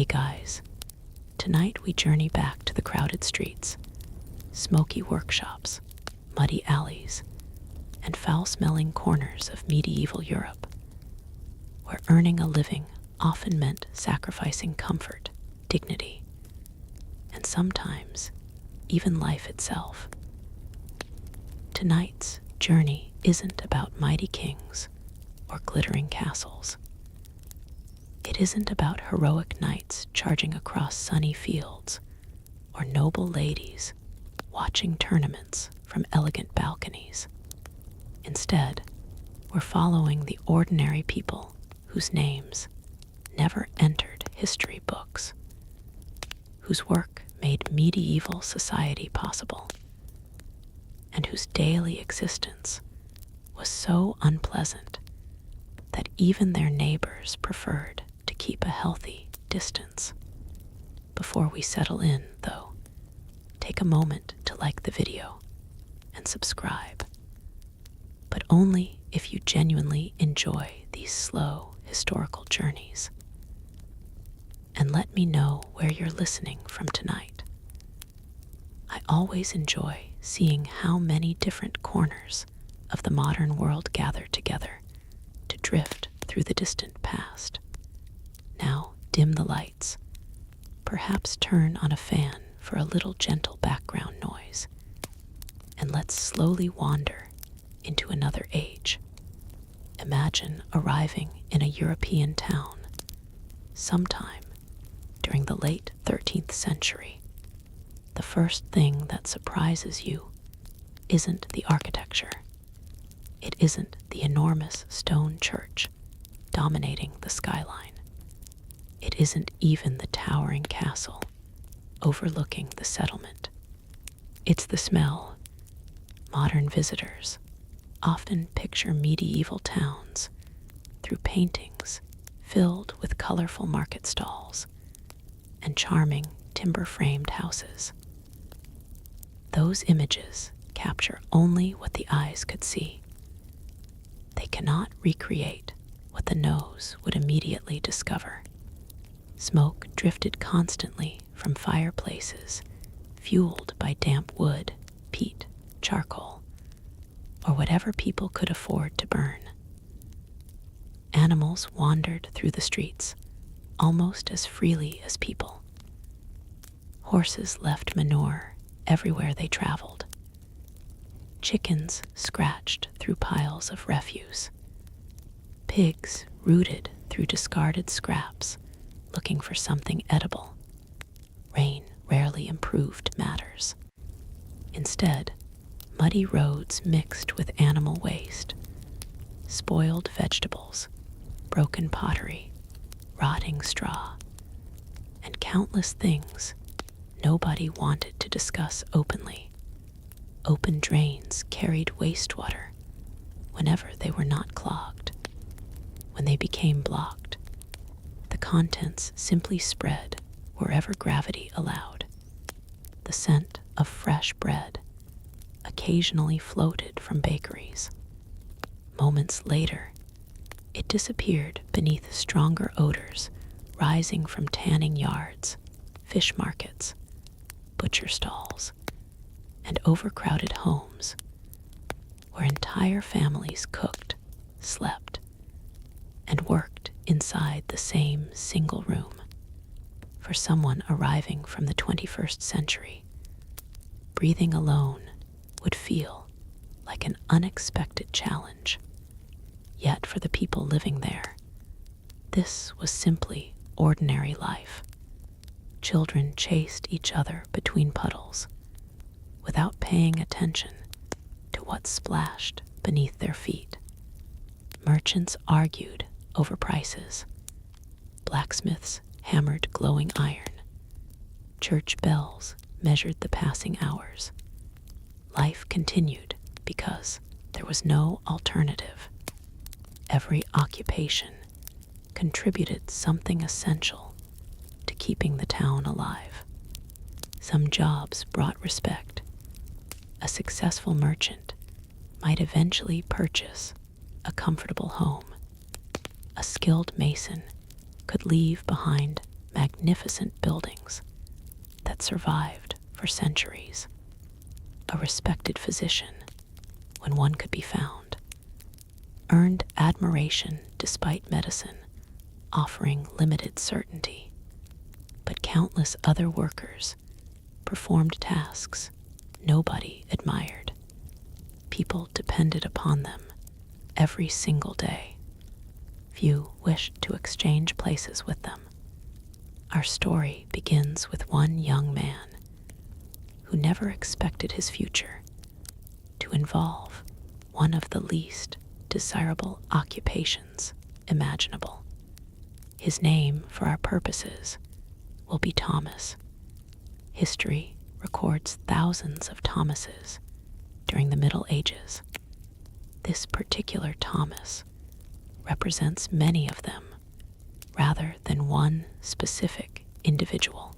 Hey guys, tonight we journey back to the crowded streets, smoky workshops, muddy alleys, and foul-smelling corners of medieval Europe, where earning a living often meant sacrificing comfort, dignity, and sometimes even life itself. Tonight's journey isn't about mighty kings or glittering castles. It isn't about heroic knights charging across sunny fields or noble ladies watching tournaments from elegant balconies. Instead, we're following the ordinary people whose names never entered history books, whose work made medieval society possible, and whose daily existence was so unpleasant that even their neighbors preferred to keep a healthy distance. Before we settle in, though, take a moment to like the video and subscribe, but only if you genuinely enjoy these slow historical journeys. And let me know where you're listening from tonight. I always enjoy seeing how many different corners of the modern world gather together to drift through the distant past. Now dim the lights, perhaps turn on a fan for a little gentle background noise, and let's slowly wander into another age. Imagine arriving in a European town sometime during the late 13th century. The first thing that surprises you isn't the architecture. It isn't the enormous stone church dominating the skyline. It isn't even the towering castle overlooking the settlement. It's the smell. Modern visitors often picture medieval towns through paintings filled with colorful market stalls and charming timber-framed houses. Those images capture only what the eyes could see. They cannot recreate what the nose would immediately discover. Smoke drifted constantly from fireplaces fueled by damp wood, peat, charcoal, or whatever people could afford to burn. Animals wandered through the streets almost as freely as people. Horses left manure everywhere they traveled. Chickens scratched through piles of refuse. Pigs rooted through discarded scraps, looking for something edible. Rain rarely improved matters. Instead, muddy roads mixed with animal waste, spoiled vegetables, broken pottery, rotting straw, and countless things nobody wanted to discuss openly. Open drains carried wastewater whenever they were not clogged. When they became blocked, the contents simply spread wherever gravity allowed. The scent of fresh bread occasionally floated from bakeries. Moments later, it disappeared beneath stronger odors rising from tanning yards, fish markets, butcher stalls, and overcrowded homes where entire families cooked, slept, and worked inside the same single room. For someone arriving from the 21st century, breathing alone would feel like an unexpected challenge. Yet for the people living there, this was simply ordinary life. Children chased each other between puddles without paying attention to what splashed beneath their feet. Merchants argued over prices. Blacksmiths hammered glowing iron. Church bells measured the passing hours. Life continued because there was no alternative. Every occupation contributed something essential to keeping the town alive. Some jobs brought respect. A successful merchant might eventually purchase a comfortable home. A skilled mason could leave behind magnificent buildings that survived for centuries. A respected physician, when one could be found, earned admiration despite medicine offering limited certainty. But countless other workers performed tasks nobody admired. People depended upon them every single day. Few wished to exchange places with them. Our story begins with one young man who never expected his future to involve one of the least desirable occupations imaginable. His name, for our purposes, will be Thomas. History records thousands of Thomases during the Middle Ages. This particular Thomas represents many of them rather than one specific individual.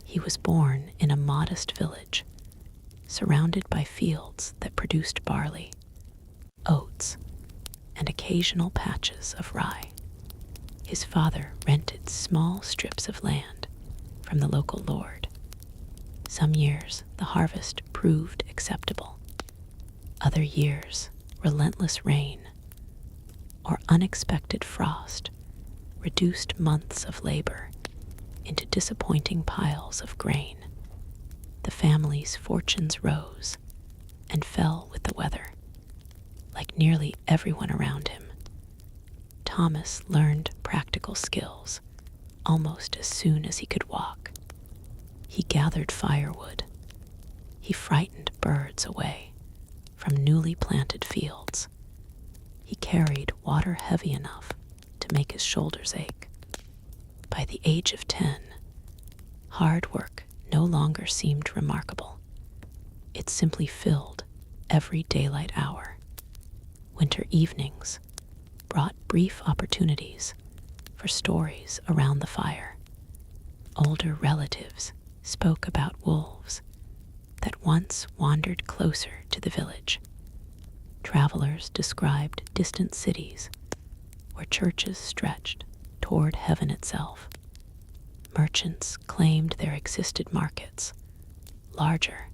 He was born in a modest village, surrounded by fields that produced barley, oats, and occasional patches of rye. His father rented small strips of land from the local lord. Some years the harvest proved acceptable. Other years, relentless rain or unexpected frost reduced months of labor into disappointing piles of grain. The family's fortunes rose and fell with the weather. Like nearly everyone around him, Thomas learned practical skills almost as soon as he could walk. He gathered firewood. He frightened birds away from newly planted fields. He carried water heavy enough to make his shoulders ache. By the age of 10, hard work no longer seemed remarkable. It simply filled every daylight hour. Winter evenings brought brief opportunities for stories around the fire. Older relatives spoke about wolves that once wandered closer to the village. Travelers described distant cities where churches stretched toward heaven itself. Merchants claimed there existed markets larger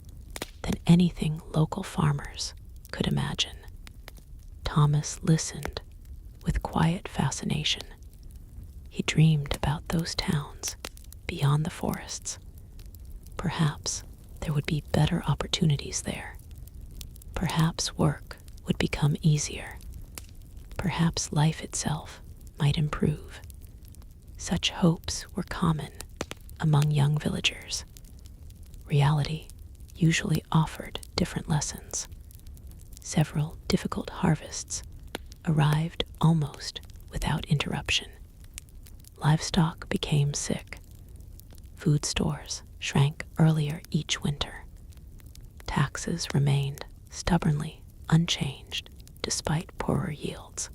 than anything local farmers could imagine. Thomas listened with quiet fascination. He dreamed about those towns beyond the forests. Perhaps there would be better opportunities there. Perhaps work would become easier. Perhaps life itself might improve. Such hopes were common among young villagers. Reality usually offered different lessons. Several difficult harvests arrived almost without interruption. Livestock became sick. Food stores shrank earlier each winter. Taxes remained stubbornly unchanged despite poorer yields.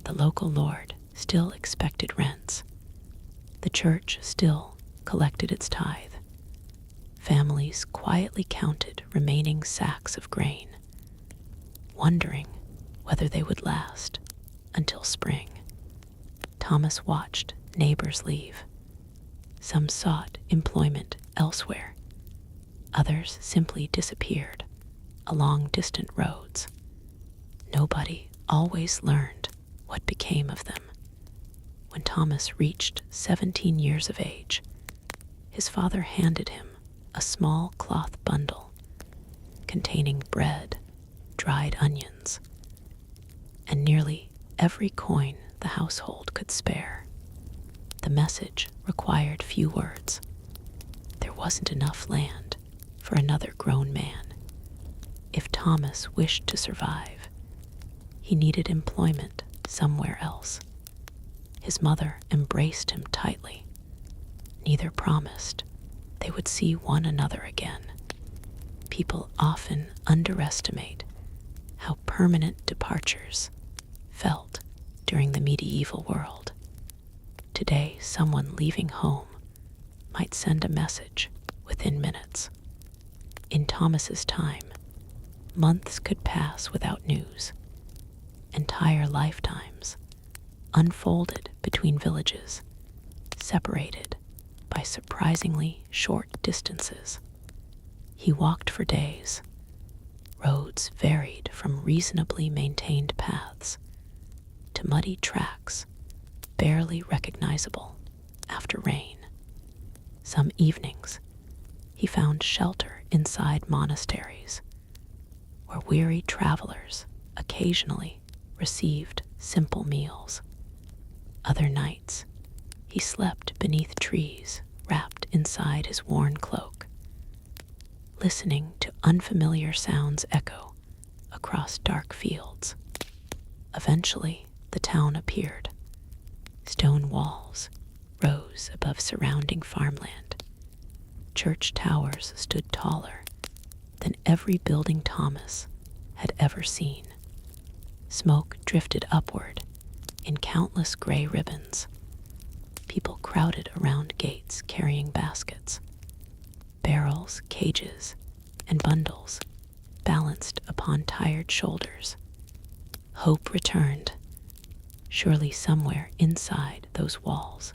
The local lord still expected rents. The church still collected its tithe. Families quietly counted remaining sacks of grain, wondering whether they would last until spring. Thomas watched neighbors leave. Some sought employment elsewhere. Others simply disappeared along distant roads. Nobody always learned what became of them. When Thomas reached 17 years of age, his father handed him a small cloth bundle containing bread, dried onions, and nearly every coin the household could spare. The message required few words. There wasn't enough land for another grown man. If Thomas wished to survive, he needed employment somewhere else. His mother embraced him tightly. Neither promised they would see one another again. People often underestimate how permanent departures felt during the medieval world. Today, someone leaving home might send a message within minutes. In Thomas's time, months could pass without news. Entire lifetimes unfolded between villages. separated by surprisingly short distances. He walked for days. Roads varied from reasonably maintained paths to muddy tracks barely recognizable after rain. Some evenings, he found shelter inside monasteries, where weary travelers occasionally received simple meals. Other nights, he slept beneath trees wrapped inside his worn cloak, listening to unfamiliar sounds echo across dark fields. Eventually, the town appeared. Stone walls rose above surrounding farmland. Church towers stood taller than every building Thomas had ever seen. Smoke drifted upward in countless gray ribbons. People crowded around gates carrying baskets. Barrels, cages, and bundles balanced upon tired shoulders. Hope returned. Surely somewhere inside those walls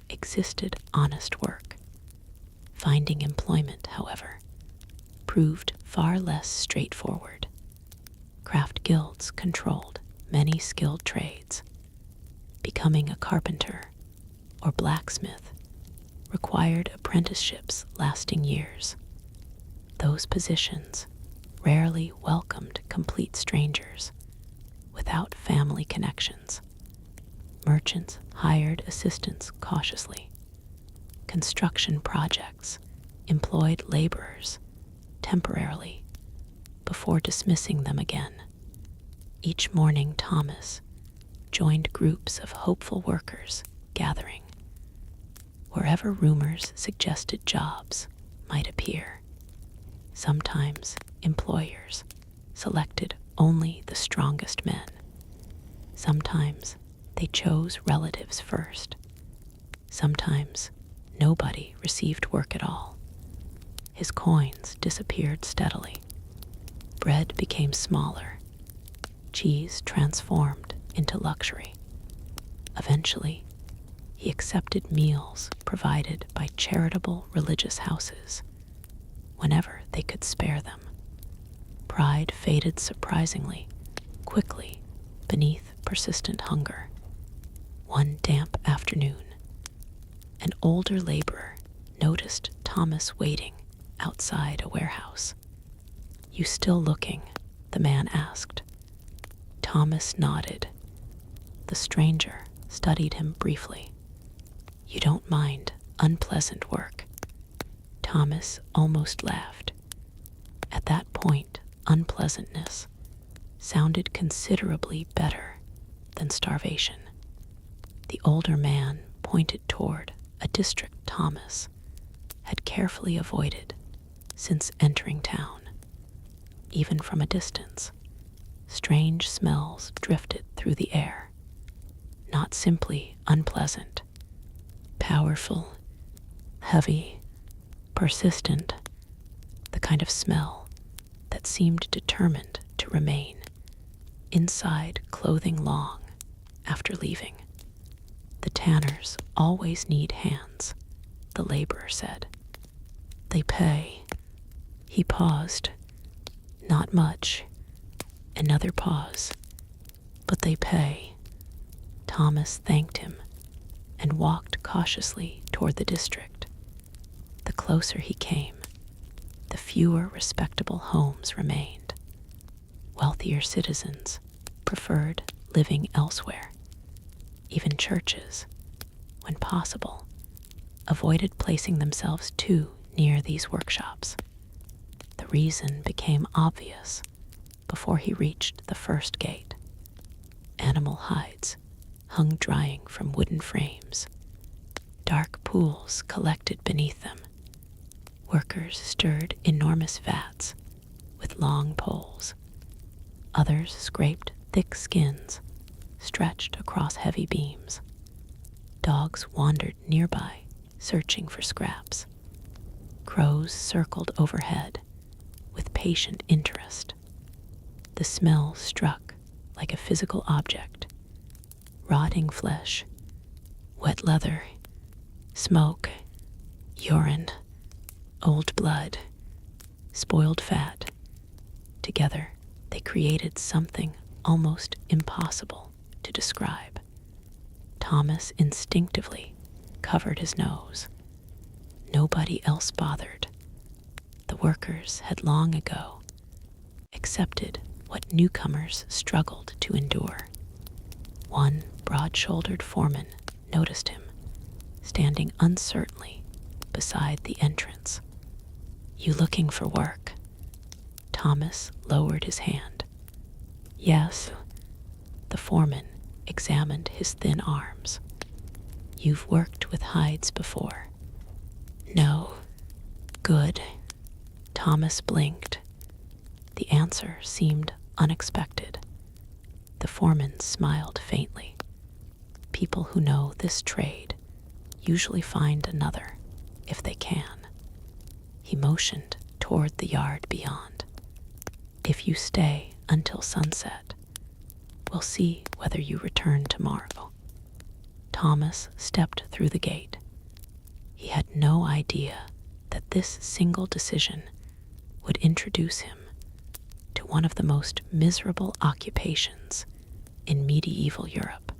existed honest work. Finding employment, however, proved far less straightforward. Craft guilds controlled many skilled trades. Becoming a carpenter or blacksmith required apprenticeships lasting years. Those positions rarely welcomed complete strangers without family connections. Merchants hired assistants cautiously. Construction projects employed laborers temporarily before dismissing them again. Each morning, Thomas joined groups of hopeful workers gathering wherever rumors suggested jobs might appear. Sometimes employers selected only the strongest men. Sometimes they chose relatives first. Sometimes nobody received work at all. His coins disappeared steadily. Bread became smaller. Cheese transformed into luxury. Eventually, he accepted meals provided by charitable religious houses whenever they could spare them. Pride faded surprisingly quickly beneath persistent hunger. One damp afternoon, an older laborer noticed Thomas waiting outside a warehouse. "You still looking?" the man asked. Thomas nodded. The stranger studied him briefly. "You don't mind unpleasant work?" Thomas almost laughed. At that point, unpleasantness sounded considerably better than starvation. The older man pointed toward a district Thomas had carefully avoided since entering town. Even from a distance, strange smells drifted through the air, not simply unpleasant, powerful, heavy, persistent, the kind of smell that seemed determined to remain inside clothing long after leaving. "The tanners always need hands," the laborer said. "They pay." He paused. "Not much." Another pause. "But they pay." Thomas thanked him and walked cautiously toward the district. The closer he came, the fewer respectable homes remained. Wealthier citizens preferred living elsewhere. Even churches, when possible, avoided placing themselves too near these workshops. The reason became obvious before he reached the first gate. Animal hides hung drying from wooden frames. Dark pools collected beneath them. Workers stirred enormous vats with long poles. Others scraped thick skins stretched across heavy beams. Dogs wandered nearby, searching for scraps. Crows circled overhead with patient interest. The smell struck like a physical object. Rotting flesh, wet leather, Smoke, urine, old blood, spoiled fat. Together, they created something almost impossible to describe. Thomas instinctively covered his nose. Nobody else bothered. The workers had long ago accepted what newcomers struggled to endure. One broad-shouldered foreman noticed him, standing uncertainly beside the entrance. "You looking for work?" Thomas lowered his hand. "Yes." The foreman examined his thin arms. "You've worked with hides before?" "No." "Good." Thomas blinked. The answer seemed unexpected. The foreman smiled faintly. People who know this trade usually find another if they can. He motioned toward the yard beyond. "If you stay until sunset, we'll see whether you return tomorrow." Thomas stepped through the gate. He had no idea that this single decision would introduce him to one of the most miserable occupations in medieval Europe.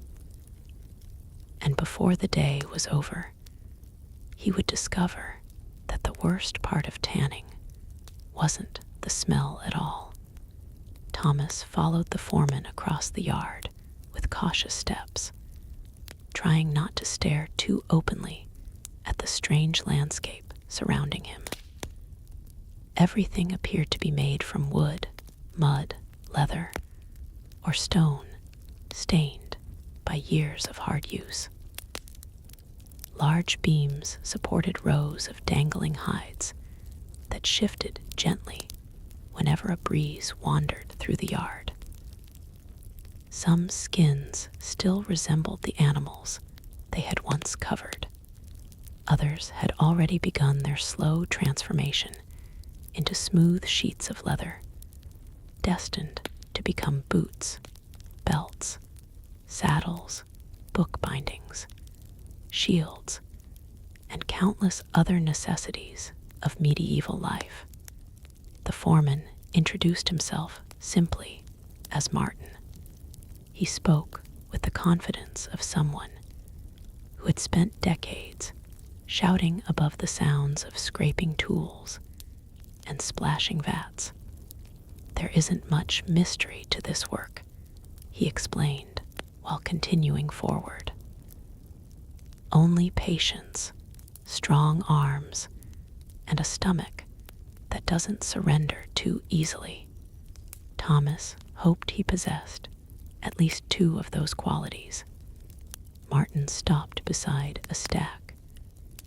And before the day was over, he would discover that the worst part of tanning wasn't the smell at all. Thomas followed the foreman across the yard with cautious steps, trying not to stare too openly at the strange landscape surrounding him. Everything appeared to be made from wood, mud, leather, or stone, stained by years of hard use. Large beams supported rows of dangling hides that shifted gently whenever a breeze wandered through the yard. Some skins still resembled the animals they had once covered. Others had already begun their slow transformation into smooth sheets of leather, destined to become boots, belts, saddles, book bindings, shields, and countless other necessities of medieval life. The foreman introduced himself simply as Martin. He spoke with the confidence of someone who had spent decades shouting above the sounds of scraping tools and splashing vats. "There isn't much mystery to this work," he explained while continuing forward. "Only patience, strong arms, and a stomach that doesn't surrender too easily." Thomas hoped he possessed at least two of those qualities. Martin stopped beside a stack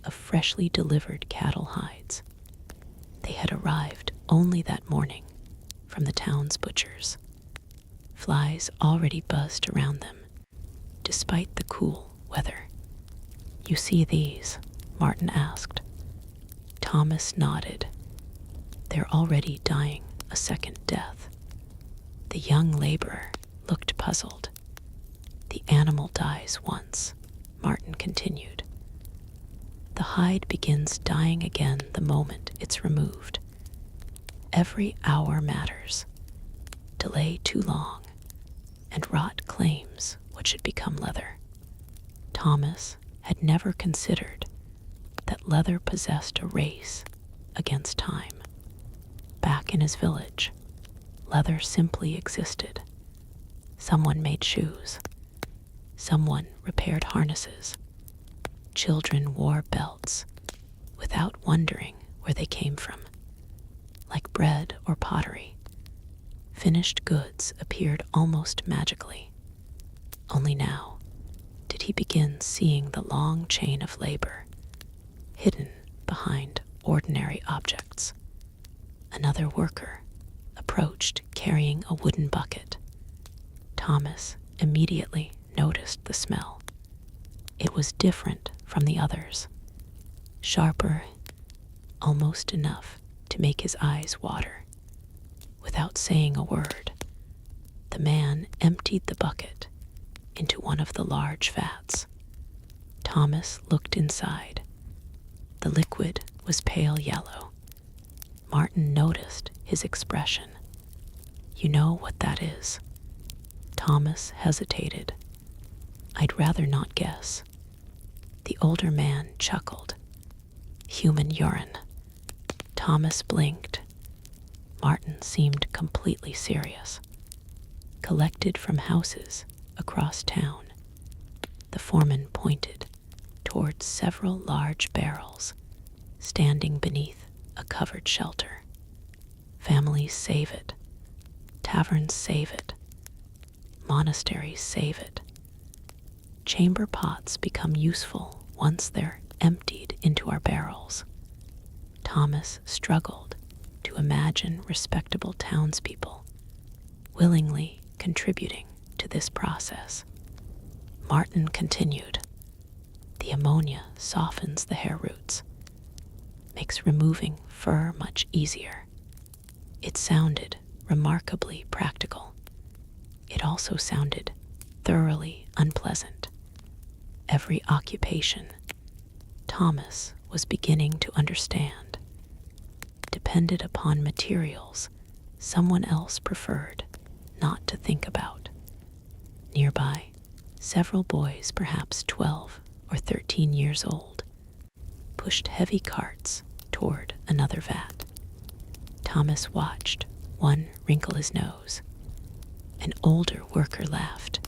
of freshly delivered cattle hides. They had arrived only that morning from the town's butchers. Flies already buzzed around them, despite the cool weather. "You see these?" Martin asked. Thomas nodded. "They're already dying a second death." The young laborer looked puzzled. "The animal dies once," Martin continued. "The hide begins dying again the moment it's removed. Every hour matters. Delay too long, and rot claims what should become leather." Thomas had never considered that leather possessed a race against time. Back in his village, leather simply existed. Someone made shoes. Someone repaired harnesses. Children wore belts without wondering where they came from. Like bread or pottery, finished goods appeared almost magically. Only now did he begin seeing the long chain of labor hidden behind ordinary objects. Another worker approached carrying a wooden bucket. Thomas immediately noticed the smell. It was different from the others, sharper, almost enough to make his eyes water. Without saying a word, the man emptied the bucket into one of the large vats. Thomas looked inside. The liquid was pale yellow. Martin noticed his expression. "You know what that is?" Thomas hesitated. "I'd rather not guess." The older man chuckled. "Human urine." Thomas blinked. Martin seemed completely serious. "Collected from houses across town." The foreman pointed towards several large barrels standing beneath a covered shelter. "Families save it. Taverns save it. Monasteries save it. Chamber pots become useful once they're emptied into our barrels." Thomas struggled to imagine respectable townspeople willingly contributing to this process. Martin continued. "The ammonia softens the hair roots, makes removing fur much easier." It sounded remarkably practical. It also sounded thoroughly unpleasant. Every occupation, Thomas was beginning to understand, depended upon materials someone else preferred not to think about. Nearby, several boys, perhaps 12 or 13 years old, pushed heavy carts toward another vat. Thomas watched one wrinkle his nose. An older worker laughed.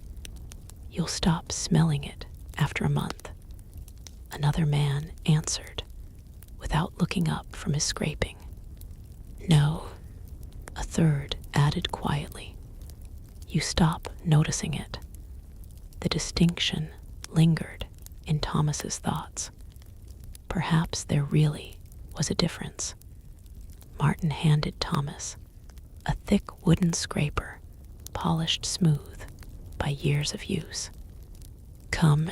"You'll stop smelling it after a month." Another man answered, without looking up from his scraping. "No." A third added quietly, "You stop noticing it." The distinction lingered in Thomas's thoughts. Perhaps there really was a difference. Martin handed Thomas a thick wooden scraper, polished smooth by years of use. "Come."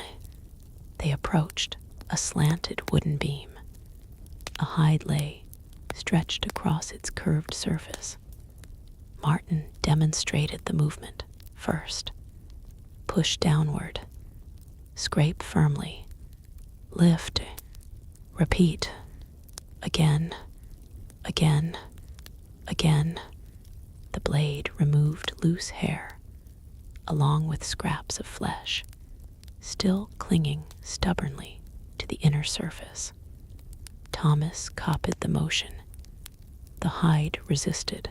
They approached a slanted wooden beam. A hide lay stretched across its curved surface. Martin demonstrated the movement first. Push downward. Scrape firmly. Lift. Repeat. Again. Again. Again. The blade removed loose hair, along with scraps of flesh, still clinging stubbornly to the inner surface. Thomas copied the motion. The hide resisted.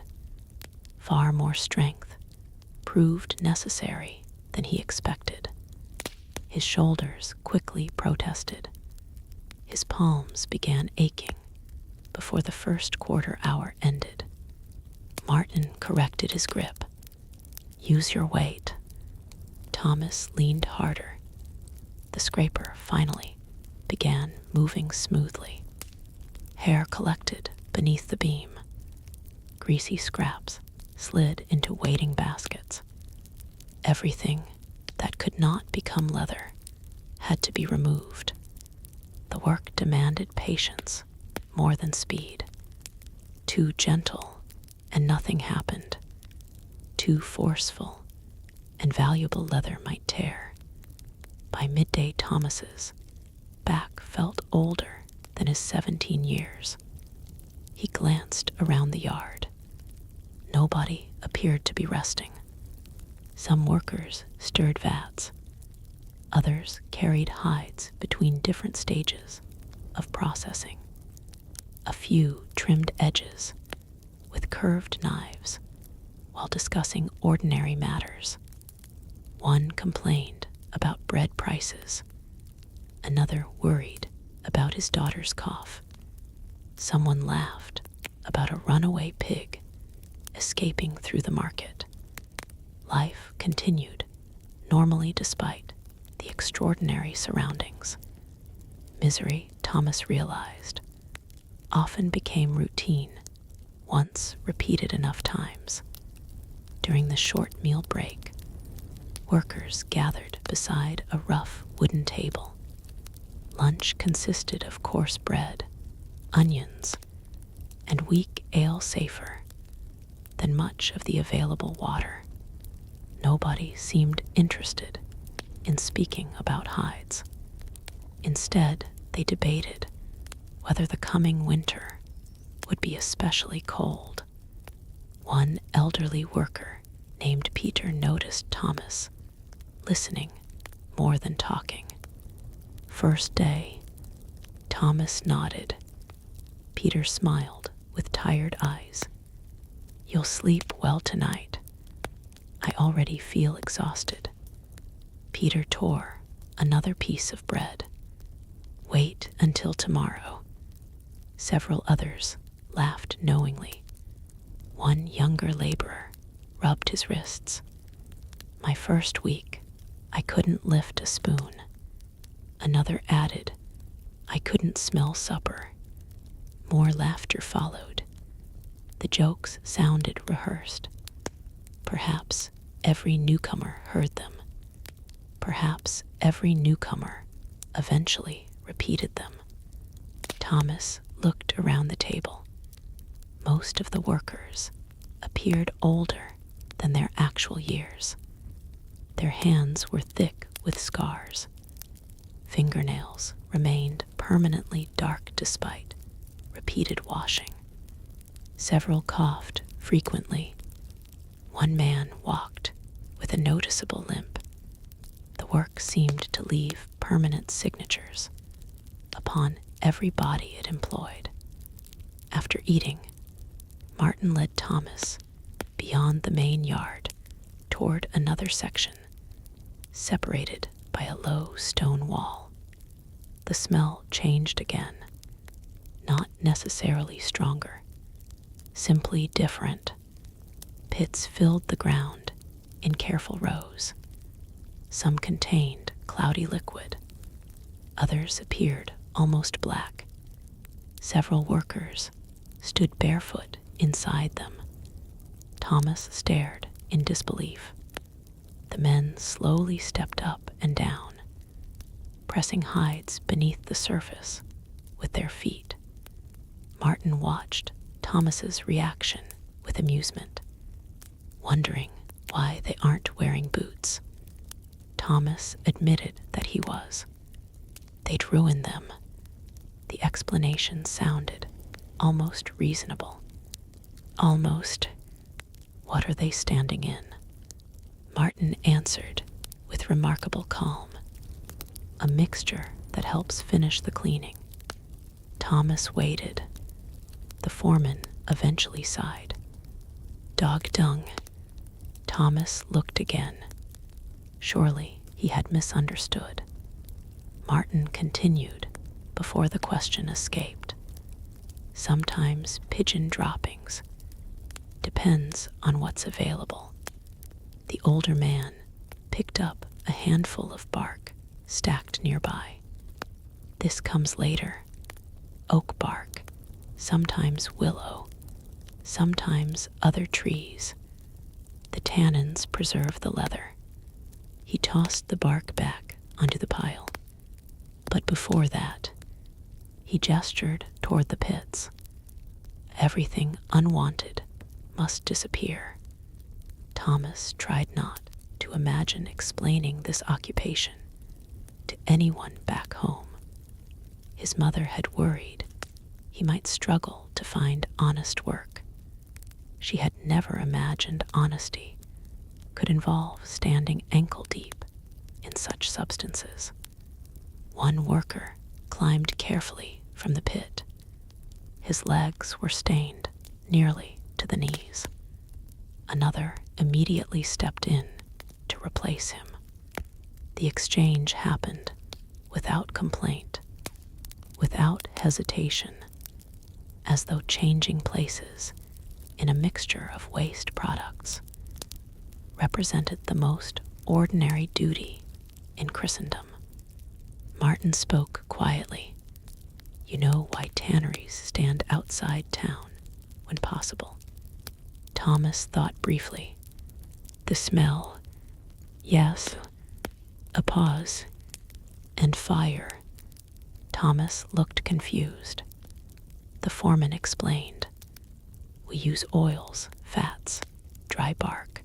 Far more strength proved necessary than he expected. His shoulders quickly protested. His palms began aching before the first quarter hour ended. Martin corrected his grip. "Use your weight." Thomas leaned harder. The scraper finally began moving smoothly. Hair collected beneath the beam. Greasy scraps slid into waiting baskets. Everything that could not become leather had to be removed. The work demanded patience more than speed. Too gentle and nothing happened. Too forceful and valuable leather might tear. By midday, Thomas's back felt older than his 17 years. He glanced around the yard. Nobody appeared to be resting. Some workers stirred vats. Others carried hides between different stages of processing. A few trimmed edges with curved knives while discussing ordinary matters. One complained about bread prices. Another worried about his daughter's cough. Someone laughed about a runaway pig escaping through the market. Life continued normally despite the extraordinary surroundings. Misery, Thomas realized, often became routine once repeated enough times. During the short meal break, workers gathered beside a rough wooden table. Lunch consisted of coarse bread, onions, and weak ale safer than much of the available water. Nobody seemed interested in speaking about hides. Instead, they debated whether the coming winter would be especially cold. One elderly worker named Peter noticed Thomas listening more than talking. First day, Thomas nodded. Peter smiled with tired eyes. You'll sleep well tonight. I already feel exhausted. Peter tore another piece of bread. Wait until tomorrow. Several others laughed knowingly. One younger laborer rubbed his wrists. My first week, I couldn't lift a spoon. Another added, I couldn't smell supper. More laughter followed. The jokes sounded rehearsed. Perhaps every newcomer heard them. Perhaps every newcomer eventually repeated them. Thomas looked around the table. Most of the workers appeared older than their actual years. Their hands were thick with scars. Fingernails remained permanently dark despite repeated washing. Several coughed frequently. One man walked with a noticeable limp. The work seemed to leave permanent signatures upon every body it employed. After eating, Martin led Thomas beyond the main yard toward another section, separated by a low stone wall. The smell changed again, not necessarily stronger, simply different. Pits filled the ground in careful rows. Some contained cloudy liquid. Others appeared almost black. Several workers stood barefoot inside them. Thomas stared in disbelief. The men slowly stepped up and down, pressing hides beneath the surface with their feet. Martin watched Thomas's reaction with amusement, wondering why they aren't wearing boots. Thomas admitted that he was. They'd ruined them. The explanation sounded almost reasonable. Almost. What are they standing in? Martin answered with remarkable calm. A mixture that helps finish the cleaning. Thomas waited. The foreman eventually sighed. Dog dung. Thomas looked again. Surely he had misunderstood. Martin continued before the question escaped. Sometimes pigeon droppings. Depends on what's available. The older man picked up a handful of bark stacked nearby. This comes later. Oak bark, sometimes willow, sometimes other trees. The tannins preserve the leather. He tossed the bark back onto the pile. But before that, he gestured toward the pits. Everything unwanted must disappear. Thomas tried not to imagine explaining this occupation to anyone back home. His mother had worried he might struggle to find honest work. She had never imagined honesty could involve standing ankle-deep in such substances. One worker climbed carefully from the pit. His legs were stained nearly to the knees. Another immediately stepped in to replace him. The exchange happened without complaint, without hesitation, as though changing places in a mixture of waste products represented the most ordinary duty in Christendom. Martin spoke quietly. You know why tanneries stand outside town when possible. Thomas thought briefly. The smell. Yes. A pause. And fire. Thomas looked confused. The foreman explained. We use oils, fats, dry bark,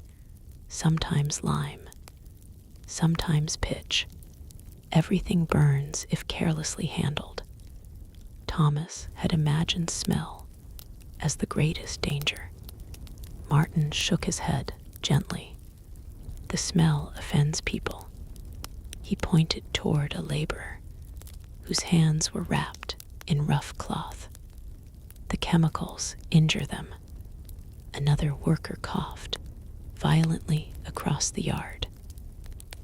sometimes lime, sometimes pitch. Everything burns if carelessly handled. Thomas had imagined smell as the greatest danger. Martin shook his head gently. The smell offends people. He pointed toward a laborer whose hands were wrapped in rough cloth. The chemicals injure them. Another worker coughed violently across the yard.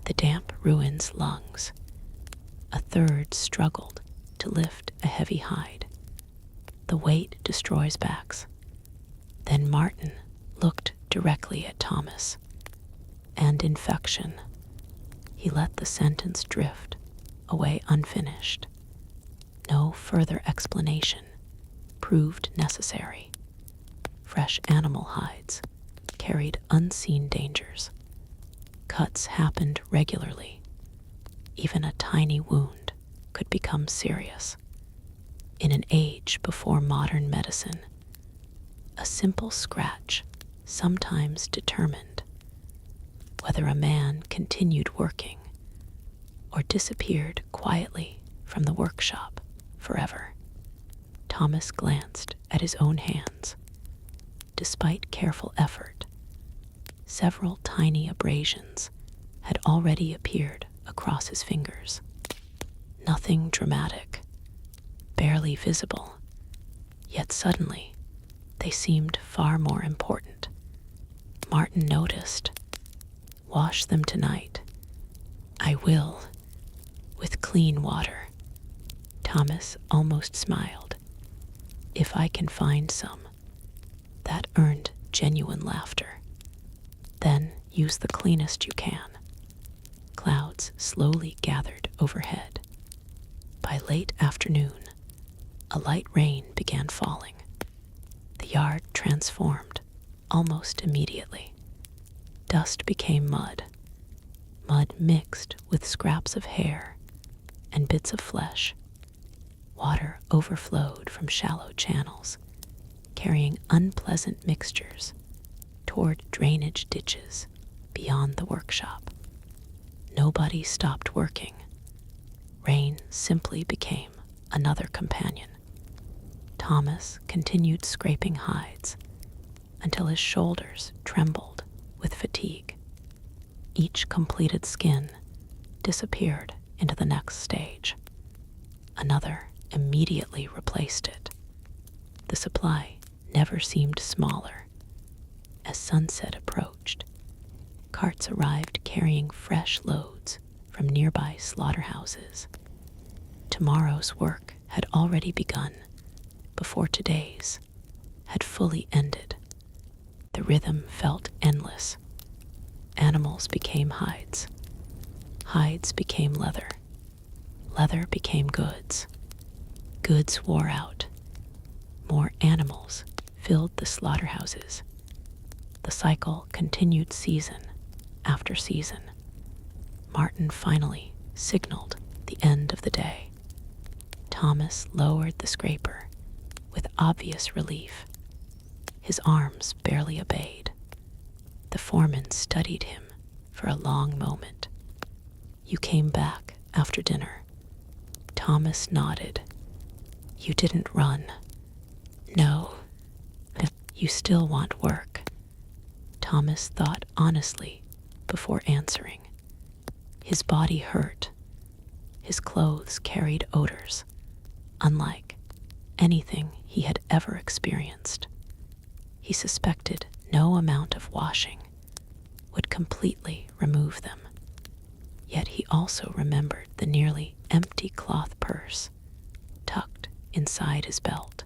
The damp ruins lungs. A third struggled to lift a heavy hide. The weight destroys backs. Then Martin looked directly at Thomas. And infection. He let the sentence drift away unfinished. No further explanation proved necessary. Fresh animal hides carried unseen dangers. Cuts happened regularly. Even a tiny wound could become serious. In an age before modern medicine, a simple scratch sometimes determined whether a man continued working or disappeared quietly from the workshop forever. Thomas glanced at his own hands. Despite careful effort, several tiny abrasions had already appeared across his fingers. Nothing dramatic, barely visible, yet suddenly they seemed far more important. Martin noticed. Wash them tonight. I will, with clean water. Thomas almost smiled. If I can find some. That earned genuine laughter. Then use the cleanest you can. Clouds slowly gathered overhead. By late afternoon, a light rain began falling. The yard transformed almost immediately. Dust became mud. Mud mixed with scraps of hair and bits of flesh. Water overflowed from shallow channels, carrying unpleasant mixtures toward drainage ditches beyond the workshop. Nobody stopped working. Rain simply became another companion. Thomas continued scraping hides until his shoulders trembled with fatigue. Each completed skin disappeared into the next stage. Another immediately replaced it. The supply never seemed smaller. As sunset approached, carts arrived carrying fresh loads from nearby slaughterhouses. Tomorrow's work had already begun before today's had fully ended. The rhythm felt endless. Animals became hides. Hides became leather. Leather became goods. Goods wore out. More animals filled the slaughterhouses. The cycle continued season after season. Martin finally signaled the end of the day. Thomas lowered the scraper with obvious relief. His arms barely obeyed. The foreman studied him for a long moment. You came back after dinner. Thomas nodded. You didn't run. No. You still want work. Thomas thought honestly before answering. His body hurt. His clothes carried odors, unlike anything he had ever experienced. He suspected no amount of washing would completely remove them. Yet he also remembered the nearly empty cloth purse tucked inside his belt.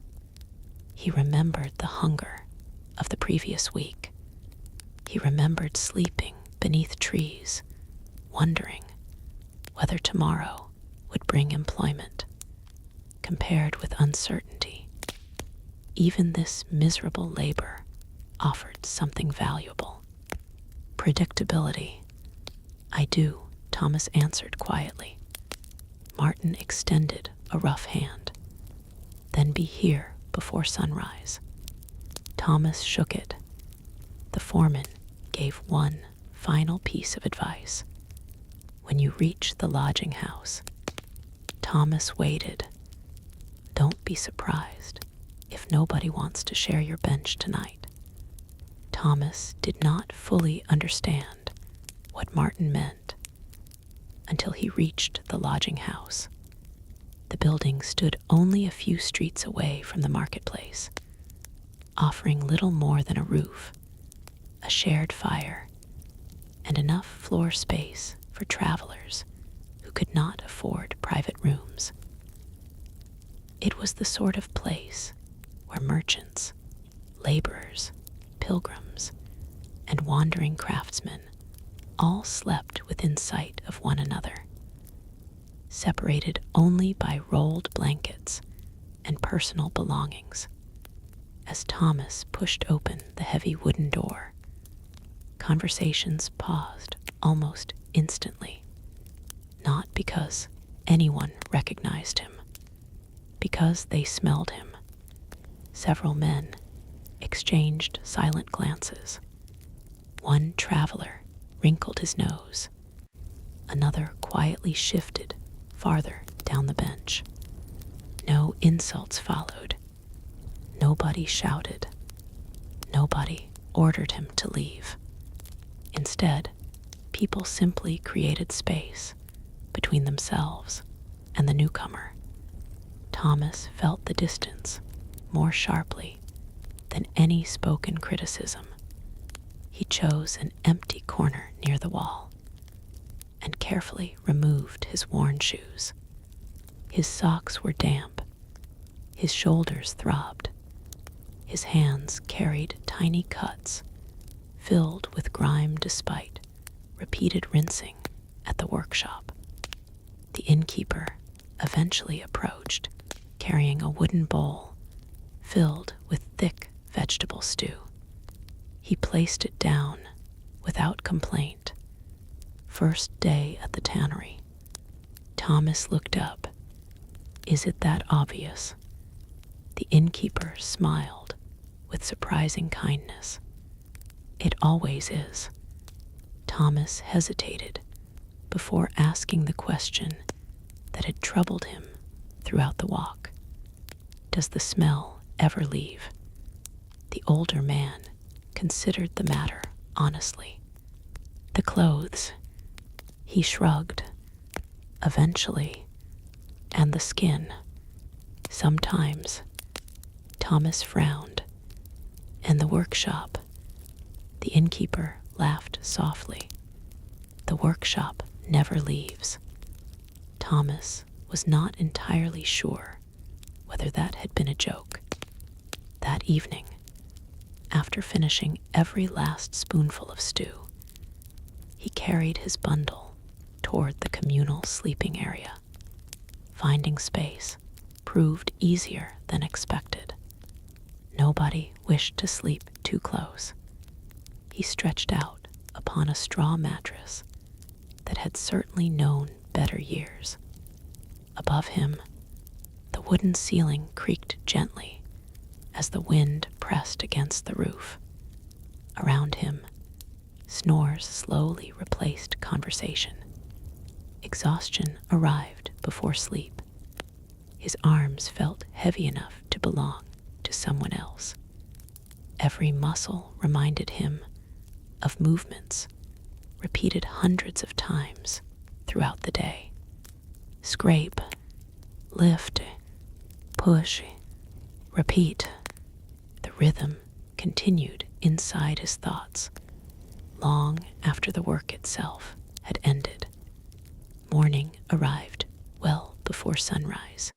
He remembered the hunger of the previous week. He remembered sleeping beneath trees, wondering whether tomorrow would bring employment. Compared with uncertainty, even this miserable labor offered something valuable. Predictability. I do, Thomas answered quietly. Martin extended a rough hand. Then be here before sunrise. Thomas shook it. The foreman gave one final piece of advice. When you reach the lodging house, Thomas waited. Don't be surprised if nobody wants to share your bench tonight. Thomas did not fully understand what Martin meant until he reached the lodging house. The building stood only a few streets away from the marketplace, offering little more than a roof, a shared fire, and enough floor space for travelers who could not afford private rooms. It was the sort of place where merchants, laborers, pilgrims, and wandering craftsmen all slept within sight of one another, separated only by rolled blankets and personal belongings. As Thomas pushed open the heavy wooden door, conversations paused almost instantly, not because anyone recognized him, because they smelled him. Several men exchanged silent glances. One traveler wrinkled his nose. Another quietly shifted farther down the bench. No insults followed. Nobody shouted. Nobody ordered him to leave. Instead, people simply created space between themselves and the newcomer. Thomas felt the distance more sharply than any spoken criticism. He chose an empty corner near the wall and carefully removed his worn shoes. His socks were damp. His shoulders throbbed. His hands carried tiny cuts filled with grime despite repeated rinsing at the workshop. The innkeeper eventually approached, carrying a wooden bowl filled with thick vegetable stew. He placed it down without complaint. First day at the tannery. Thomas looked up. Is it that obvious? The innkeeper smiled with surprising kindness. It always is. Thomas hesitated before asking the question that had troubled him throughout the walk. Does the smell ever leave? The older man considered the matter honestly. The clothes, he shrugged. Eventually, and the skin. Sometimes. Thomas frowned. And the workshop. The innkeeper laughed softly. The workshop never leaves. Thomas was not entirely sure whether that had been a joke. That evening, after finishing every last spoonful of stew, he carried his bundle toward the communal sleeping area. Finding space proved easier than expected. Nobody wished to sleep too close. He stretched out upon a straw mattress that had certainly known better years. Above him, the wooden ceiling creaked gently as the wind pressed against the roof. Around him, snores slowly replaced conversation. Exhaustion arrived before sleep. His arms felt heavy enough to belong to someone else. Every muscle reminded him of movements repeated hundreds of times throughout the day. Scrape, lift, push, repeat. The rhythm continued inside his thoughts, long after the work itself had ended. Morning arrived well before sunrise.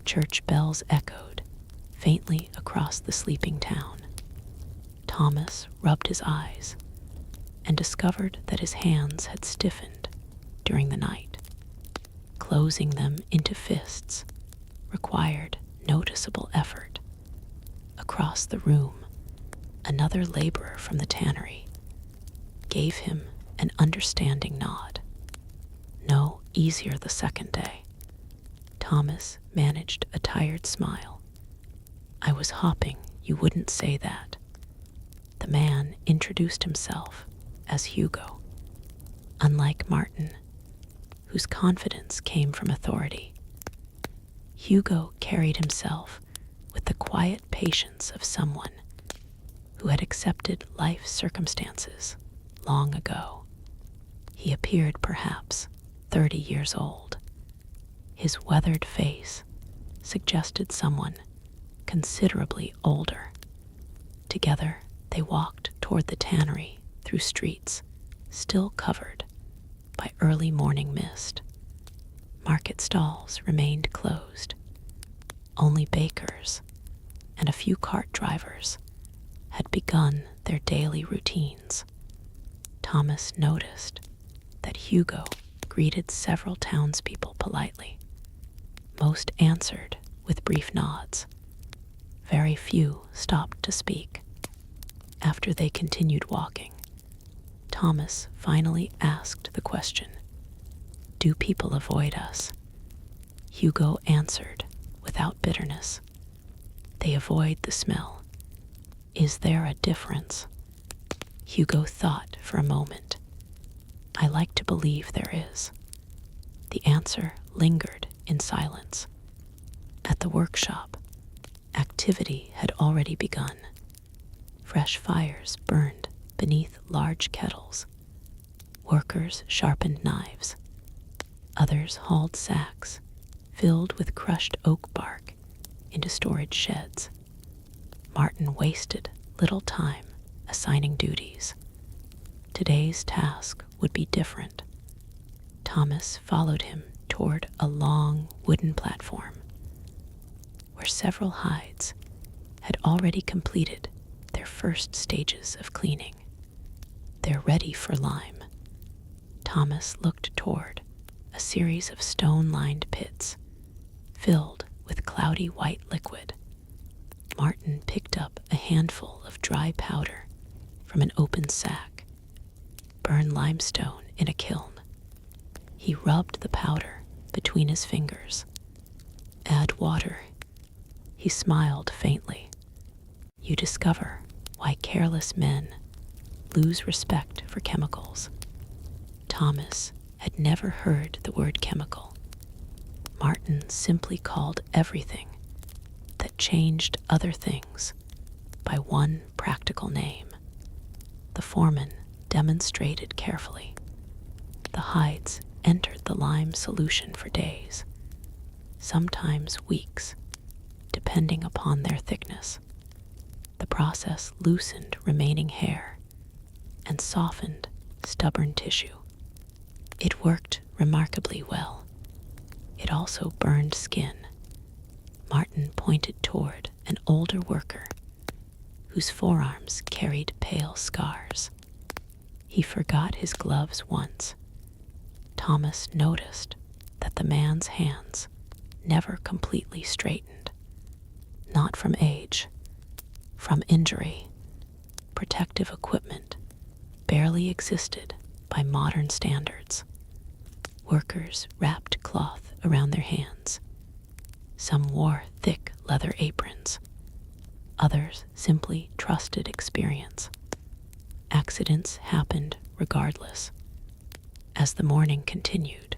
Church bells echoed faintly across the sleeping town. Thomas rubbed his eyes and discovered that his hands had stiffened during the night. Closing them into fists required noticeable effort. Across the room, another laborer from the tannery gave him an understanding nod. No easier the second day. Thomas managed a tired smile. I was hoping you wouldn't say that. The man introduced himself as Hugo. Unlike Martin, whose confidence came from authority. Hugo carried himself with the quiet patience of someone who had accepted life's circumstances long ago. He appeared perhaps 30 years old. His weathered face suggested someone considerably older. Together, they walked toward the Tannery through streets still covered by early morning mist. Market stalls remained closed. Only bakers and a few cart drivers had begun their daily routines. Thomas noticed that Hugo greeted several townspeople politely. Most answered with brief nods. Very few stopped to speak. After they continued walking, Thomas finally asked the question, "Do people avoid us?" Hugo answered without bitterness, "They avoid the smell. Is there a difference?" Hugo thought for a moment. "I like to believe there is." The answer lingered in silence. At the workshop, activity had already begun. Fresh fires burned beneath large kettles. Workers sharpened knives. Others hauled sacks filled with crushed oak bark into storage sheds. Martin wasted little time assigning duties. Today's task would be different. Thomas followed him toward a long wooden platform where several hides had already completed their first stages of cleaning. "They're ready for lime." Thomas looked toward a series of stone-lined pits filled with cloudy white liquid. Martin picked up a handful of dry powder from an open sack. "Burn limestone in a kiln." He rubbed the powder between his fingers. "Add water." He smiled faintly. "You discover why careless men lose respect for chemicals." Thomas had never heard the word chemical. Martin simply called everything that changed other things by one practical name. The foreman demonstrated carefully. The hides entered the lime solution for days, sometimes weeks, depending upon their thickness. The process loosened remaining hair and softened stubborn tissue. It worked remarkably well. It also burned skin. Martin pointed toward an older worker whose forearms carried pale scars. He forgot his gloves once. Thomas noticed that the man's hands never completely straightened. Not from age, from injury. Protective equipment barely existed by modern standards. Workers wrapped cloth around their hands. Some wore thick leather aprons. Others simply trusted experience. Accidents happened regardless. As the morning continued,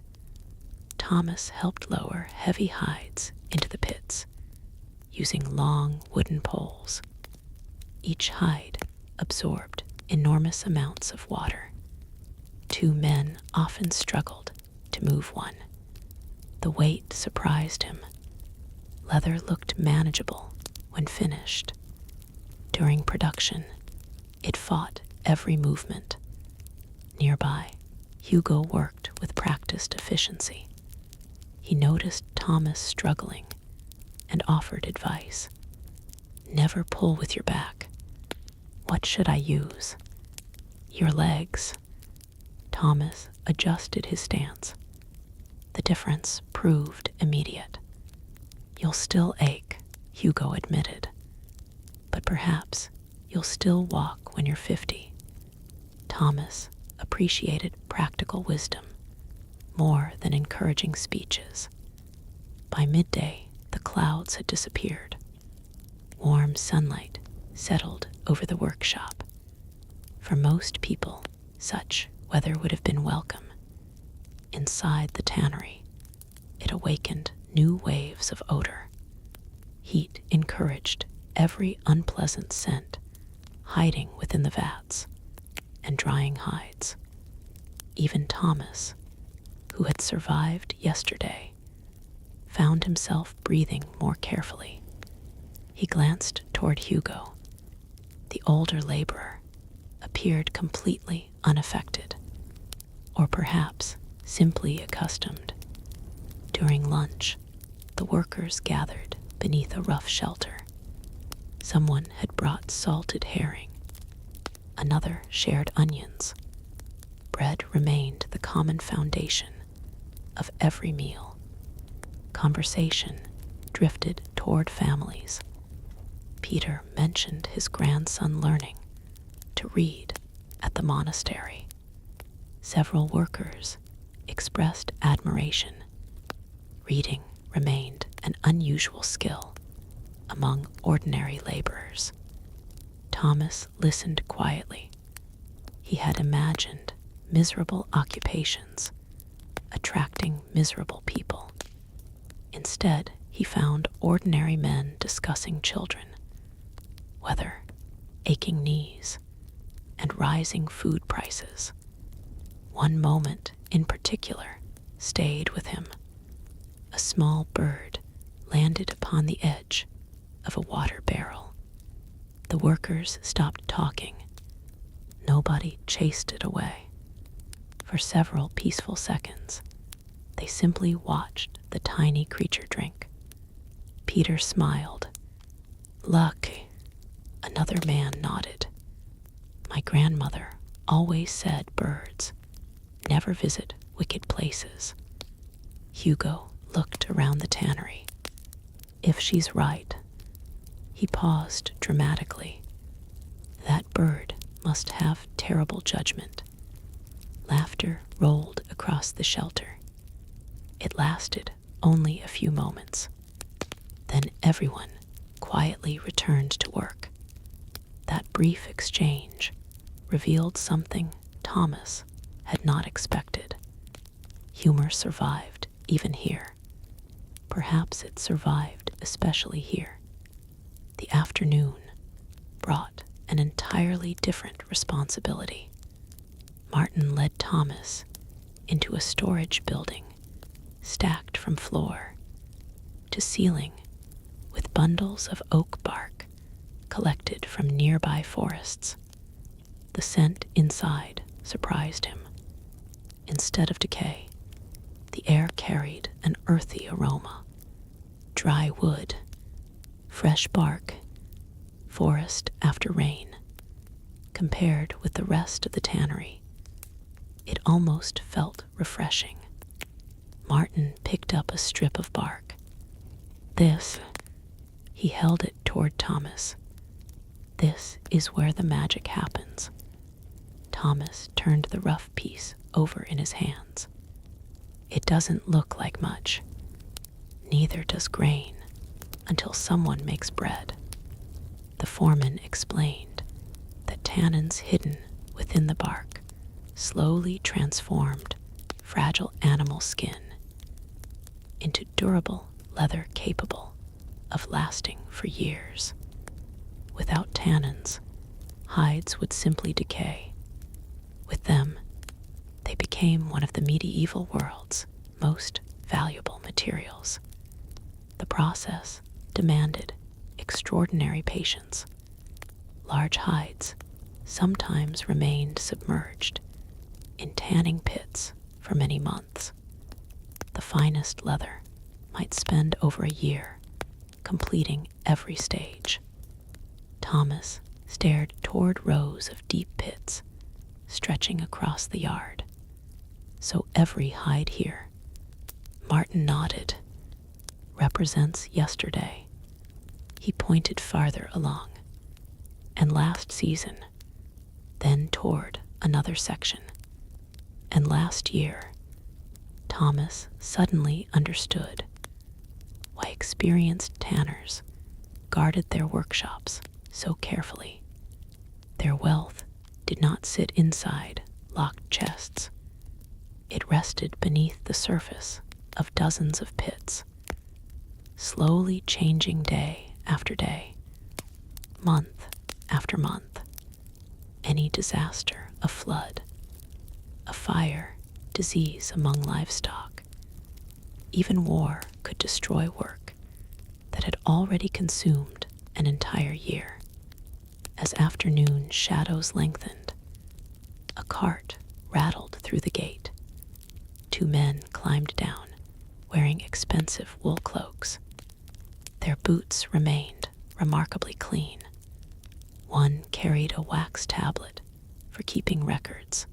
Thomas helped lower heavy hides into the pits, using long wooden poles. Each hide absorbed enormous amounts of water. Two men often struggled to move one. The weight surprised him. Leather looked manageable when finished. During production, it fought every movement. Nearby, Hugo worked with practiced efficiency. He noticed Thomas struggling and offered advice. "Never pull with your back." "What should I use?" "Your legs." Thomas adjusted his stance. The difference proved immediate. "You'll still ache," Hugo admitted. "But perhaps you'll still walk when you're 50. Thomas appreciated practical wisdom more than encouraging speeches. By midday, the clouds had disappeared. Warm sunlight settled over the workshop. For most people, such weather would have been welcome. inside the tannery, it awakened new waves of odor. Heat encouraged every unpleasant scent hiding within the vats and drying hides. Even Thomas, who had survived yesterday, found himself breathing more carefully. He glanced toward Hugo. The older laborer appeared completely unaffected, or perhaps simply accustomed. During lunch, the workers gathered beneath a rough shelter. Someone had brought salted herring. Another shared onions. Bread remained the common foundation of every meal. Conversation drifted toward families. Peter mentioned his grandson learning to read at the monastery. Several workers expressed admiration. Reading remained an unusual skill among ordinary laborers. Thomas listened quietly. He had imagined miserable occupations attracting miserable people. Instead, he found ordinary men discussing children, weather, aching knees, and rising food prices. One moment in particular stayed with him. A small bird landed upon the edge of a water barrel. The workers stopped talking. Nobody chased it away. For several peaceful seconds, they simply watched the tiny creature drink. Peter smiled. Lucky. Another man nodded. My grandmother always said birds never visit wicked places. Hugo looked around the tannery. If she's right. He paused dramatically. That bird must have terrible judgment. Laughter rolled across the shelter. It lasted only a few moments. Then everyone quietly returned to work. That brief exchange revealed something Thomas had not expected. Humor survived even here. Perhaps it survived especially here. The afternoon brought an entirely different responsibility. Martin led Thomas into a storage building stacked from floor to ceiling with bundles of oak bark collected from nearby forests. The scent inside surprised him. Instead of decay, the air carried an earthy aroma. Dry wood, fresh bark, forest after rain. Compared with the rest of the tannery, it almost felt refreshing. Martin picked up a strip of bark. This, he held it toward Thomas. This is where the magic happens. Thomas turned the rough piece over in his hands. It doesn't look like much. Neither does grain until someone makes bread. The foreman explained that tannins hidden within the bark slowly transformed fragile animal skin into durable leather capable of lasting for years. Without tannins, hides would simply decay. With them, they became one of the medieval world's most valuable materials. The process demanded extraordinary patience. Large hides sometimes remained submerged in tanning pits for many months. The finest leather might spend over a year completing every stage. Thomas stared toward rows of deep pits stretching across the yard. So every hide here, Martin nodded, represents yesterday. He pointed farther along, and last season, then toward another section. And last year, Thomas suddenly understood why experienced tanners guarded their workshops so carefully. Their wealth did not sit inside locked chests. It rested beneath the surface of dozens of pits, slowly changing day after day, month after month. Any disaster, a flood, a fire, disease among livestock, even war could destroy work that had already consumed an entire year. As afternoon shadows lengthened, a cart rattled through the gate. Two men climbed down, wearing expensive wool cloaks. Their boots remained remarkably clean. One carried a wax tablet for keeping records.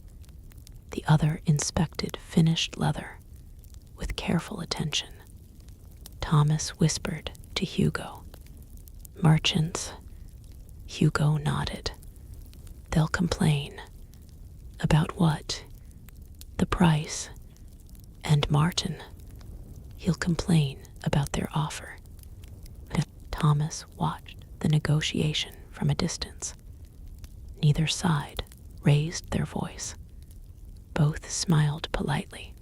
The other inspected finished leather with careful attention. Thomas whispered to Hugo, "Merchants." Hugo nodded. "They'll complain." "About what?" "The price." "And Martin?" "He'll complain about their offer." Thomas watched the negotiation from a distance. Neither side raised their voice. Both smiled politely.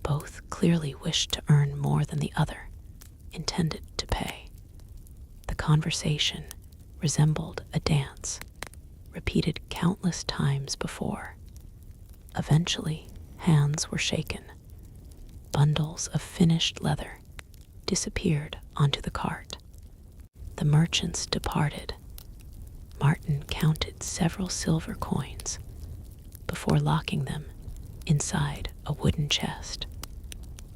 Both clearly wished to earn more than the other intended to pay. The conversation resembled a dance, repeated countless times before. Eventually, hands were shaken. Bundles of finished leather disappeared onto the cart. The merchants departed. Martin counted several silver coins before locking them inside a wooden chest.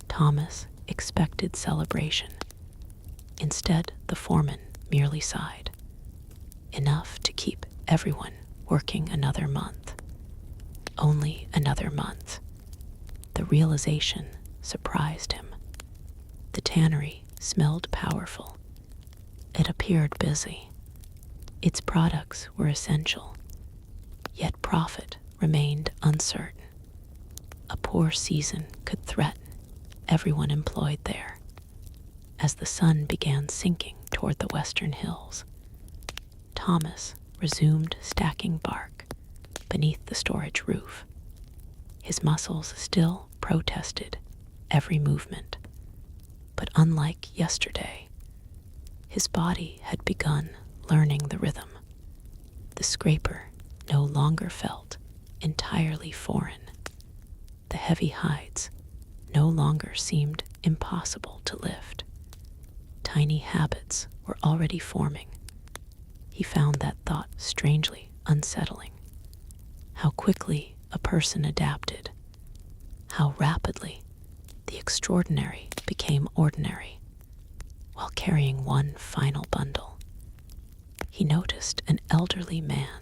Thomas expected celebration. Instead, the foreman merely sighed. Enough to keep everyone working another month. Only another month. The realization surprised him. The tannery smelled powerful. It appeared busy. Its products were essential, yet profit remained uncertain. A poor season could threaten everyone employed there. As the sun began sinking toward the western hills, Thomas resumed stacking bark beneath the storage roof. His muscles still protested every movement, but unlike yesterday, his body had begun learning the rhythm. The scraper no longer felt entirely foreign. The heavy hides no longer seemed impossible to lift. Tiny habits were already forming. He found that thought strangely unsettling. How quickly a person adapted. How rapidly the extraordinary became ordinary. While carrying one final bundle, he noticed an elderly man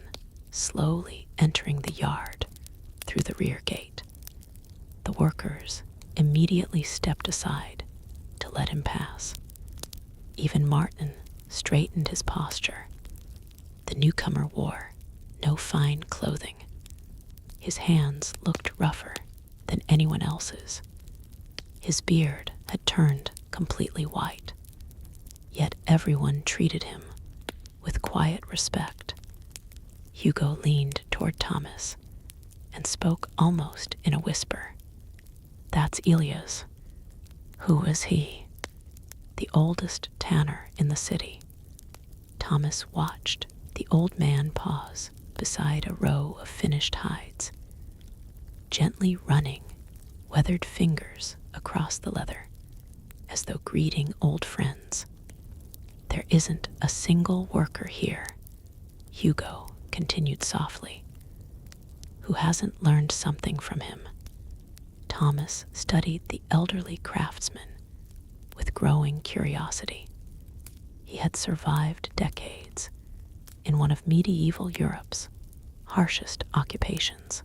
slowly entering the yard through the rear gate. The workers immediately stepped aside to let him pass. Even Martin straightened his posture. The newcomer wore no fine clothing. His hands looked rougher than anyone else's. His beard had turned completely white. Yet everyone treated him with quiet respect. Hugo leaned toward Thomas and spoke almost in a whisper. "That's Elias." "Who is he?" "The oldest tanner in the city." Thomas watched the old man pause beside a row of finished hides, gently running weathered fingers across the leather as though greeting old friends. "There isn't a single worker here," Hugo continued softly, "who hasn't learned something from him." Thomas studied the elderly craftsman with growing curiosity. He had survived decades in one of medieval Europe's harshest occupations,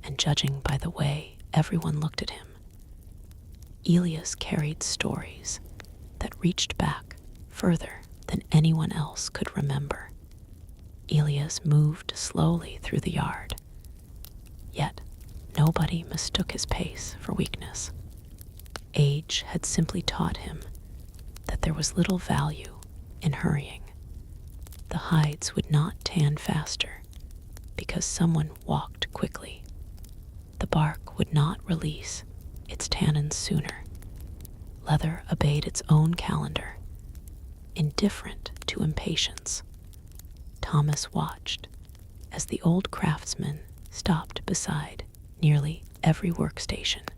and judging by the way everyone looked at him, Elias carried stories that reached back further than anyone else could remember. Elias moved slowly through the yard, yet nobody mistook his pace for weakness. Age had simply taught him that there was little value in hurrying. The hides would not tan faster because someone walked quickly. the bark would not release its tannins sooner. Leather obeyed its own calendar, indifferent to impatience. Thomas watched as the old craftsman stopped beside nearly every workstation.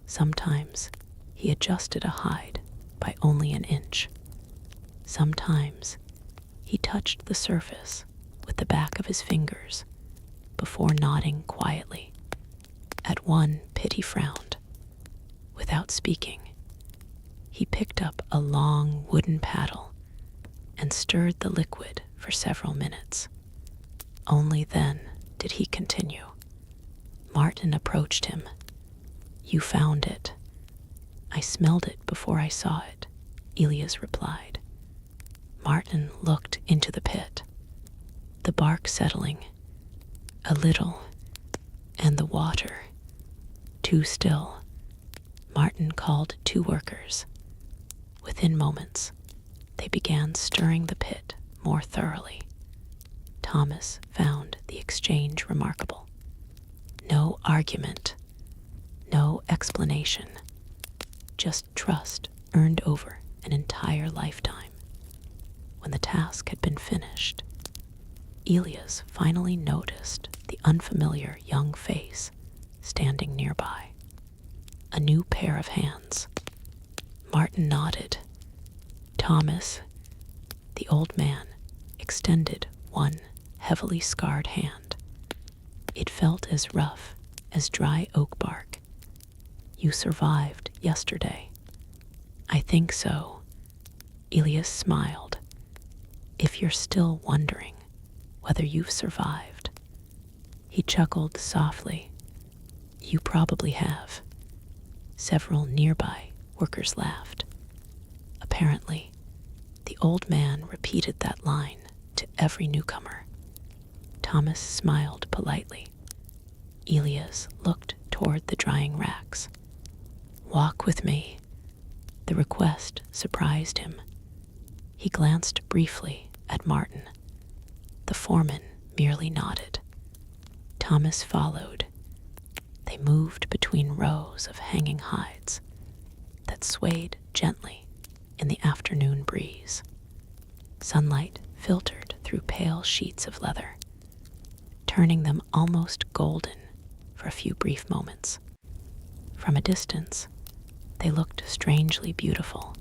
Sometimes he adjusted a hide by only an inch. Sometimes he touched the surface with the back of his fingers before nodding quietly. At one pit he frowned. Without speaking, he picked up a long wooden paddle and stirred the liquid for several minutes. Only then did he continue. Martin approached him. "You found it." "I smelled it before I saw it," Elias replied. Martin looked into the pit, the bark settling a little, and the water too still. Martin called 2 workers. Within moments, they began stirring the pit more thoroughly. Thomas found the exchange remarkable. No argument, no explanation, just trust earned over an entire lifetime. When the task had been finished, Elias finally noticed the unfamiliar young face standing nearby. A new pair of hands. Martin nodded. Thomas, the old man, extended one heavily scarred hand. It felt as rough as dry oak bark. "You survived yesterday." "I think so." Elias smiled. "If you're still wondering whether you've survived." He chuckled softly. "You probably have." Several nearby workers laughed. Apparently, the old man repeated that line to every newcomer. Thomas smiled politely. Elias looked toward the drying racks. "Walk with me." The request surprised him. He glanced briefly at Martin. The foreman merely nodded. Thomas followed. They moved between rows of hanging hides that swayed gently in the afternoon breeze. Sunlight filtered through pale sheets of leather, turning them almost golden for a few brief moments. From a distance, they looked strangely beautiful.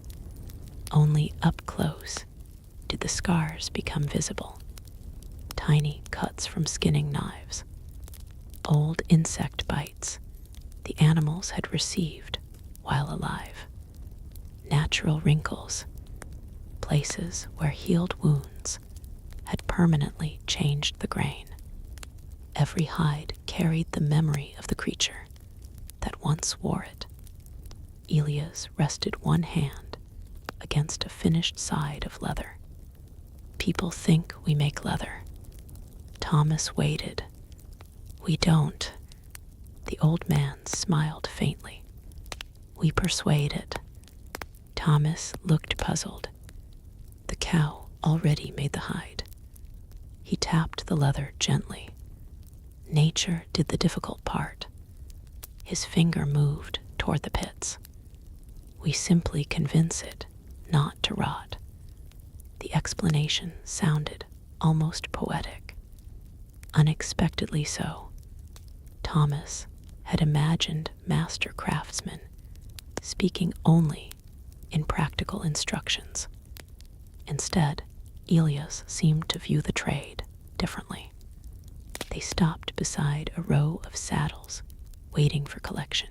Only up close did the scars become visible. Tiny cuts from skinning knives, old insect bites the animals had received while alive, natural wrinkles, places where healed wounds had permanently changed the grain. Every hide carried the memory of the creature that once wore it. Elias rested one hand against a finished side of leather. "People think we make leather." Thomas waited. "We don't." The old man smiled faintly. "We persuade it." Thomas looked puzzled. The cow already made the hide. He tapped the leather gently. Nature did the difficult part. His finger moved toward the pits. "We simply convince it not to rot." The explanation sounded almost poetic. Unexpectedly so. Thomas had imagined master craftsmen speaking only in practical instructions. Instead, Elias seemed to view the trade differently. They stopped beside a row of saddles, waiting for collection.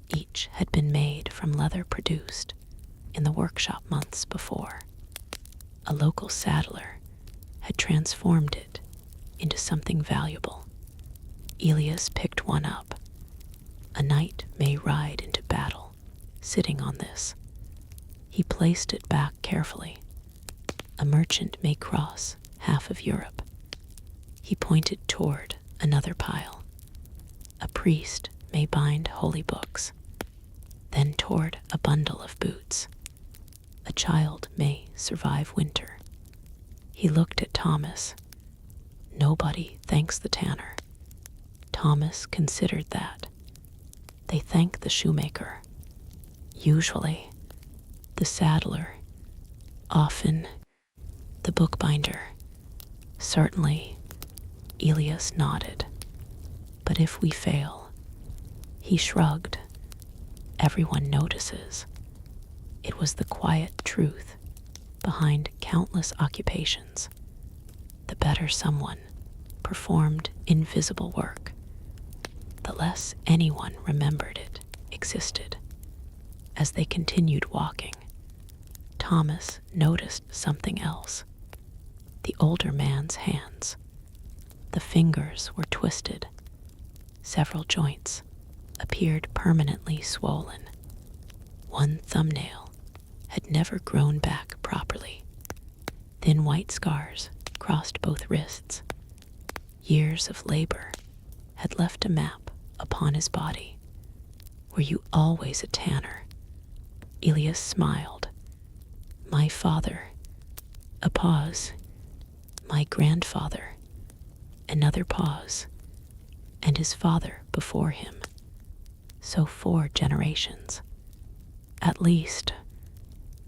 Each had been made from leather produced in the workshop months before. A local saddler had transformed it into something valuable. Elias picked one up. A knight may ride into battle sitting on this. He placed it back carefully. A merchant may cross half of Europe. He pointed toward another pile. A priest may bind holy books, then toward a bundle of boots. A child may survive winter. He looked at Thomas. "Nobody thanks the tanner." Thomas considered that. They thank the shoemaker, usually the saddler, often the bookbinder. Certainly, Elias nodded. But if we fail, he shrugged. Everyone notices. It was the quiet truth behind countless occupations. The better someone performed invisible work, the less anyone remembered it existed. As they continued walking, Thomas noticed something else. The older man's hands. The fingers were twisted. Several joints appeared permanently swollen. One thumbnail had never grown back properly. Thin white scars crossed both wrists. Years of labor had left a map upon his body. Were you always a tanner? Elias smiled. My father. A pause. My grandfather. Another pause. And his father before him. So 4 generations. At least,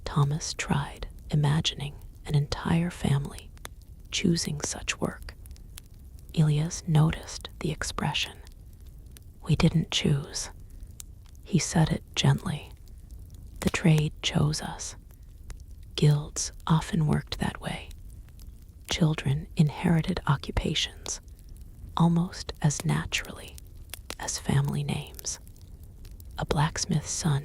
Thomas tried imagining an entire family choosing such work. Elias noticed the expression. We didn't choose. He said it gently. The trade chose us. Guilds often worked that way. Children inherited occupations almost as naturally as family names. A blacksmith's son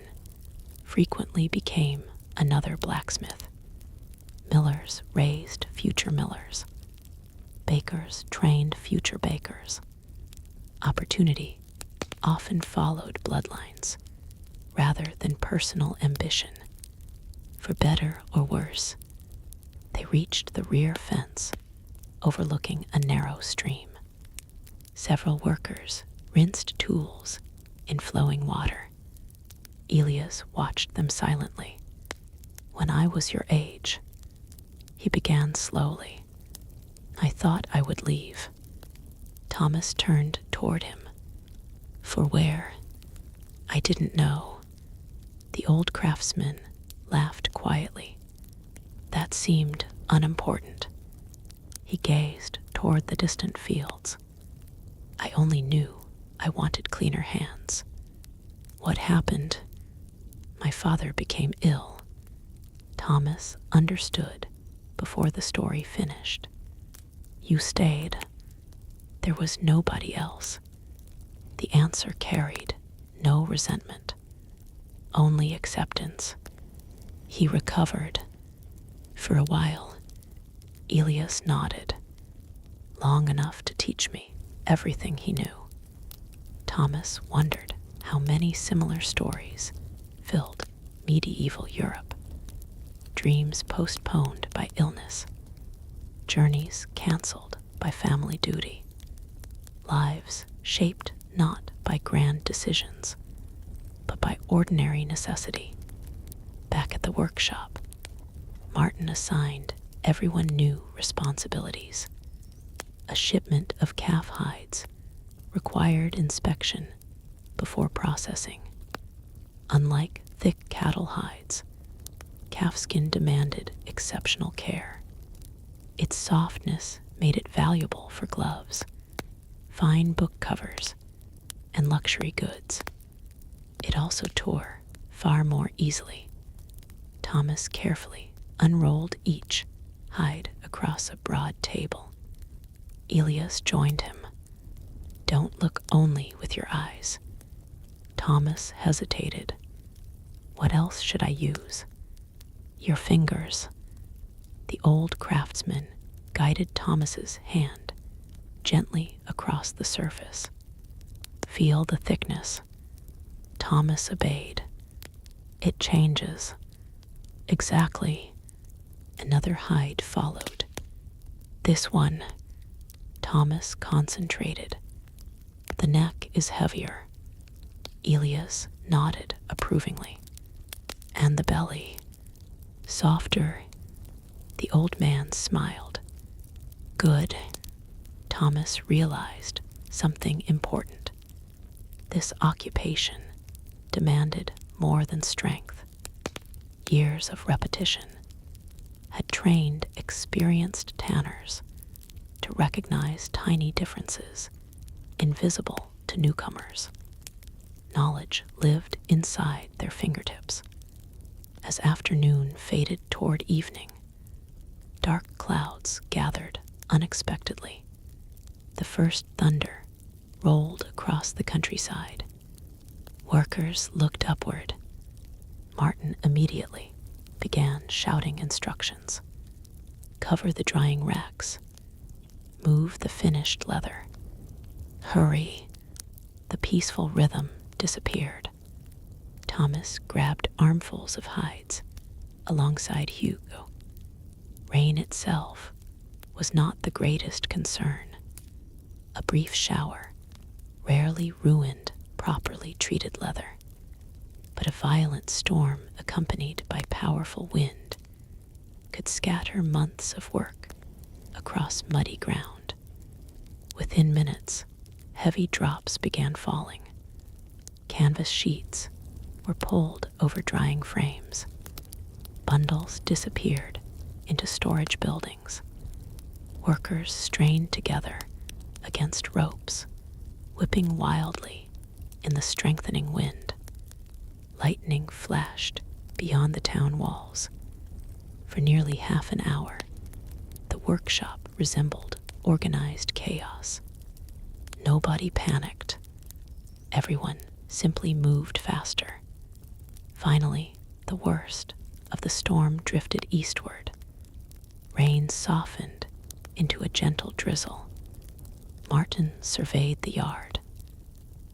frequently became another blacksmith. Millers raised future millers. Bakers trained future bakers. Opportunity often followed bloodlines rather than personal ambition. For better or worse, they reached the rear fence, overlooking a narrow stream. Several workers rinsed tools in flowing water. Elias watched them silently. When I was your age, he began slowly. I thought I would leave. Thomas turned toward him. For where? I didn't know. The old craftsman laughed quietly. That seemed unimportant. He gazed toward the distant fields. I only knew I wanted cleaner hands. What happened? My father became ill. Thomas understood before the story finished. You stayed. There was nobody else. The answer carried no resentment, only acceptance. He recovered. For a while, Elias nodded, long enough to teach me everything he knew. Thomas wondered how many similar stories filled medieval Europe. Dreams postponed by illness, journeys canceled by family duty, lives shaped not by grand decisions, but by ordinary necessity. Back at the workshop, Martin assigned everyone new responsibilities. A shipment of calf hides required inspection before processing. Unlike thick cattle hides, calfskin demanded exceptional care. Its softness made it valuable for gloves, fine book covers, and luxury goods. It also tore far more easily. Thomas carefully unrolled each hide across a broad table. Elias joined him. Don't look only with your eyes. Thomas hesitated. What else should I use? Your fingers. The old craftsman guided Thomas's hand gently across the surface. Feel the thickness. Thomas obeyed. It changes. Exactly. Another hide followed. This one. Thomas concentrated. The neck is heavier. Elias nodded approvingly. And the belly. Softer. The old man smiled. Good. Thomas realized something important. This occupation demanded more than strength. Years of repetition had trained experienced tanners to recognize tiny differences invisible to newcomers. Knowledge lived inside their fingertips. As afternoon faded toward evening, dark clouds gathered unexpectedly. The first thunder rolled across the countryside. Workers looked upward. Martin immediately began shouting instructions. Cover the drying racks. Move the finished leather. Hurry. The peaceful rhythm disappeared. Thomas grabbed armfuls of hides alongside Hugo. Rain itself was not the greatest concern. A brief shower rarely ruined properly treated leather, but a violent storm accompanied by powerful wind could scatter months of work across muddy ground. Within minutes, heavy drops began falling. Canvas sheets were pulled over drying frames. Bundles disappeared into storage buildings. Workers strained together against ropes, whipping wildly in the strengthening wind. Lightning flashed beyond the town walls. For nearly half an hour, the workshop resembled organized chaos. Nobody panicked. Everyone simply moved faster. Finally, the worst of the storm drifted eastward. Rain softened into a gentle drizzle. Martin surveyed the yard.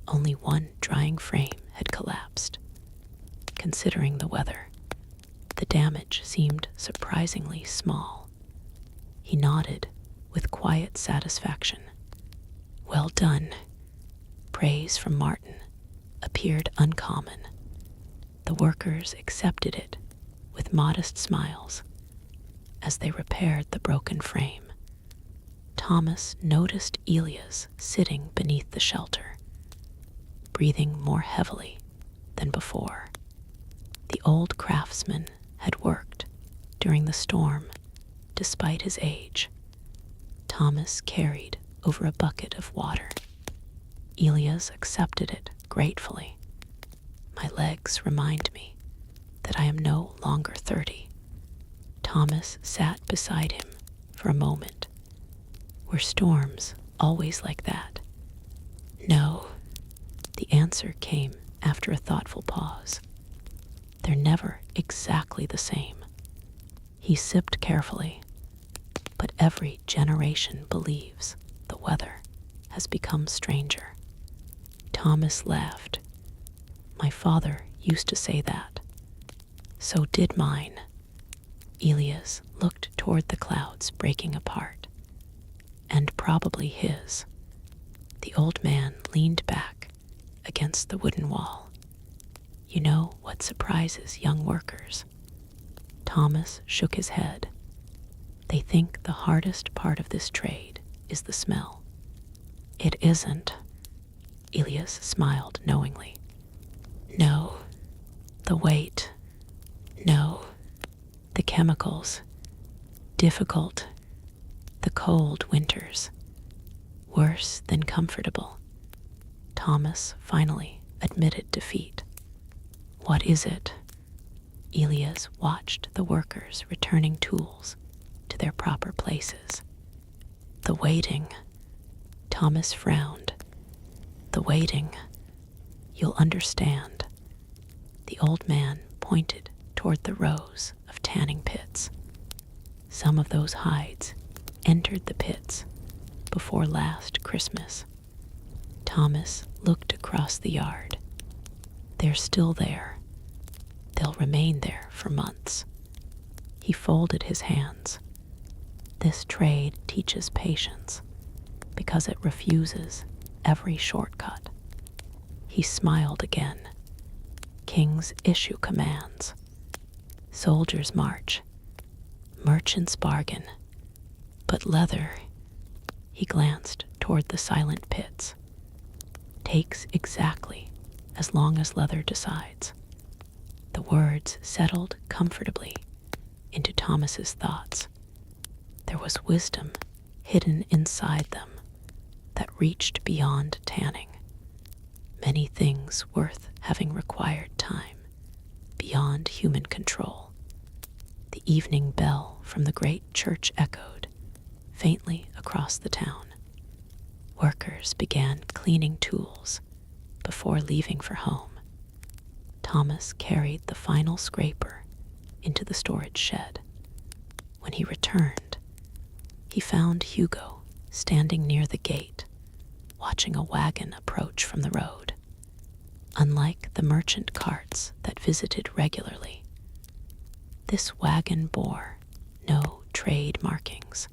Only one drying frame had collapsed. Considering the weather, the damage seemed surprisingly small. He nodded with quiet satisfaction. Well done. Praise from Martin appeared uncommon. The workers accepted it with modest smiles as they repaired the broken frame. Thomas noticed Elias sitting beneath the shelter, breathing more heavily than before. The old craftsman had worked during the storm despite his age. Thomas carried over a bucket of water. Elias accepted it gratefully. My legs remind me that I am no longer 30. Thomas sat beside him for a moment. Were storms always like that? No. The answer came after a thoughtful pause. They're never exactly the same. He sipped carefully. But every generation believes the weather has become stranger. Thomas laughed. My father used to say that. So did mine. Elias looked toward the clouds breaking apart. And probably his. The old man leaned back against the wooden wall. You know what surprises young workers? Thomas shook his head. They think the hardest part of this trade is the smell. It isn't. Elias smiled knowingly. No. The weight. No. The chemicals. Difficult. The cold winters. Worse than comfortable. Thomas finally admitted defeat. What is it? Elias watched the workers returning tools to their proper places. The waiting. Thomas frowned. The waiting. You'll understand. The old man pointed toward the rows of tanning pits. Some of those hides entered the pits before last Christmas. Thomas looked across the yard. They're still there. They'll remain there for months. He folded his hands. This trade teaches patience because it refuses every shortcut. He smiled again. Kings issue commands. Soldiers march. Merchants bargain. But leather, he glanced toward the silent pits. Takes exactly as long as leather decides. The words settled comfortably into Thomas's thoughts. There was wisdom hidden inside them that reached beyond tanning. Many things worth having required time, beyond human control. The evening bell from the great church echoed faintly across the town. Workers began cleaning tools before leaving for home. Thomas carried the final scraper into the storage shed. When he returned, he found Hugo standing near the gate, watching a wagon approach from the road. Unlike the merchant carts that visited regularly, this wagon bore no trade markings.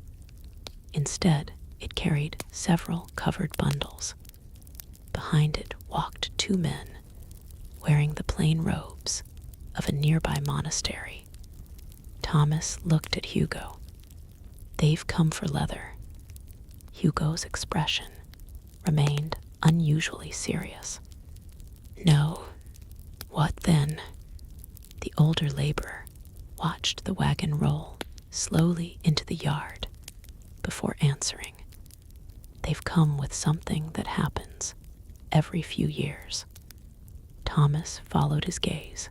Instead, it carried several covered bundles. Behind it walked two men, wearing the plain robes of a nearby monastery. Thomas looked at Hugo. "They've come for leather." Hugo's expression remained unusually serious. "No. What then?" The older laborer watched the wagon roll slowly into the yard before answering. "They've come with something that happens every few years." Thomas followed his gaze.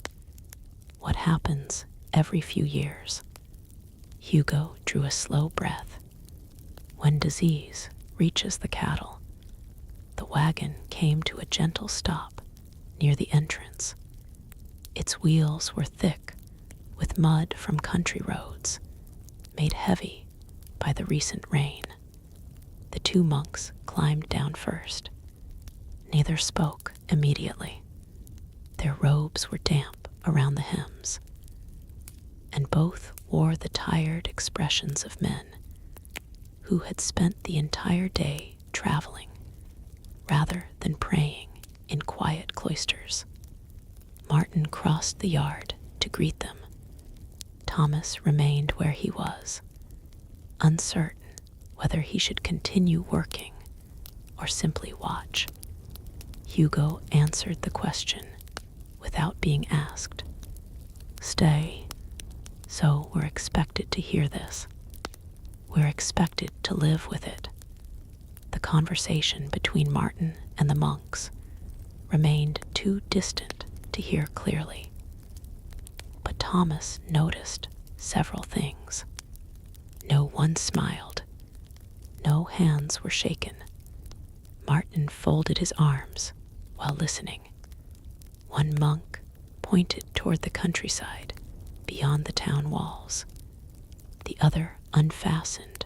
"What happens every few years?" Hugo drew a slow breath. "When disease reaches the cattle." The wagon came to a gentle stop near the entrance. Its wheels were thick with mud from country roads, made heavy by the recent rain. The two monks climbed down first. Neither spoke immediately. Their robes were damp around the hems, and both wore the tired expressions of men who had spent the entire day traveling rather than praying in quiet cloisters. Martin crossed the yard to greet them. Thomas remained where he was, uncertain whether he should continue working or simply watch. Hugo answered the question without being asked. "Stay." "So we're expected to hear this. We're expected to live with it." The conversation between Martin and the monks remained too distant to hear clearly. But Thomas noticed several things. No one smiled. No hands were shaken. Martin folded his arms while listening. One monk pointed toward the countryside beyond the town walls. The other unfastened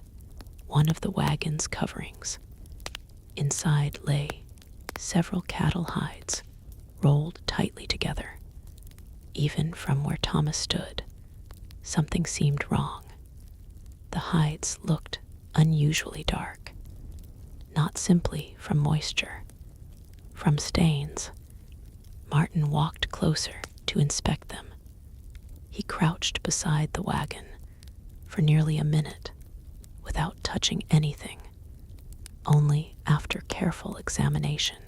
one of the wagon's coverings. Inside lay several cattle hides rolled tightly together. Even from where Thomas stood, something seemed wrong. The hides looked unusually dark, not simply from moisture, from stains. Martin walked closer to inspect them. He crouched beside the wagon for nearly a minute without touching anything. Only after careful examination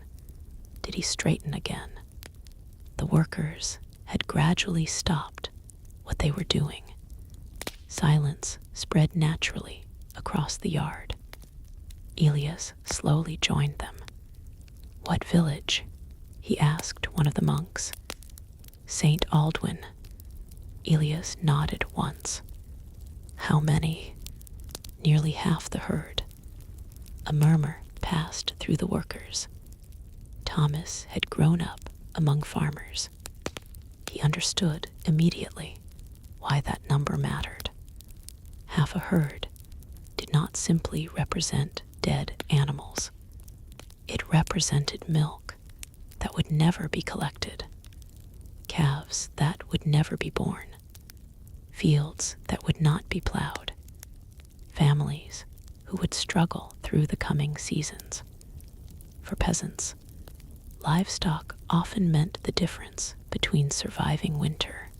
did he straighten again. The workers had gradually stopped what they were doing. Silence spread naturally across the yard. Elias slowly joined them. "What village?" he asked one of the monks. "St. Aldwyn." Elias nodded once. "How many?" "Nearly half the herd." A murmur passed through the workers. Thomas had grown up among farmers. He understood immediately why that number mattered. Half a herd did not simply represent dead animals. It represented milk that would never be collected, calves that would never be born, fields that would not be plowed, families who would struggle through the coming seasons. For peasants, livestock often meant the difference between surviving winter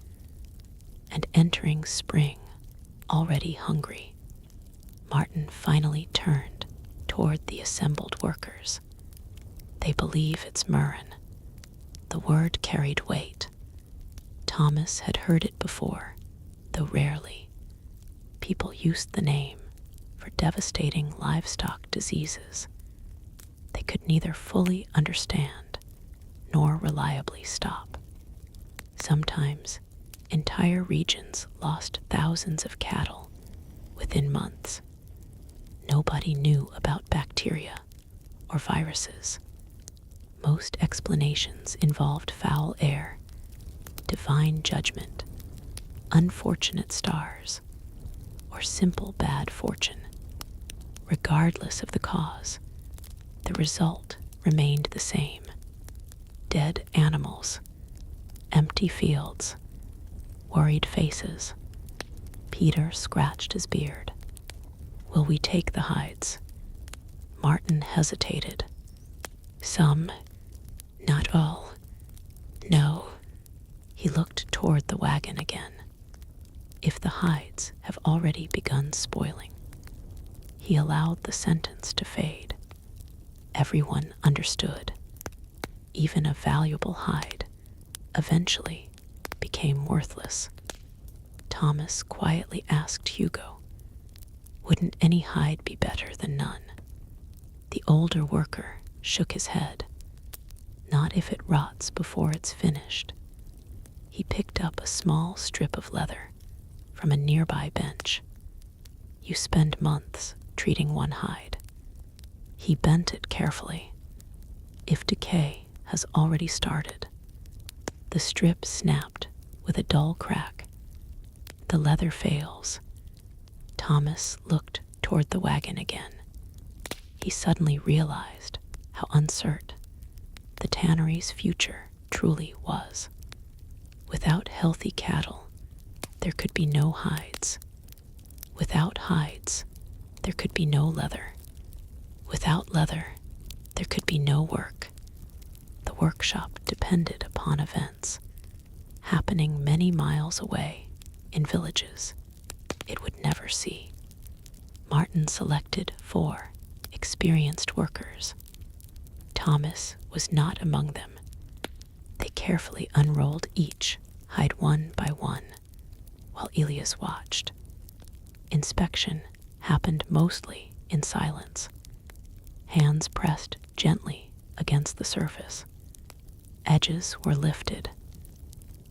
and entering spring already hungry. Martin finally turned toward the assembled workers. They believe it's Murren. The word carried weight. Thomas had heard it before, though rarely. People used the name for devastating livestock diseases they could neither fully understand nor reliably stop. Sometimes, entire regions lost thousands of cattle within months. Nobody knew about bacteria or viruses. Most explanations involved foul air, divine judgment, unfortunate stars, or simple bad fortune. Regardless of the cause, the result remained the same: dead animals, empty fields, worried faces. Peter scratched his beard. "Will we take the hides?" Martin hesitated. "Some, not all. No." He looked toward the wagon again. "If the hides have already begun spoiling." He allowed the sentence to fade. Everyone understood. Even a valuable hide eventually became worthless. Thomas quietly asked Hugo, "Wouldn't any hide be better than none?" The older worker shook his head. "Not if it rots before it's finished." He picked up a small strip of leather from a nearby bench. "You spend months treating one hide." He bent it carefully. "If decay has already started." The strip snapped with a dull crack. The leather fails. Thomas looked toward the wagon again. He suddenly realized how uncertain the tannery's future truly was. Without healthy cattle, there could be no hides. Without hides, there could be no leather. Without leather, there could be no work. The workshop depended upon events happening many miles away in villages it would never see. Martin selected 4 experienced workers. Thomas was not among them. They carefully unrolled each hide one by one, while Elias watched. Inspection happened mostly in silence. Hands pressed gently against the surface. Edges were lifted.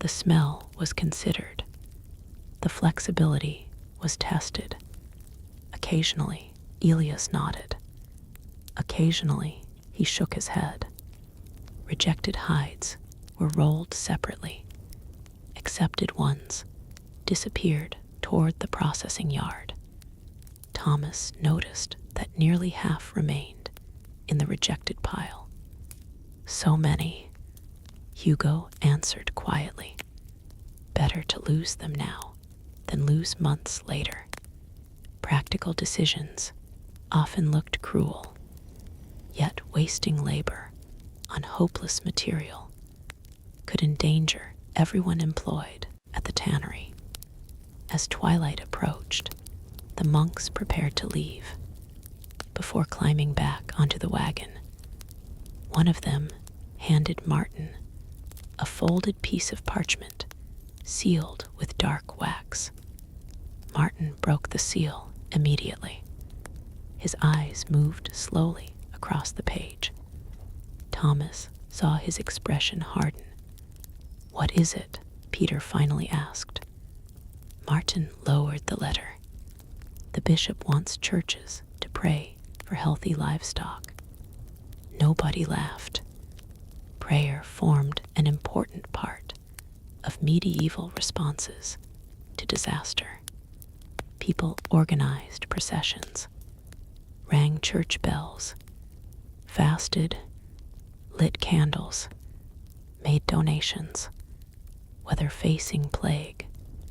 The smell was considered. The flexibility was tested. Occasionally, Elias nodded. Occasionally, he shook his head. Rejected hides were rolled separately. Accepted ones disappeared toward the processing yard. Thomas noticed that nearly half remained in the rejected pile. "So many," Hugo answered quietly. "Better to lose them now than lose months later." Practical decisions often looked cruel, yet wasting labor on hopeless material could endanger everyone employed at the tannery. As twilight approached, the monks prepared to leave. Before climbing back onto the wagon, one of them handed Martin a folded piece of parchment sealed with dark wax. Martin broke the seal immediately. His eyes moved slowly across the page. Thomas saw his expression harden. "What is it?" Peter finally asked. Martin lowered the letter. "The bishop wants churches to pray for healthy livestock." Nobody laughed. Prayer formed an important part of medieval responses to disaster. People organized processions, rang church bells, fasted, lit candles, made donations, whether facing plague,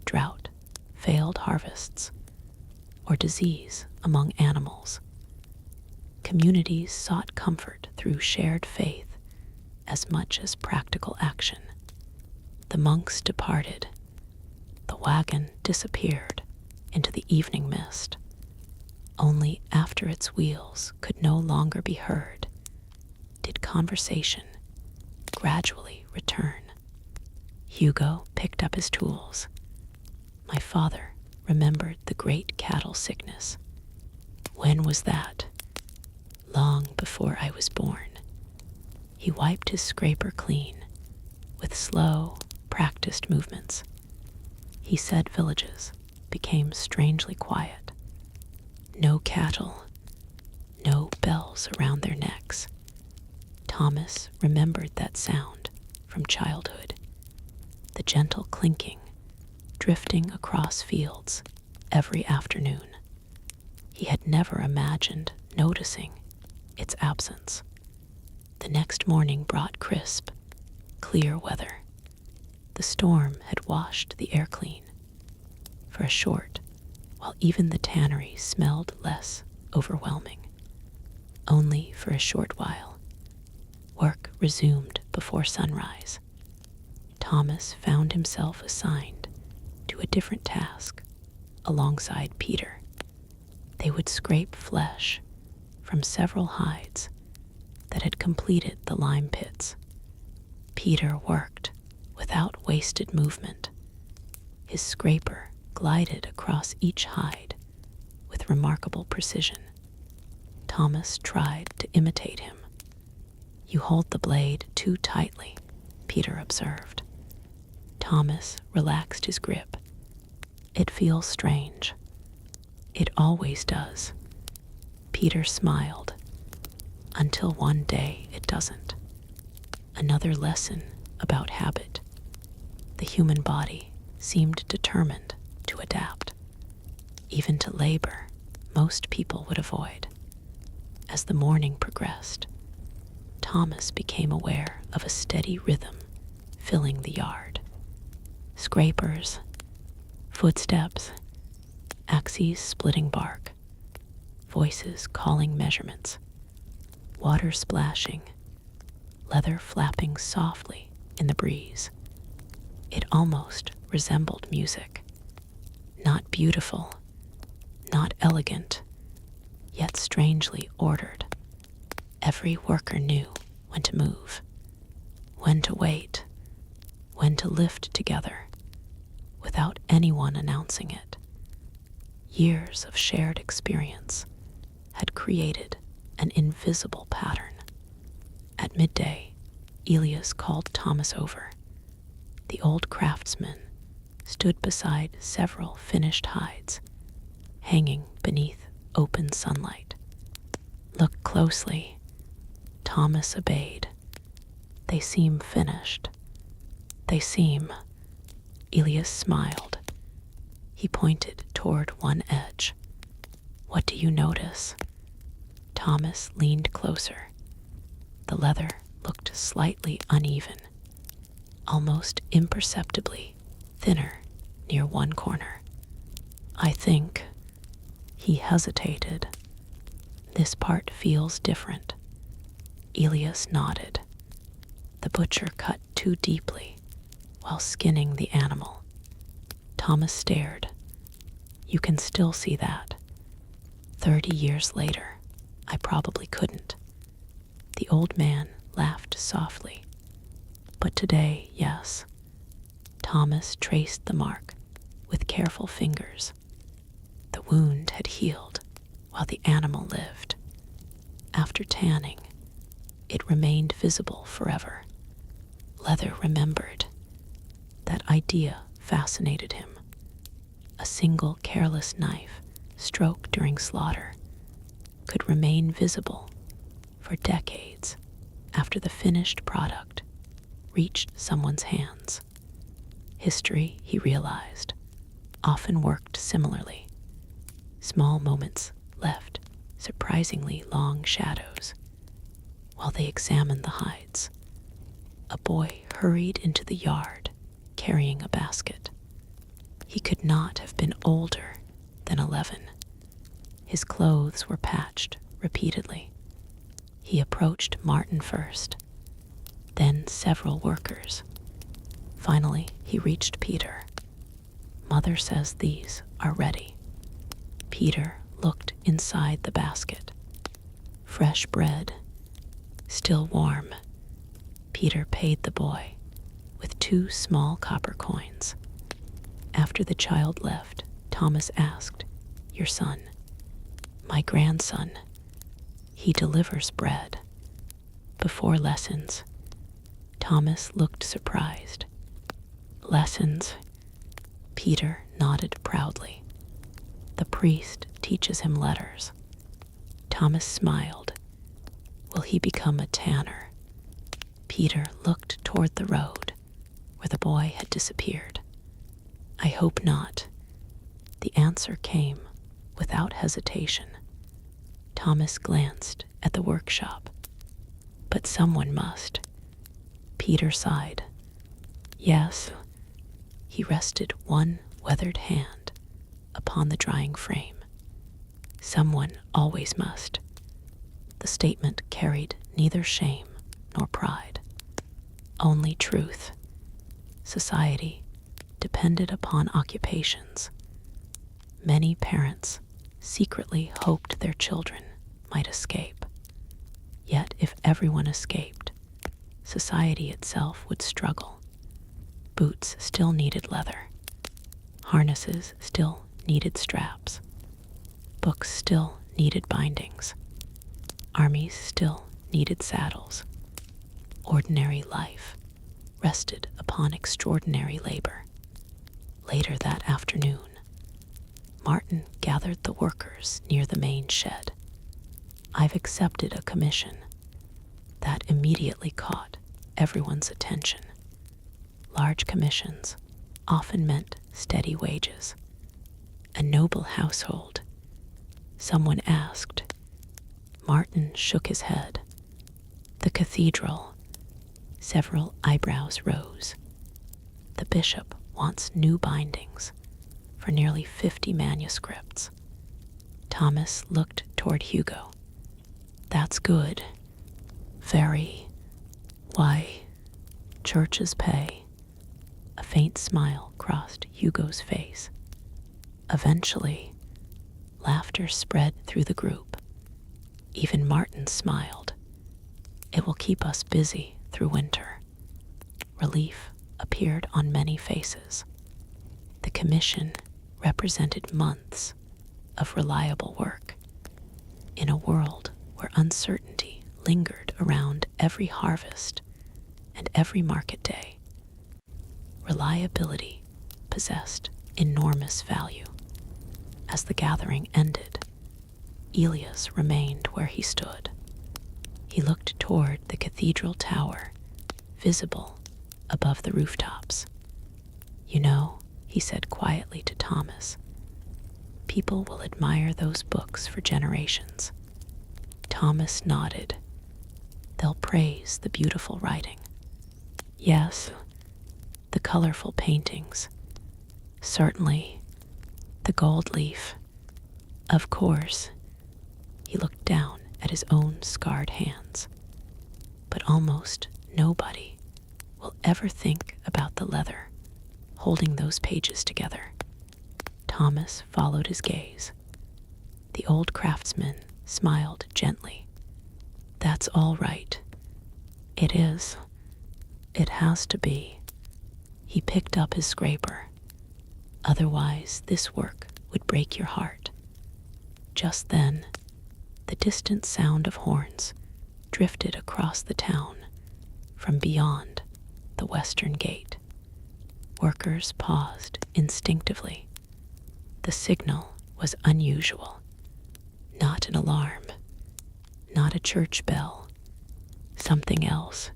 drought, failed harvests, or disease among animals. Communities sought comfort through shared faith as much as practical action. The monks departed. The wagon disappeared into the evening mist. Only after its wheels could no longer be heard did conversation gradually return. Hugo picked up his tools. My father remembered the great cattle sickness. When was that? Long before I was born. He wiped his scraper clean with slow, practiced movements. He said villages became strangely quiet. No cattle, no bells around their necks. Thomas remembered that sound from childhood, the gentle clinking drifting across fields every afternoon. He had never imagined noticing its absence. The next morning brought crisp, clear weather. The storm had washed the air clean. For a short, while even the tannery smelled less overwhelming. Only for a short while. Work resumed before sunrise. Thomas found himself assigned to a different task alongside Peter. They would scrape flesh from several hides that had completed the lime pits. Peter worked without wasted movement. His scraper glided across each hide with remarkable precision. Thomas tried to imitate him. You hold the blade too tightly, Peter observed. Thomas relaxed his grip. It feels strange. It always does. Peter smiled. Until one day it doesn't. Another lesson about habit. The human body seemed determined to adapt, even to labor most people would avoid. As the morning progressed, Thomas became aware of a steady rhythm filling the yard. Scrapers, footsteps, axes splitting bark, voices calling measurements, water splashing, leather flapping softly in the breeze. It almost resembled music. Not beautiful, not elegant, yet strangely ordered. Every worker knew when to move, when to wait, when to lift together, without anyone announcing it. Years of shared experience had created an invisible pattern. At midday, Elias called Thomas over. The old craftsman stood beside several finished hides, hanging beneath open sunlight. Look closely. Thomas obeyed. They seem finished. They seem. Elias smiled. He pointed toward one edge. What do you notice? Thomas leaned closer. The leather looked slightly uneven, almost imperceptibly thinner near one corner. I think. He hesitated. This part feels different. Elias nodded. The butcher cut too deeply while skinning the animal. Thomas stared. You can still see that. 30 years later, I probably couldn't. The old man laughed softly. But today, yes. Thomas traced the mark with careful fingers. The wound had healed while the animal lived. After tanning, it remained visible forever. Leather remembered. That idea fascinated him. A single careless knife stroke during slaughter could remain visible for decades after the finished product reached someone's hands. History, he realized, often worked similarly. Small moments left surprisingly long shadows. While they examined the hides, a boy hurried into the yard carrying a basket. He could not have been older than 11. His clothes were patched repeatedly. He approached Martin first, then several workers. Finally, he reached Peter. Mother says these are ready. Peter looked inside the basket. Fresh bread, Still warm, Peter paid the boy with 2 small copper coins. After the child left, Thomas asked, "Your son?" "My grandson. He delivers bread." Before lessons, Thomas looked surprised. "Lessons?" Peter nodded proudly. "The priest teaches him letters." Thomas smiled. "Will he become a tanner?" Peter looked toward the road where the boy had disappeared. "I hope not." The answer came without hesitation. Thomas glanced at the workshop. "But someone must." Peter sighed. "Yes." He rested one weathered hand upon the drying frame. "Someone always must." The statement carried neither shame nor pride, only truth. Society depended upon occupations. Many parents secretly hoped their children might escape. Yet if everyone escaped, society itself would struggle. Boots still needed leather. Harnesses still needed straps. Books still needed bindings. Armies still needed saddles. Ordinary life rested upon extraordinary labor. Later that afternoon, Martin gathered the workers near the main shed. "I've accepted a commission." That immediately caught everyone's attention. Large commissions often meant steady wages. A noble household, someone asked. Martin shook his head. "The cathedral." Several eyebrows rose. "The bishop wants new bindings for nearly 50 manuscripts." Thomas looked toward Hugo. "That's good." "Very. Why, churches pay." A faint smile crossed Hugo's face. Eventually, laughter spread through the group. Even Martin smiled. "It will keep us busy through winter." Relief appeared on many faces. The commission represented months of reliable work. In a world where uncertainty lingered around every harvest and every market day, reliability possessed enormous value. As the gathering ended, Elias remained where he stood. He looked toward the cathedral tower, visible above the rooftops. "You know," he said quietly to Thomas, "people will admire those books for generations." Thomas nodded. "They'll praise the beautiful writing." "Yes." "The colorful paintings." "Certainly." "The gold leaf." "Of course." He looked down at his own scarred hands. "But almost nobody will ever think about the leather holding those pages together." Thomas followed his gaze. The old craftsman smiled gently. "That's all right." "It is. It has to be." He picked up his scraper. "Otherwise, this work would break your heart." Just then, the distant sound of horns drifted across the town from beyond the western gate. Workers paused instinctively. The signal was unusual. Not an alarm, not a church bell, something else.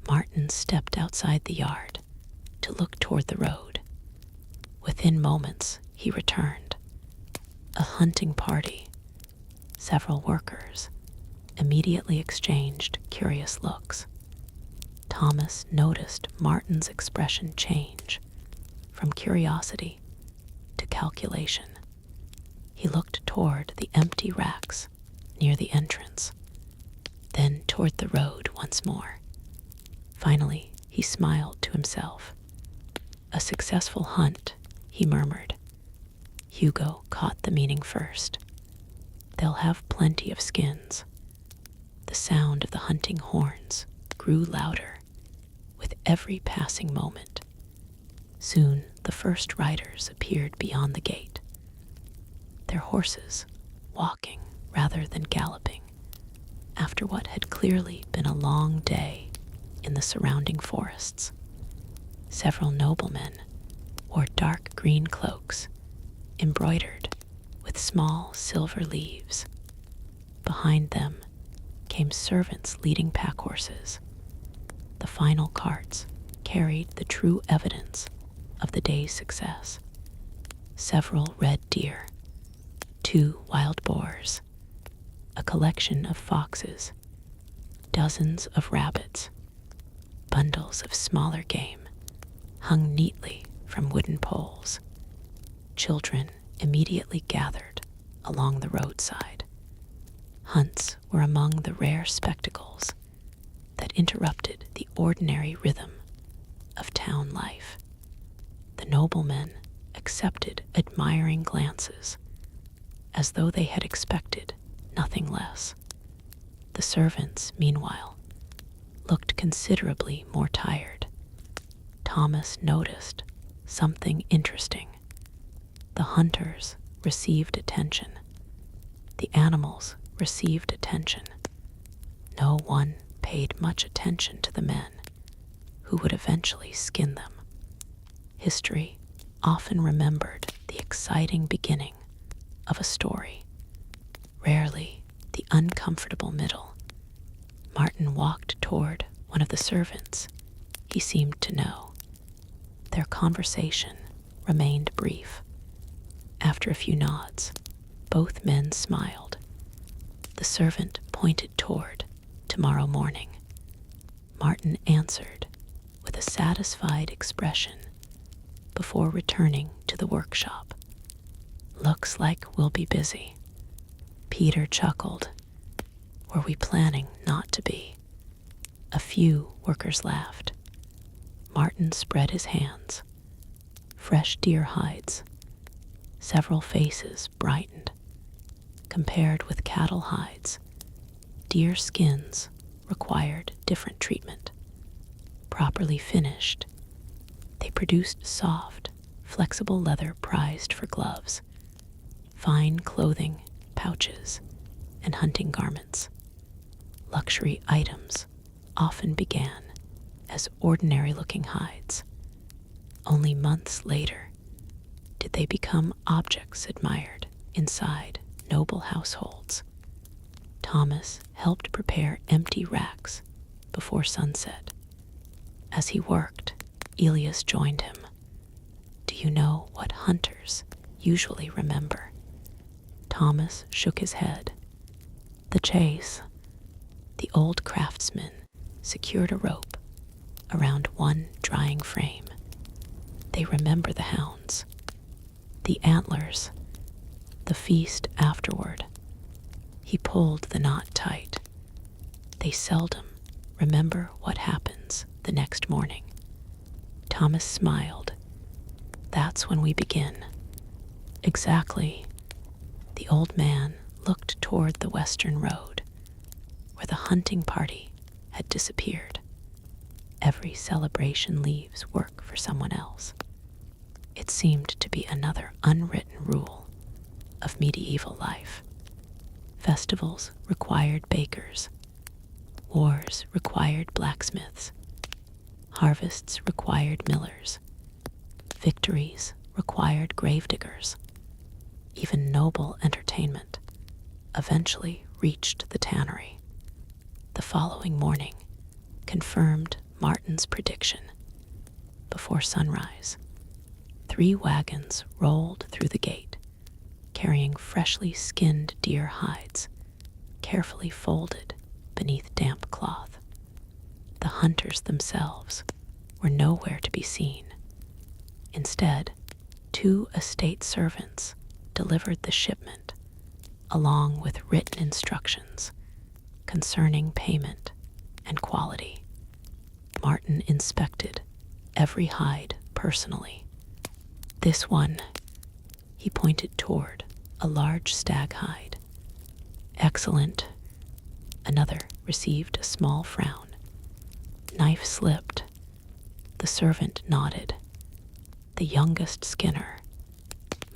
Martin stepped outside the yard to look toward the road. Within moments, he returned. A hunting party. Several workers immediately exchanged curious looks. Thomas noticed Martin's expression change from curiosity to calculation. He looked toward the empty racks near the entrance, then toward the road once more. Finally, he smiled to himself. "A successful hunt," he murmured. Hugo caught the meaning first. "They'll have plenty of skins." The sound of the hunting horns grew louder with every passing moment. Soon the first riders appeared beyond the gate, their horses walking rather than galloping after what had clearly been a long day in the surrounding forests. Several noblemen wore dark green cloaks embroidered with small silver leaves. Behind them came servants leading pack horses. The final carts carried the true evidence of the day's success. Several red deer, 2 wild boars, a collection of foxes, dozens of rabbits, bundles of smaller game hung neatly from wooden poles. Children immediately gathered along the roadside. Hunts were among the rare spectacles that interrupted the ordinary rhythm of town life. The noblemen accepted admiring glances, as though they had expected nothing less. The servants, meanwhile, looked considerably more tired. Thomas noticed something interesting. The hunters received attention. The animals received attention. No one paid much attention to the men who would eventually skin them. History often remembered the exciting beginning of a story, rarely the uncomfortable middle. Martin walked toward one of the servants he seemed to know. Their conversation remained brief. After a few nods, both men smiled. The servant pointed toward tomorrow morning. Martin answered with a satisfied expression before returning to the workshop. Looks like we'll be busy. Peter chuckled. Were we planning not to be? A few workers laughed. Martin spread his hands. Fresh deer hides. Several faces brightened. Compared with cattle hides, deer skins required different treatment. Properly finished, they produced soft, flexible leather prized for gloves, fine clothing, pouches, and hunting garments. Luxury items often began as ordinary-looking hides. Only months later did they become objects admired inside noble households. Thomas helped prepare empty racks before sunset. As he worked, Elias joined him. Do you know what hunters usually remember? Thomas shook his head. The chase. The old craftsmen secured a rope around one drying frame. They remember the hounds, the antlers, the feast afterward. He pulled the knot tight. They seldom remember what happens the next morning. Thomas smiled. That's when we begin. Exactly. The old man looked toward the western road, where the hunting party had disappeared. Every celebration leaves work for someone else. It seemed to be another unwritten rule of medieval life. Festivals required bakers. Wars required blacksmiths. Harvests required millers. Victories required gravediggers. Even noble entertainment eventually reached the tannery. The following morning confirmed Martin's prediction. Before sunrise, 3 wagons rolled through the gate, carrying freshly skinned deer hides, carefully folded beneath damp cloth. The hunters themselves were nowhere to be seen. Instead, 2 estate servants delivered the shipment, along with written instructions concerning payment and quality. Martin inspected every hide personally. This one, he pointed toward a large stag hide. Excellent. Another received a small frown. Knife slipped. The servant nodded. The youngest Skinner.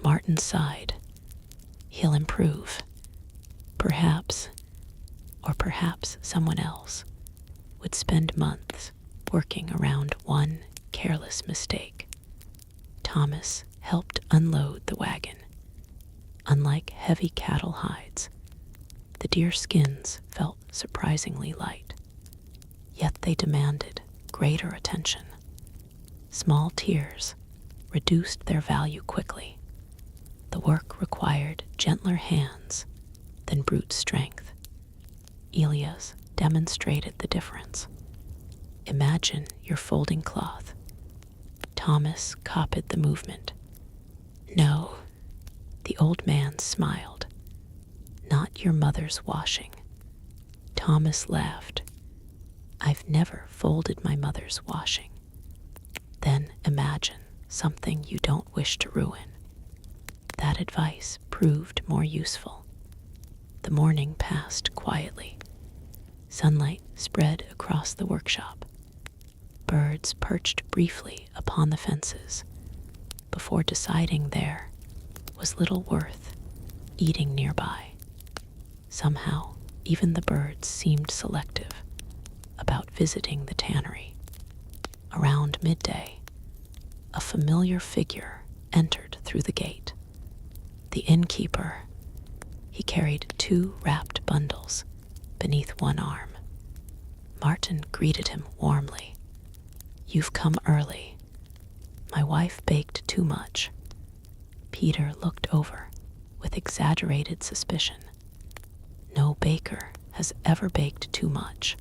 Martin sighed. He'll improve. Perhaps, or perhaps someone else, would spend months working around one careless mistake. Thomas helped unload the wagon. Unlike heavy cattle hides, the deer skins felt surprisingly light. Yet they demanded greater attention. Small tears reduced their value quickly. The work required gentler hands than brute strength. Elias demonstrated the difference. Imagine you're folding cloth. Thomas copied the movement. No, the old man smiled. Not your mother's washing. Thomas laughed. I've never folded my mother's washing. Then imagine something you don't wish to ruin. That advice proved more useful. The morning passed quietly. Sunlight spread across the workshop. Birds perched briefly upon the fences before deciding there was little worth eating nearby. Somehow, even the birds seemed selective about visiting the tannery. Around midday, a familiar figure entered through the gate. The innkeeper. He carried 2 wrapped bundles beneath one arm. Martin greeted him warmly. You've come early. My wife baked too much. Peter looked over with exaggerated suspicion. No baker has ever baked too much.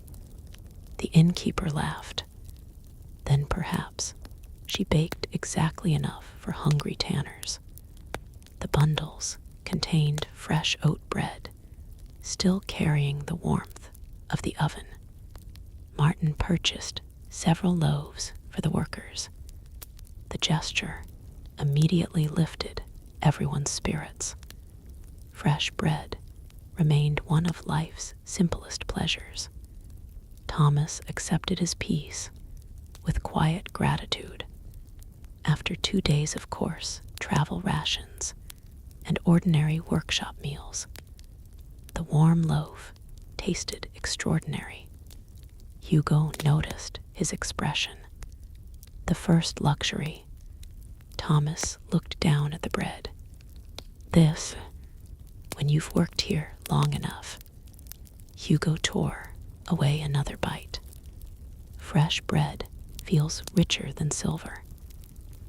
The innkeeper laughed. Then perhaps she baked exactly enough for hungry tanners. The bundles contained fresh oat bread, still carrying the warmth of the oven. Martin purchased several loaves for the workers. The gesture immediately lifted everyone's spirits. Fresh bread remained one of life's simplest pleasures. Thomas accepted his piece with quiet gratitude. After 2 days of coarse travel rations and ordinary workshop meals, the warm loaf tasted extraordinary. Hugo noticed his expression. The first luxury. Thomas looked down at the bread. This, when you've worked here long enough. Hugo tore away another bite. Fresh bread feels richer than silver.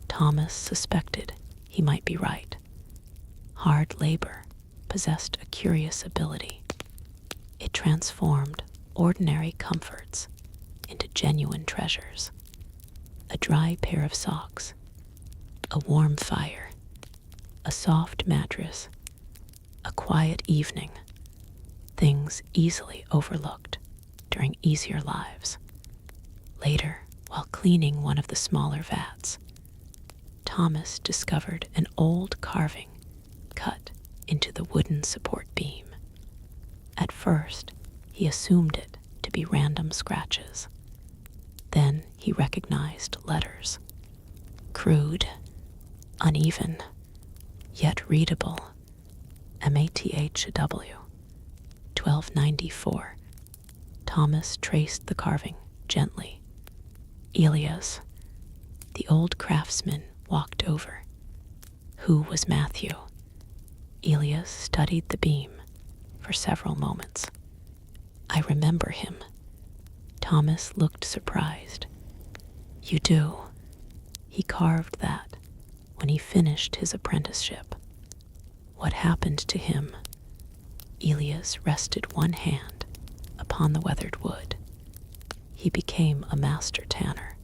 Thomas suspected he might be right. Hard labor possessed a curious ability. It transformed ordinary comforts into genuine treasures. A dry pair of socks, a warm fire, a soft mattress, a quiet evening, things easily overlooked during easier lives. Later, while cleaning one of the smaller vats, Thomas discovered an old carving cut into the wooden support beam. At first, he assumed it to be random scratches. Then he recognized letters. Crude, uneven, yet readable. MATHW, 1294. Thomas traced the carving gently. Elias. The old craftsman walked over. Who was Matthew? Elias studied the beam for several moments. I remember him. Thomas looked surprised. You do. He carved that when he finished his apprenticeship. What happened to him? Elias rested one hand upon the weathered wood. He became a master tanner.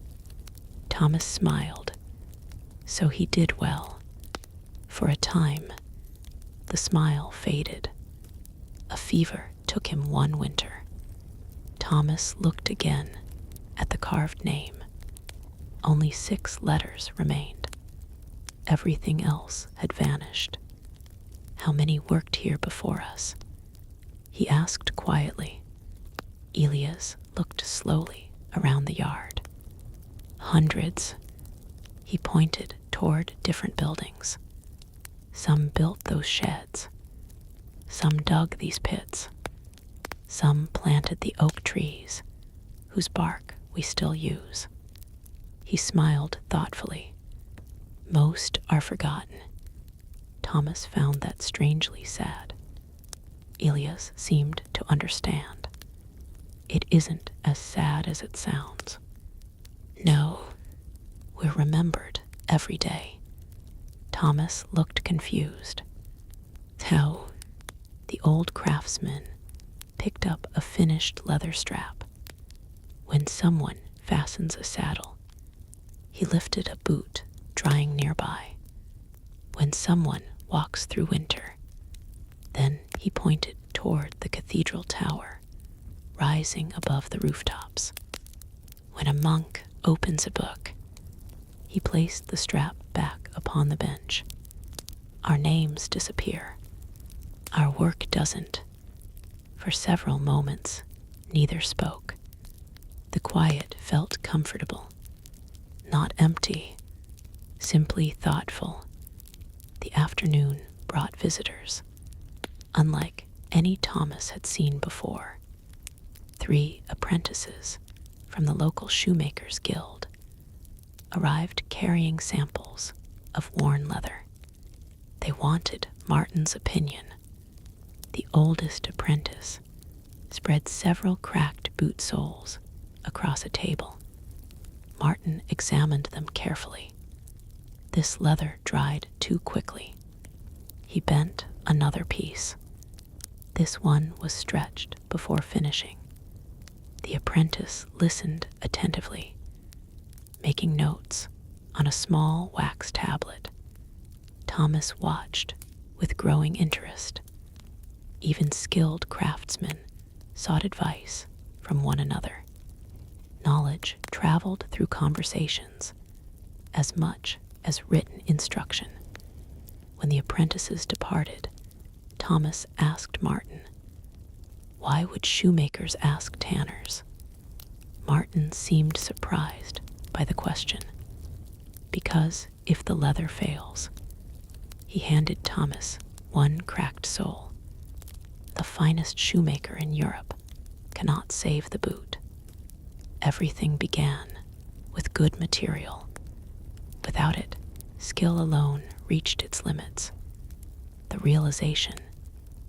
Thomas smiled. So he did well. For a time, the smile faded. A fever took him one winter. Thomas looked again at the carved name. Only 6 letters remained. Everything else had vanished. How many worked here before us? He asked quietly. Elias looked slowly around the yard. Hundreds. He pointed toward different buildings. Some built those sheds. Some dug these pits. Some planted the oak trees, whose bark we still use. He smiled thoughtfully. Most are forgotten. Thomas found that strangely sad. Elias seemed to understand. It isn't as sad as it sounds. No, we're remembered every day. Thomas looked confused. How? The old craftsman picked up a finished leather strap. When someone fastens a saddle, he lifted a boot drying nearby. When someone walks through winter, then he pointed toward the cathedral tower, rising above the rooftops. When a monk opens a book, he placed the strap back upon the bench. Our names disappear. Our work doesn't. For several moments, neither spoke. The quiet felt comfortable, not empty, simply thoughtful. The afternoon brought visitors, unlike any Thomas had seen before. 3 apprentices from the local shoemakers' guild arrived carrying samples of worn leather. They wanted Martin's opinion. The oldest apprentice spread several cracked boot soles across a table. Martin examined them carefully. This leather dried too quickly. He bent another piece. This one was stretched before finishing. The apprentice listened attentively, making notes on a small wax tablet. Thomas watched with growing interest. Even skilled craftsmen sought advice from one another. Knowledge traveled through conversations as much as written instruction. When the apprentices departed, Thomas asked Martin, "Why would shoemakers ask tanners?" Martin seemed surprised by the question. "Because if the leather fails," he handed Thomas one cracked sole. "The finest shoemaker in Europe cannot save the boot." Everything began with good material. Without it, skill alone reached its limits. The realization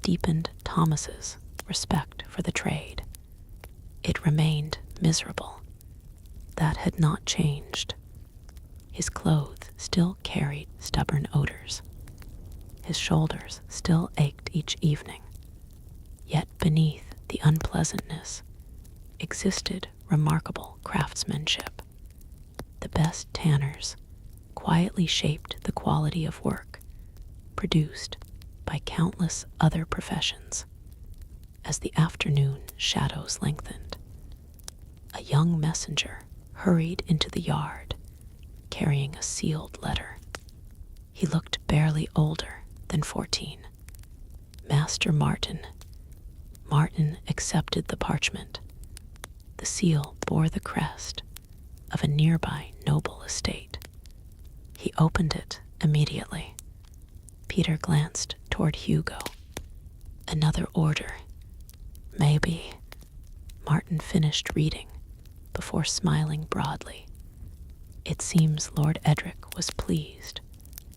deepened Thomas's respect for the trade. It remained miserable. That had not changed. His clothes still carried stubborn odors. His shoulders still ached each evening. Yet beneath the unpleasantness existed remarkable craftsmanship. The best tanners quietly shaped the quality of work produced by countless other professions. As the afternoon shadows lengthened, a young messenger hurried into the yard, carrying a sealed letter. He looked barely older than 14. Master Martin. Martin accepted the parchment. The seal bore the crest of a nearby noble estate. He opened it immediately. Peter glanced toward Hugo. Another order. Maybe. Martin finished reading before smiling broadly. It seems Lord Edric was pleased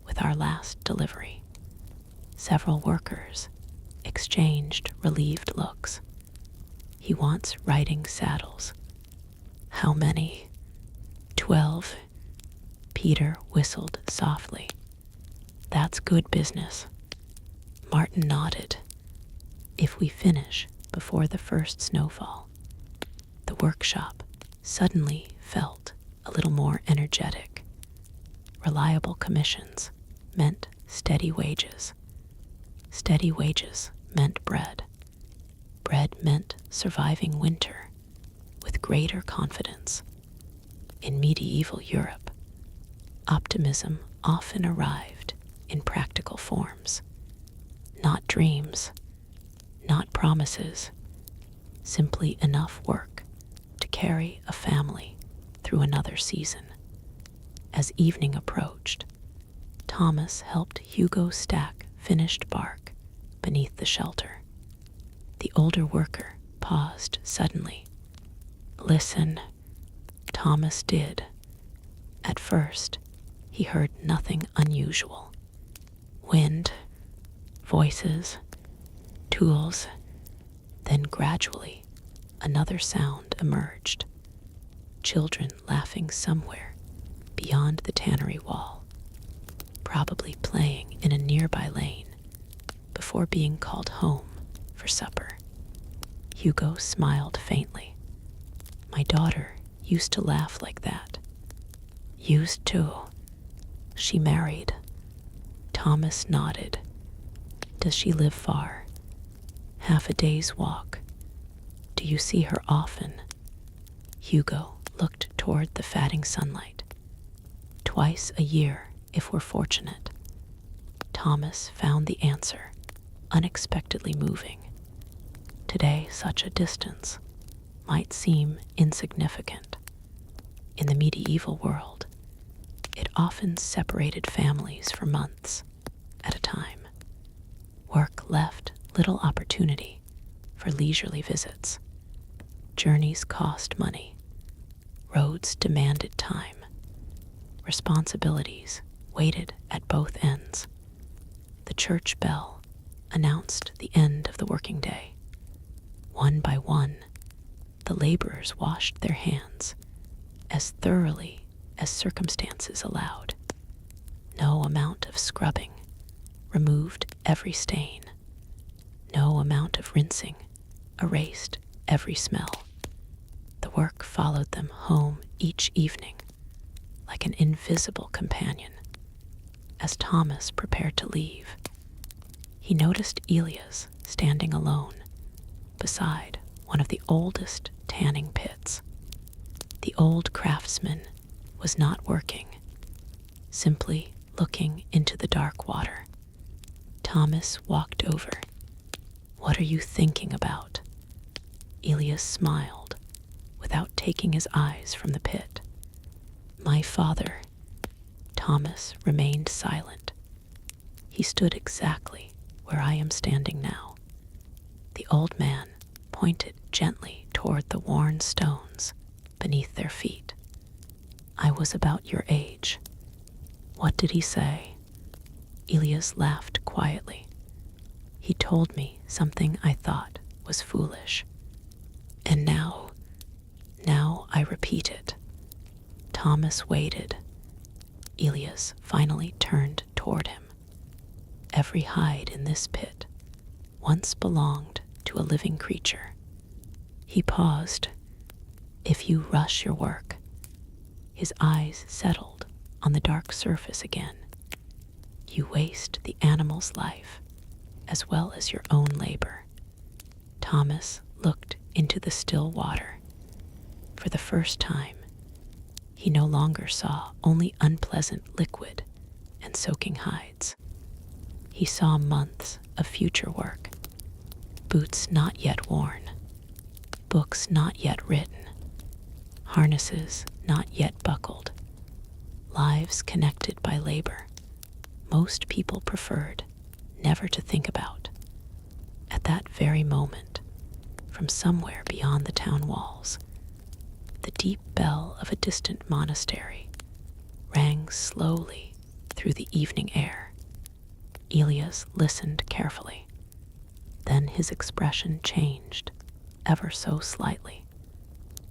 with our last delivery. Several workers exchanged relieved looks. He wants riding saddles. How many? 12. Peter whistled softly. That's good business. Martin nodded. If we finish before the first snowfall. The workshop suddenly felt a little more energetic. Reliable commissions meant steady wages. Steady wages meant bread. Bread meant surviving winter with greater confidence. In medieval Europe, optimism often arrived in practical forms. Not dreams, not promises, simply enough work to carry a family through another season. As evening approached, Thomas helped Hugo stack finished bark beneath the shelter. The older worker paused suddenly. "Listen," Thomas did. At first, he heard nothing unusual. Wind, voices, tools. Then gradually, another sound emerged. Children laughing somewhere beyond the tannery wall, probably playing in a nearby lane before being called home for supper. Hugo smiled faintly. "My daughter used to laugh like that." "Used to? She married?" Thomas nodded. "Does she live far?" "Half a day's walk." "Do you see her often?" Hugo looked toward the fatting sunlight. "Twice a year, if we're fortunate." Thomas found the answer unexpectedly moving. Today, such a distance might seem insignificant. In the medieval world, it often separated families for months at a time. Work left little opportunity for leisurely visits. Journeys cost money. Roads demanded time. Responsibilities waited at both ends. The church bell announced the end of the working day. One by one, the laborers washed their hands as thoroughly as circumstances allowed. No amount of scrubbing removed every stain. No amount of rinsing erased every smell. The work followed them home each evening like an invisible companion. As Thomas prepared to leave, he noticed Elias standing alone beside one of the oldest tanning pits. The old craftsman was not working, simply looking into the dark water. Thomas walked over. "What are you thinking about?" Elias smiled without taking his eyes from the pit. "My father." Thomas remained silent. He stood exactly where I am standing now. The old man pointed gently toward the worn stones beneath their feet. "I was about your age." "What did he say?" Elias laughed quietly. "He told me something I thought was foolish. And now I repeat it." Thomas waited. Elias finally turned toward him. "Every hide in this pit once belonged to a living creature." He paused. "If you rush your work," his eyes settled on the dark surface again, "you waste the animal's life as well as your own labor." Thomas looked into the still water. For the first time, he no longer saw only unpleasant liquid and soaking hides. He saw months of future work, boots not yet worn, books not yet written, harnesses not yet buckled, lives connected by labor most people preferred never to think about. At that very moment, from somewhere beyond the town walls, the deep bell of a distant monastery rang slowly through the evening air. Elias listened carefully. Then his expression changed, ever so slightly.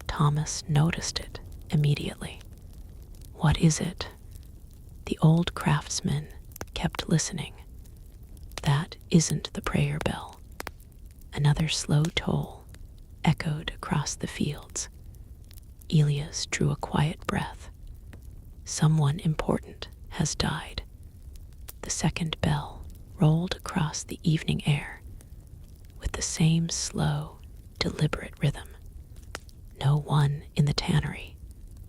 Thomas noticed it immediately. "What is it?" The old craftsman kept listening. "That isn't the prayer bell." Another slow toll echoed across the fields. Elias drew a quiet breath. "Someone important has died." The second bell rolled across the evening air with the same slow, deliberate rhythm. No one in the tannery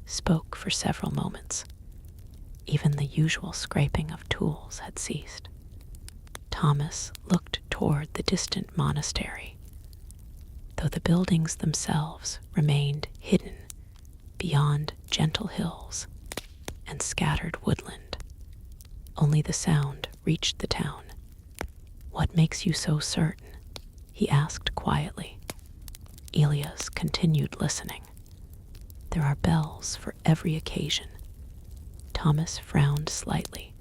spoke for several moments. Even the usual scraping of tools had ceased. Thomas looked toward the distant monastery. though the buildings themselves remained hidden beyond gentle hills and scattered woodland. Only the sound reached the town. "What makes you so certain?" he asked quietly. Elias continued listening. "There are bells for every occasion." Thomas frowned slightly.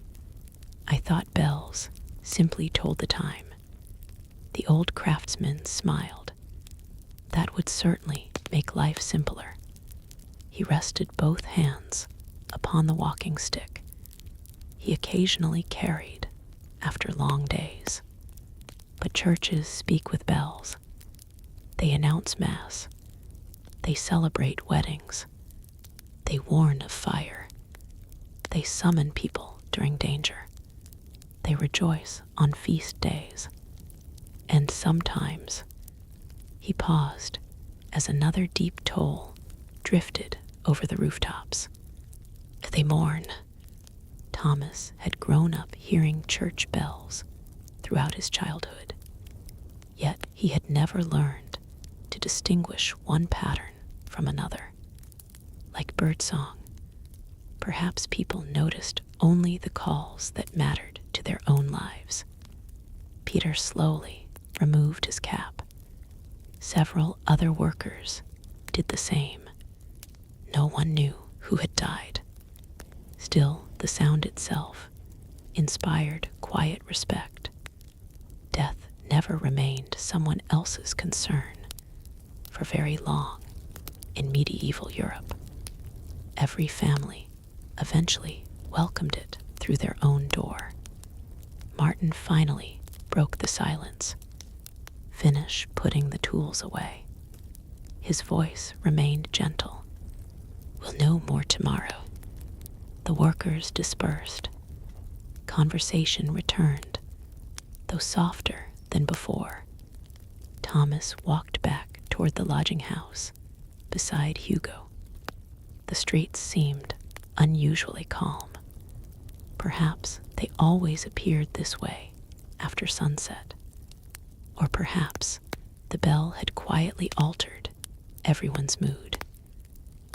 "I thought bells simply told the time." The old craftsman smiled. "That would certainly make life simpler." He rested both hands upon the walking stick he occasionally carried after long days. But churches speak with bells. They announce Mass. They celebrate weddings. They warn of fire. They summon people during danger. They rejoice on feast days. And sometimes, he paused as another deep toll drifted over the rooftops. They mourn. Thomas had grown up hearing church bells throughout his childhood, yet he had never learned to distinguish one pattern from another. Like birdsong, perhaps people noticed only the calls that mattered to their own lives. Peter slowly removed his cap. Several other workers did the same. No one knew who had died. Still, the sound itself inspired quiet respect. Death never remained someone else's concern for very long in medieval Europe. Every family eventually welcomed it through their own door. Martin finally broke the silence. "Finish putting the tools away." His voice remained gentle. "We'll know more tomorrow." The workers dispersed. Conversation returned, though softer than before. Thomas walked back toward the lodging house beside Hugo. The streets seemed unusually calm. Perhaps they always appeared this way after sunset. Or perhaps the bell had quietly altered everyone's mood.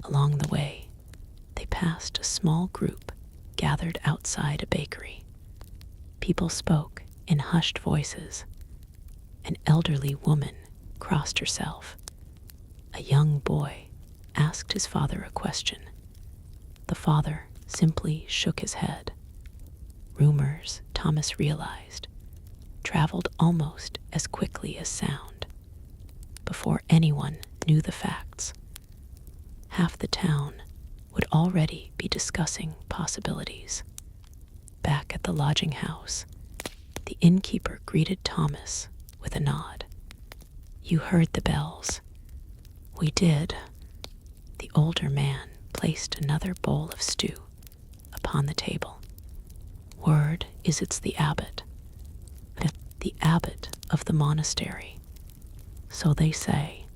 Along the way, they passed a small group gathered outside a bakery. People spoke in hushed voices. An elderly woman crossed herself. A young boy asked his father a question. The father simply shook his head. Rumors, Thomas realized, traveled almost as quickly as sound. Before anyone knew the facts, half the town would already be discussing possibilities. Back at the lodging house, the innkeeper greeted Thomas with a nod. "You heard the bells." "We did." The older man placed another bowl of stew upon the table. "Word is it's the abbot. The abbot of the monastery." "So they say."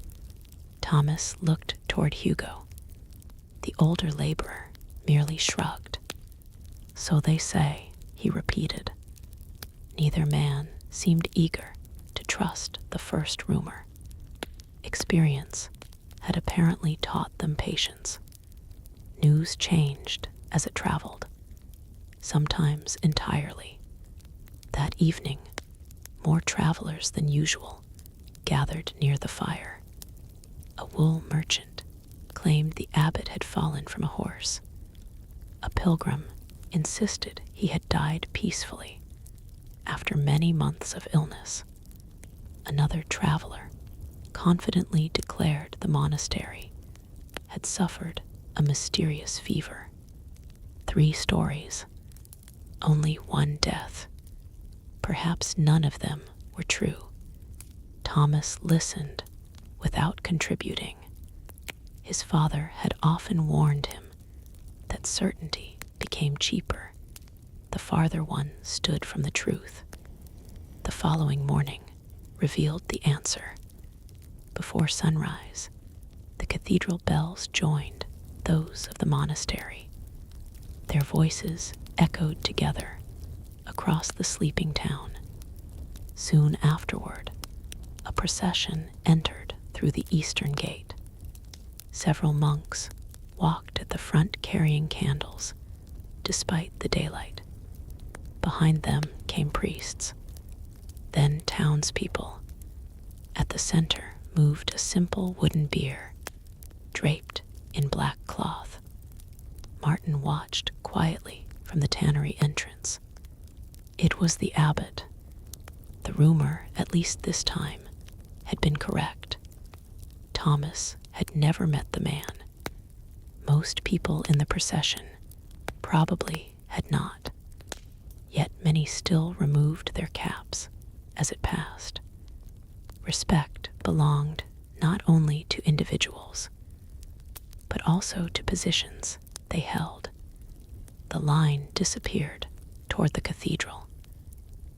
Thomas looked toward Hugo. The older laborer merely shrugged. "So they say," he repeated. Neither man seemed eager to trust the first rumor. Experience had apparently taught them patience. News changed as it traveled, sometimes entirely. That evening, more travelers than usual gathered near the fire. A wool merchant claimed the abbot had fallen from a horse. A pilgrim insisted he had died peacefully after many months of illness. Another traveler confidently declared the monastery had suffered a mysterious fever. 3 stories, only 1 death. Perhaps none of them were true. Thomas listened without contributing. His father had often warned him that certainty became cheaper the farther one stood from the truth. The following morning revealed the answer. Before sunrise, the cathedral bells joined those of the monastery. Their voices echoed together across the sleeping town. Soon afterward, a procession entered through the eastern gate. Several monks walked at the front carrying candles, despite the daylight. Behind them came priests, then townspeople. At the center moved a simple wooden bier, draped in black cloth. Martin watched quietly from the Tannery entrance. It was the abbot. The rumor, at least this time, had been correct. Thomas had never met the man. Most people in the procession probably had not. Yet many still removed their caps as it passed. Respect belonged not only to individuals, but also to positions they held. The line disappeared toward the cathedral.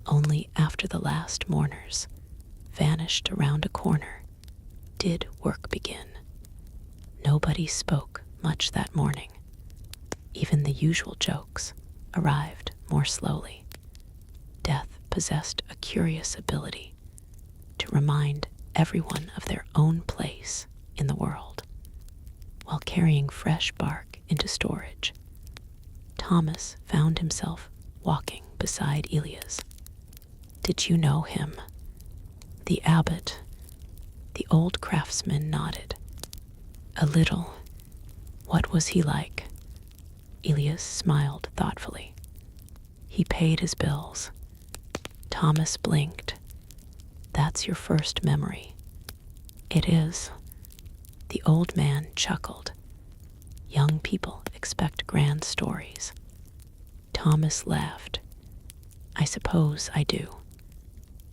Only after the last mourners vanished around a corner did work begin. Nobody spoke much that morning. Even the usual jokes arrived more slowly. Death possessed a curious ability to remind everyone of their own place in the world. While carrying fresh bark into storage, Thomas found himself walking beside Elias. "Did you know him?" The abbot, the old craftsman, nodded. "A little. What was he like?" Elias smiled thoughtfully. "He paid his bills." Thomas blinked. "That's your first memory." "It is." The old man chuckled. "Young people expect grand stories." Thomas laughed. "I suppose I do.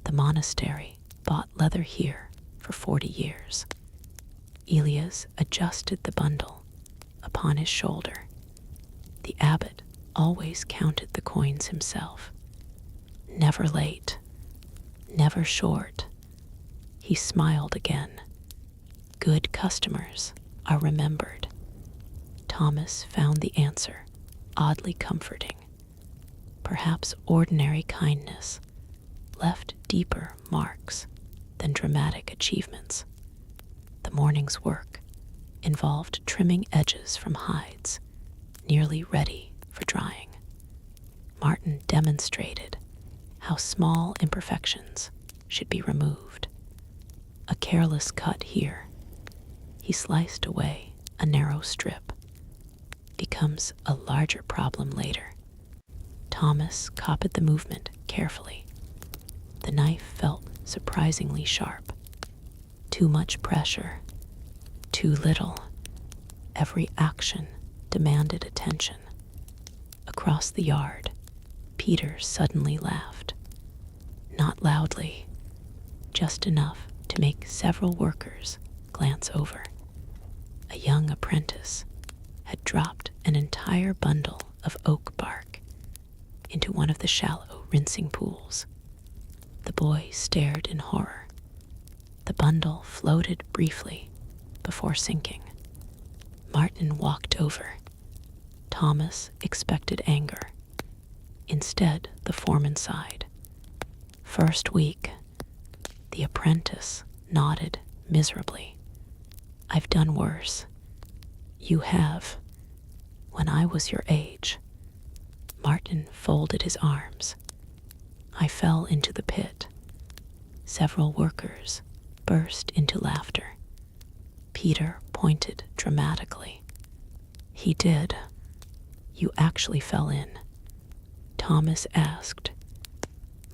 The monastery bought leather here for 40 years. Elias adjusted the bundle upon his shoulder. The abbot always counted the coins himself. Never late, never short. He smiled again. Good customers are remembered. Thomas found the answer oddly comforting. Perhaps ordinary kindness left deeper marks than dramatic achievements. The morning's work involved trimming edges from hides, nearly ready for drying. Martin demonstrated how small imperfections should be removed. A careless cut here. He sliced away a narrow strip. Becomes a larger problem later. Thomas copied the movement carefully. The knife felt surprisingly sharp. Too much pressure. Too little. Every action demanded attention. Across the yard, Peter suddenly laughed. Not loudly, just enough to make several workers glance over. A young apprentice had dropped an entire bundle of oak bark into one of the shallow rinsing pools. The boy stared in horror. The bundle floated briefly before sinking. Martin walked over. Thomas expected anger. Instead, the foreman sighed. "First week." The apprentice nodded miserably. "I've done worse." "You have. When I was your age." Martin folded his arms. "I fell into the pit." Several workers burst into laughter. Peter pointed dramatically. "He did. You actually fell in." Thomas asked.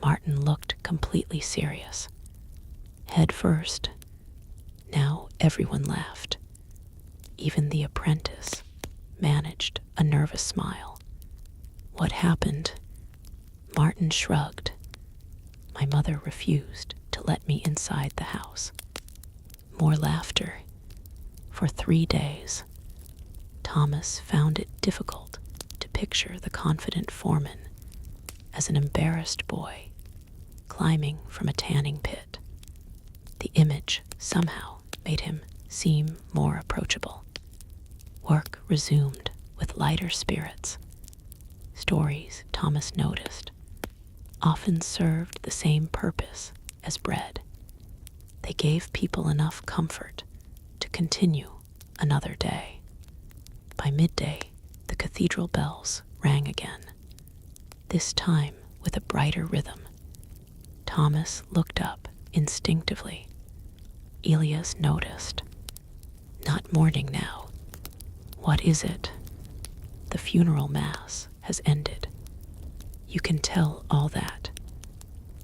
Martin looked completely serious. "Head first." Now everyone laughed. Even the apprentice managed a nervous smile. "What happened?" Martin shrugged. "My mother refused to let me inside the house." More laughter. For 3 days, Thomas found it difficult to picture the confident foreman as an embarrassed boy climbing from a tanning pit. The image somehow made him seem more approachable. Work resumed with lighter spirits. Stories, Thomas noticed, often served the same purpose as bread. They gave people enough comfort to continue another day. By midday, the cathedral bells rang again, this time with a brighter rhythm. Thomas looked up instinctively. Elias noticed. Not mourning now. What is it? The funeral mass has ended. You can tell all that.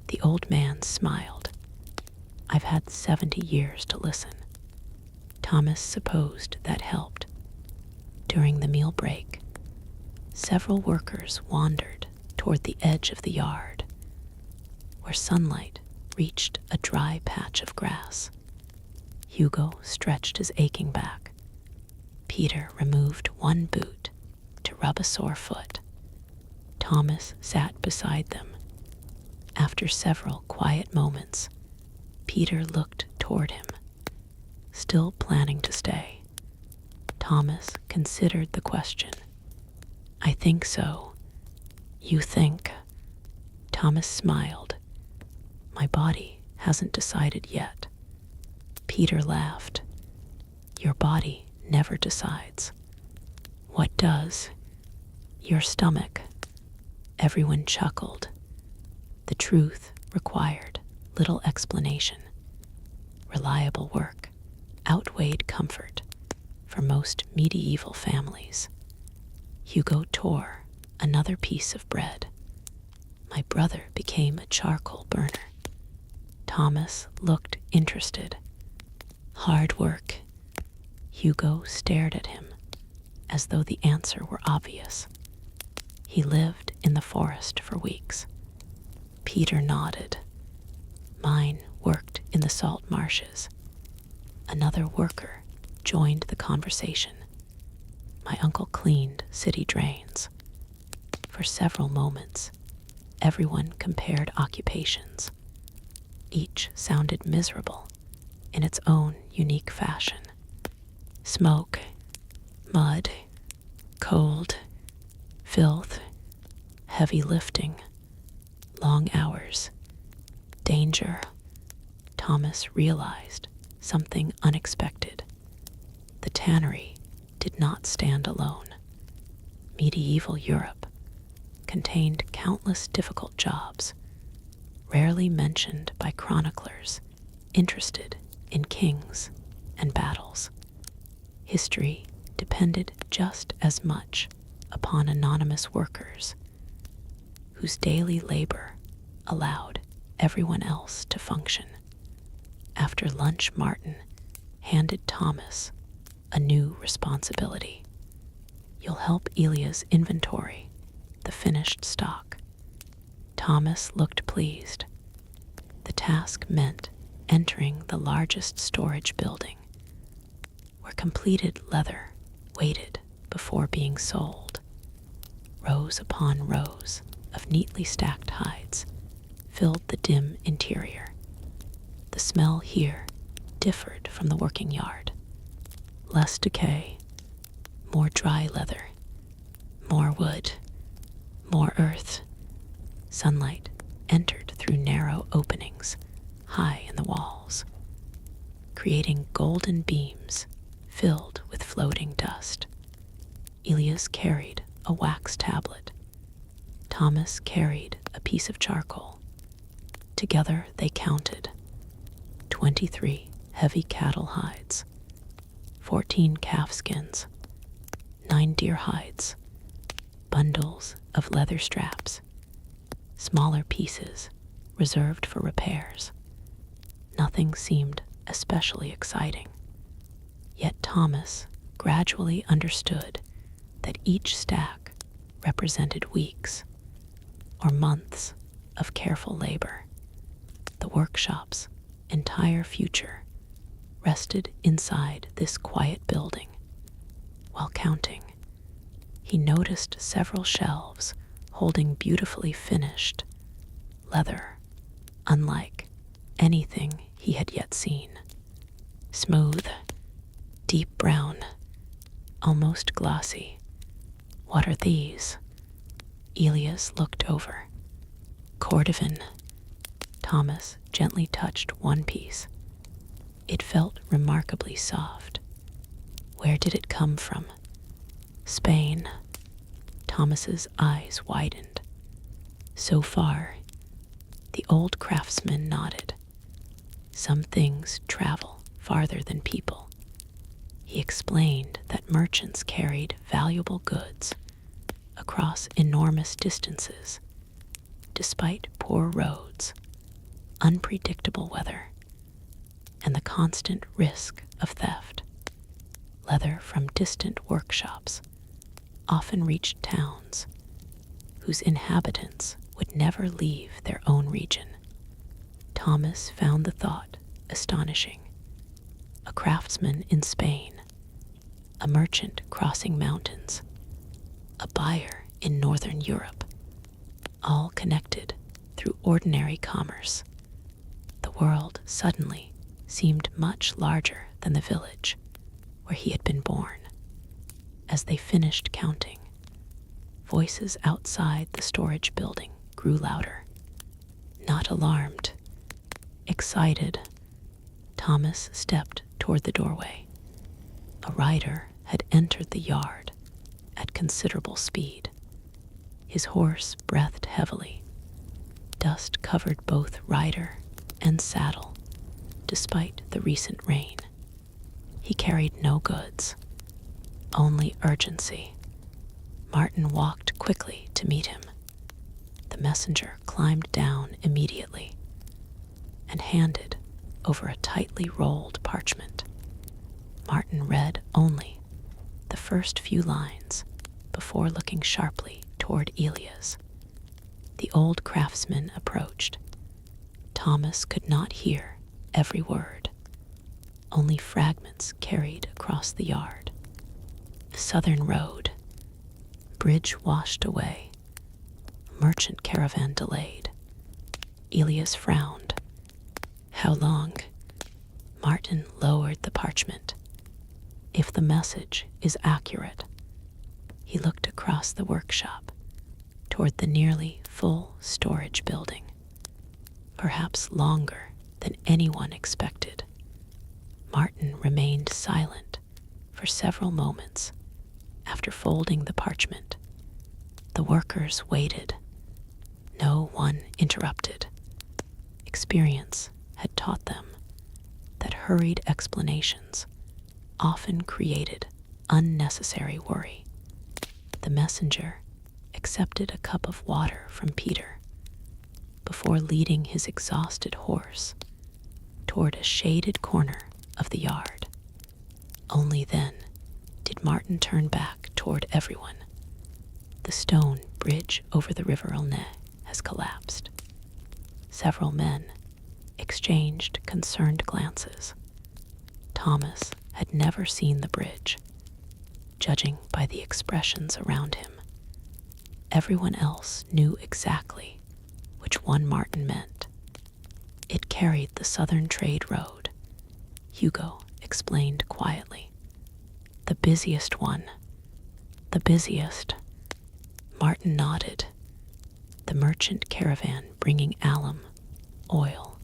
The old man smiled. I've had 70 years to listen. Thomas supposed that helped. During the meal break, several workers wandered toward the edge of the yard, where sunlight reached a dry patch of grass. Hugo stretched his aching back. Peter removed one boot to rub a sore foot. Thomas sat beside them. After several quiet moments, Peter looked toward him, still planning to stay. Thomas considered the question. I think so. You think? Thomas smiled. My body hasn't decided yet. Peter laughed. Your body never decides. What does? Your stomach. Everyone chuckled. The truth required little explanation. Reliable work outweighed comfort for most medieval families. Hugo tore another piece of bread. My brother became a charcoal burner. Thomas looked interested. Hard work. Hugo stared at him as though the answer were obvious. He lived in the forest for weeks. Peter nodded. Mine worked in the salt marshes. Another worker joined the conversation. My uncle cleaned city drains. For several moments, everyone compared occupations. Each sounded miserable in its own unique fashion. Smoke, mud, cold, filth, heavy lifting, long hours, danger. Thomas realized something unexpected. The tannery did not stand alone. Medieval Europe contained countless difficult jobs, rarely mentioned by chroniclers interested in kings and battles. History depended just as much upon anonymous workers whose daily labor allowed everyone else to function. After lunch, Martin handed Thomas a new responsibility. You'll help Elia's inventory the finished stock. Thomas looked pleased. The task meant entering the largest storage building, where completed leather waited before being sold. Rows upon rows of neatly stacked hides filled the dim interior. The smell here differed from the working yard. Less decay, more dry leather, more wood, more earth. Sunlight entered through narrow openings high in the walls, creating golden beams filled with floating dust. Elias carried a wax tablet. Thomas carried a piece of charcoal. Together they counted 23 heavy cattle hides, 14 calf skins, 9 deer hides, bundles of leather straps, smaller pieces reserved for repairs. Nothing seemed especially exciting. Yet Thomas gradually understood that each stack represented weeks or months of careful labor. The workshop's entire future rested inside this quiet building. While counting, he noticed several shelves holding beautifully finished leather, unlike anything he had yet seen. Smooth, deep brown, almost glossy. What are these? Elias looked over. Cordovan. Thomas gently touched one piece. It felt remarkably soft. Where did it come from? Spain. Thomas's eyes widened. So far, the old craftsman nodded. Some things travel farther than people. He explained that merchants carried valuable goods across enormous distances, despite poor roads, unpredictable weather, and the constant risk of theft. Leather from distant workshops often reached towns whose inhabitants would never leave their own region. Thomas found the thought astonishing. A craftsman in Spain, a merchant crossing mountains, a buyer in northern Europe, all connected through ordinary commerce. The world suddenly seemed much larger than the village where he had been born. As they finished counting, voices outside the storage building grew louder. Not alarmed, excited, Thomas stepped toward the doorway. A rider had entered the yard at considerable speed. His horse breathed heavily. Dust covered both rider and saddle, despite the recent rain. He carried no goods, only urgency. Martin walked quickly to meet him. The messenger climbed down immediately and handed over a tightly rolled parchment. Martin read only the first few lines before looking sharply toward Elias. The old craftsman approached. Thomas could not hear every word. Only fragments carried across the yard. Southern road. Bridge washed away. Merchant caravan delayed. Elias frowned. How long? Martin lowered the parchment. If the message is accurate. He looked across the workshop toward the nearly full storage building. Perhaps longer than anyone expected. Martin remained silent for several moments after folding the parchment. The workers waited. No one interrupted. Experience had taught them that hurried explanations often created unnecessary worry. The messenger accepted a cup of water from Peter before leading his exhausted horse toward a shaded corner of the yard. Only then did Martin turn back toward everyone. The stone bridge over the River Aulne has collapsed. Several men exchanged concerned glances. Thomas had never seen the bridge, judging by the expressions around him. Everyone else knew exactly which one Martin meant. It carried the southern trade road, Hugo explained quietly. The busiest one. The busiest. Martin nodded. The merchant caravan bringing alum, oil,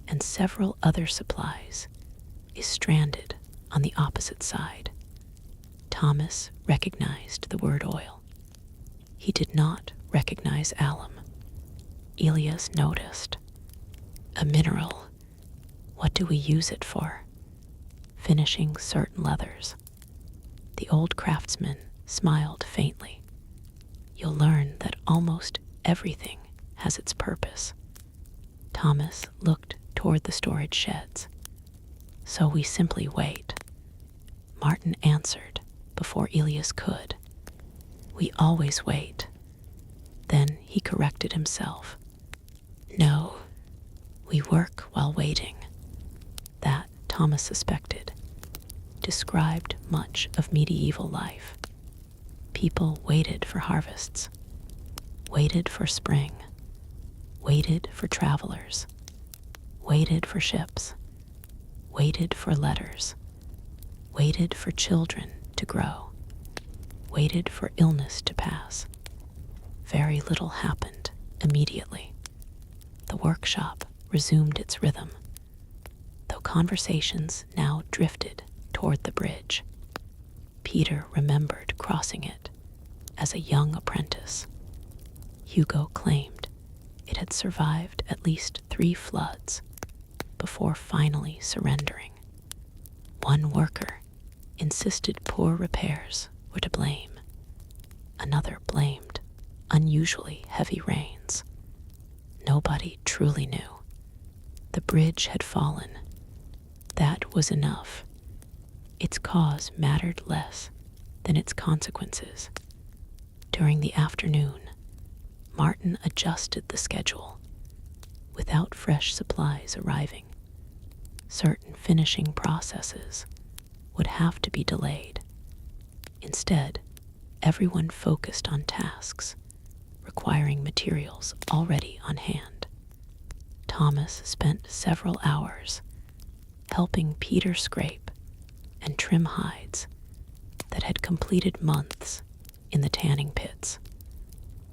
and several other supplies is stranded on the opposite side. Thomas recognized the word oil. He did not recognize alum. Elias noticed. A mineral. What do we use it for? Finishing certain leathers. The old craftsman smiled faintly. You'll learn that almost everything has its purpose. Thomas looked toward the storage sheds. So we simply wait. Martin answered before Elias could. We always wait. Then he corrected himself. No, we work while waiting. That, Thomas suspected, described much of medieval life. People waited for harvests, waited for spring, waited for travelers, waited for ships, waited for letters, waited for children to grow, waited for illness to pass. Very little happened immediately. The workshop resumed its rhythm, though conversations now drifted toward the bridge. Peter remembered crossing it as a young apprentice. Hugo claimed it had survived at least 3 floods before finally surrendering. One worker insisted poor repairs were to blame. Another blamed unusually heavy rains. Nobody truly knew. The bridge had fallen. That was enough. Its cause mattered less than its consequences. During the afternoon, Martin adjusted the schedule. Without fresh supplies arriving, certain finishing processes would have to be delayed. Instead, everyone focused on tasks requiring materials already on hand. Thomas spent several hours helping Peter scrape and trim hides that had completed months in the tanning pits.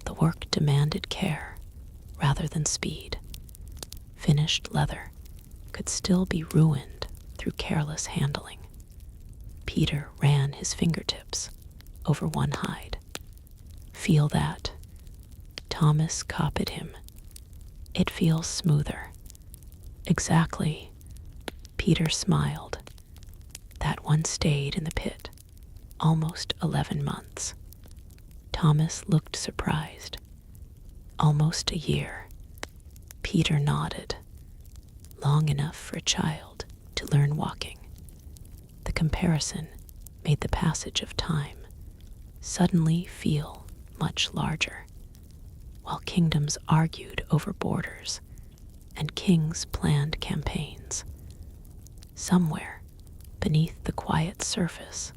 The work demanded care rather than speed. Finished leather could still be ruined through careless handling. Peter ran his fingertips over one hide. "Feel that?" Thomas copied him. "It feels smoother." "Exactly." Peter smiled. "That one stayed in the pit almost 11 months. Thomas looked surprised. "Almost a year." Peter nodded. "Long enough for a child to learn walking." The comparison made the passage of time suddenly feel much larger. While kingdoms argued over borders and kings planned campaigns, somewhere beneath the quiet surface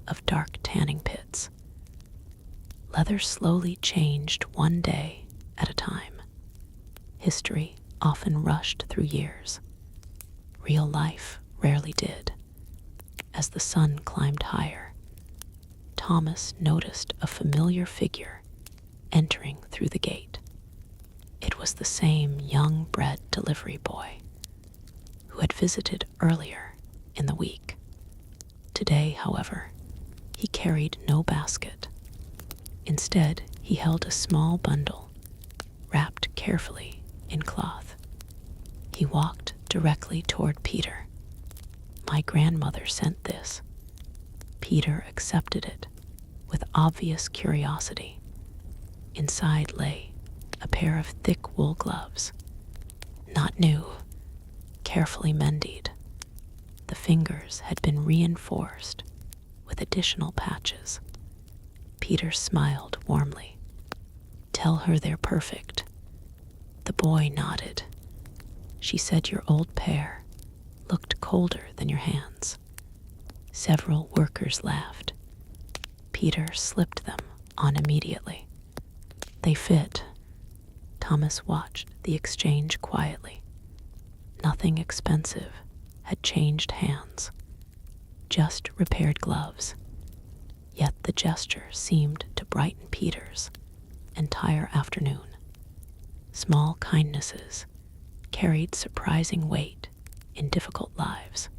of dark tanning pits, leather slowly changed one day at a time. History often rushed through years. Real life rarely did. As the sun climbed higher, Thomas noticed a familiar figure entering through the gate. It was the same young bread delivery boy who had visited earlier in the week. Today, however, he carried no basket. Instead, he held a small bundle wrapped carefully in cloth. He walked directly toward Peter. "My grandmother sent this." Peter accepted it with obvious curiosity. Inside lay a pair of thick wool gloves, not new, carefully mended. The fingers had been reinforced with additional patches. Peter smiled warmly. "Tell her they're perfect." The boy nodded. "She said your old pair looked colder than your hands." Several workers laughed. Peter slipped them on immediately. "They fit." Thomas watched the exchange quietly. Nothing expensive had changed hands, just repaired gloves. Yet the gesture seemed to brighten Peter's entire afternoon. Small kindnesses carried surprising weight in difficult lives.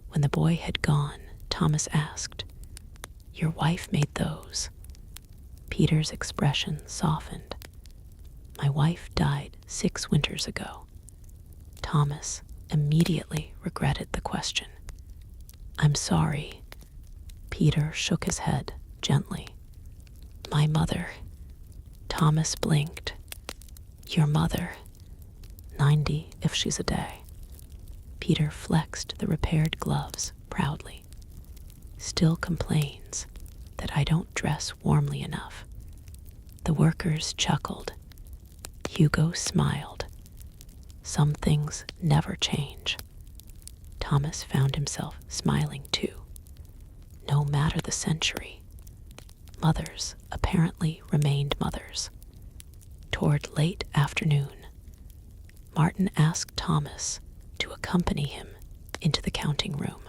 When the boy had gone, Thomas asked, "Your wife made those?" Peter's expression softened. "My wife died 6 winters ago." Thomas immediately regretted the question. "I'm sorry." Peter shook his head gently. "My mother." Thomas blinked. "Your mother?" 90 if she's a day. Peter flexed the repaired gloves proudly. "Still complains that I don't dress warmly enough." The workers chuckled. Hugo smiled. Some things never change. Thomas found himself smiling too. No matter the century, mothers apparently remained mothers. Toward late afternoon, Martin asked Thomas to accompany him into the counting room.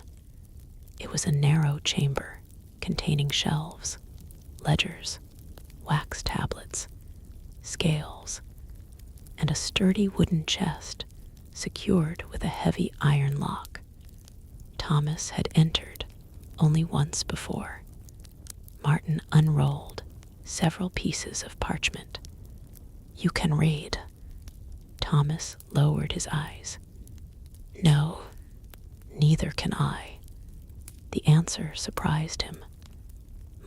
It was a narrow chamber containing shelves, ledgers, wax tablets, scales, and a sturdy wooden chest secured with a heavy iron lock. Thomas had entered only once before. Martin unrolled several pieces of parchment. "You can read." Thomas lowered his eyes. "No, neither can I." The answer surprised him.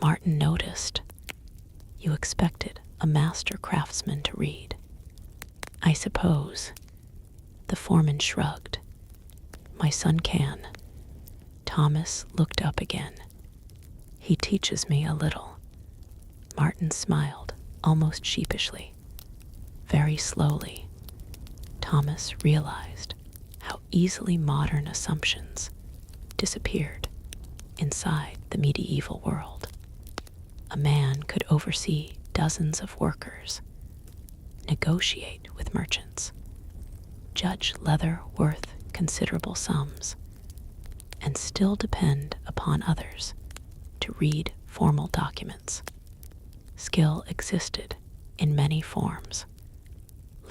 Martin noticed. "You expected a master craftsman to read." "I suppose." The foreman shrugged. "My son can." Thomas looked up again. "He teaches me a little." Martin smiled, almost sheepishly. Very slowly, Thomas realized how easily modern assumptions disappeared inside the medieval world. A man could oversee dozens of workers, negotiate with merchants, judge leather worth considerable sums, and still depend upon others to read formal documents. Skill existed in many forms.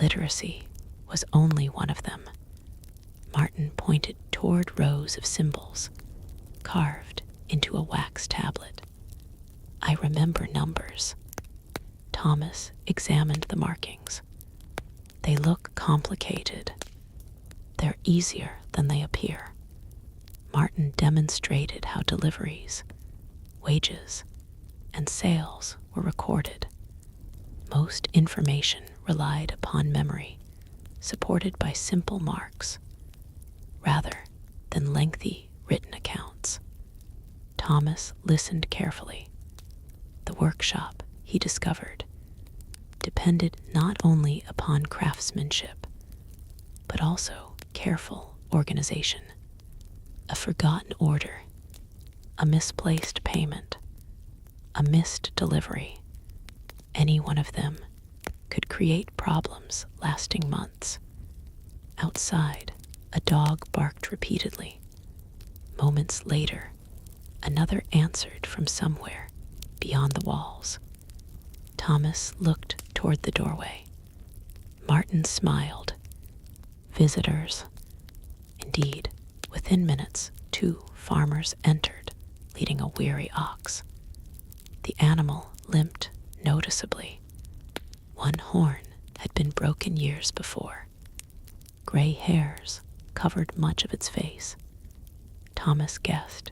Literacy was only one of them. Martin pointed toward rows of symbols carved into a wax tablet. "I remember numbers." Thomas examined the markings. "They look complicated. They're easier than they appear." Martin demonstrated how deliveries, wages, and sales were recorded. Most information relied upon memory, supported by simple marks, rather than lengthy written accounts. Thomas listened carefully. The workshop, he discovered, depended not only upon craftsmanship, but also careful organization. A forgotten order, a misplaced payment, a missed delivery, any one of them could create problems lasting months. Outside, a dog barked repeatedly. Moments later, another answered from somewhere beyond the walls. Thomas looked toward the doorway. Martin smiled. Visitors. Indeed, within minutes, 2 farmers entered, leading a weary ox. The animal limped noticeably. One horn had been broken years before. Gray hairs covered much of its face. Thomas guessed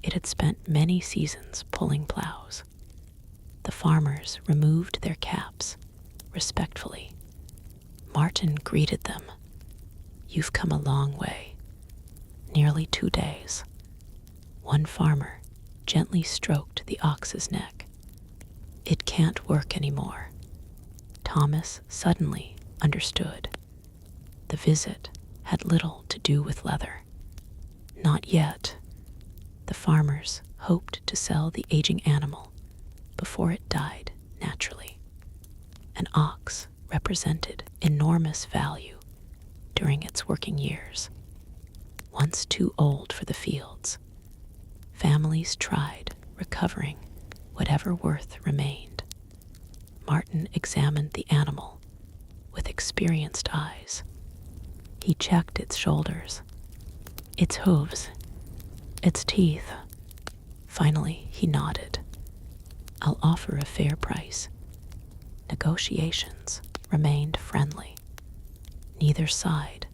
it had spent many seasons pulling plows. The farmers removed their caps respectfully. Martin greeted them. "You've come a long way. Nearly 2 days." One farmer gently stroked the ox's neck. "It can't work anymore." Thomas suddenly understood. The visit had little to do with leather. Not yet. The farmers hoped to sell the aging animal before it died naturally. An ox represented enormous value during its working years. Once too old for the fields, families tried recovering whatever worth remained. Martin examined the animal with experienced eyes. He checked its shoulders, its hooves, its teeth. Finally, he nodded. "I'll offer a fair price." Negotiations remained friendly. Neither side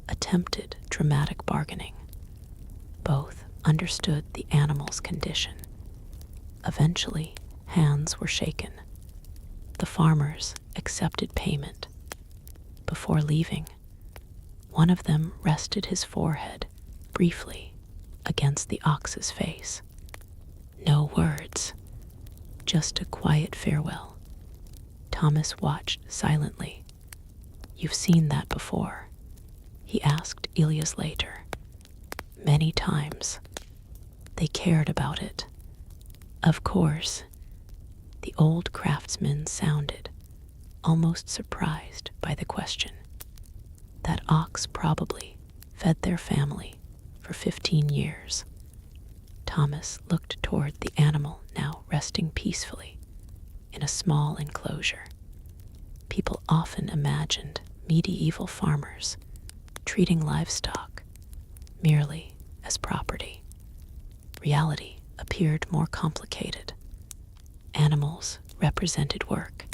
attempted dramatic bargaining. Both understood the animal's condition. Eventually, hands were shaken. The farmers accepted payment. Before leaving, one of them rested his forehead briefly against the ox's face. No words, just a quiet farewell. Thomas watched silently. "You've seen that before?" he asked Elias later. "Many times. They cared about it." "Of course." The old craftsman sounded almost surprised by the question. That ox probably fed their family for 15 years. Thomas looked toward the animal now resting peacefully in a small enclosure. People often imagined medieval farmers treating livestock merely as property. Reality appeared more complicated. Animals represented work,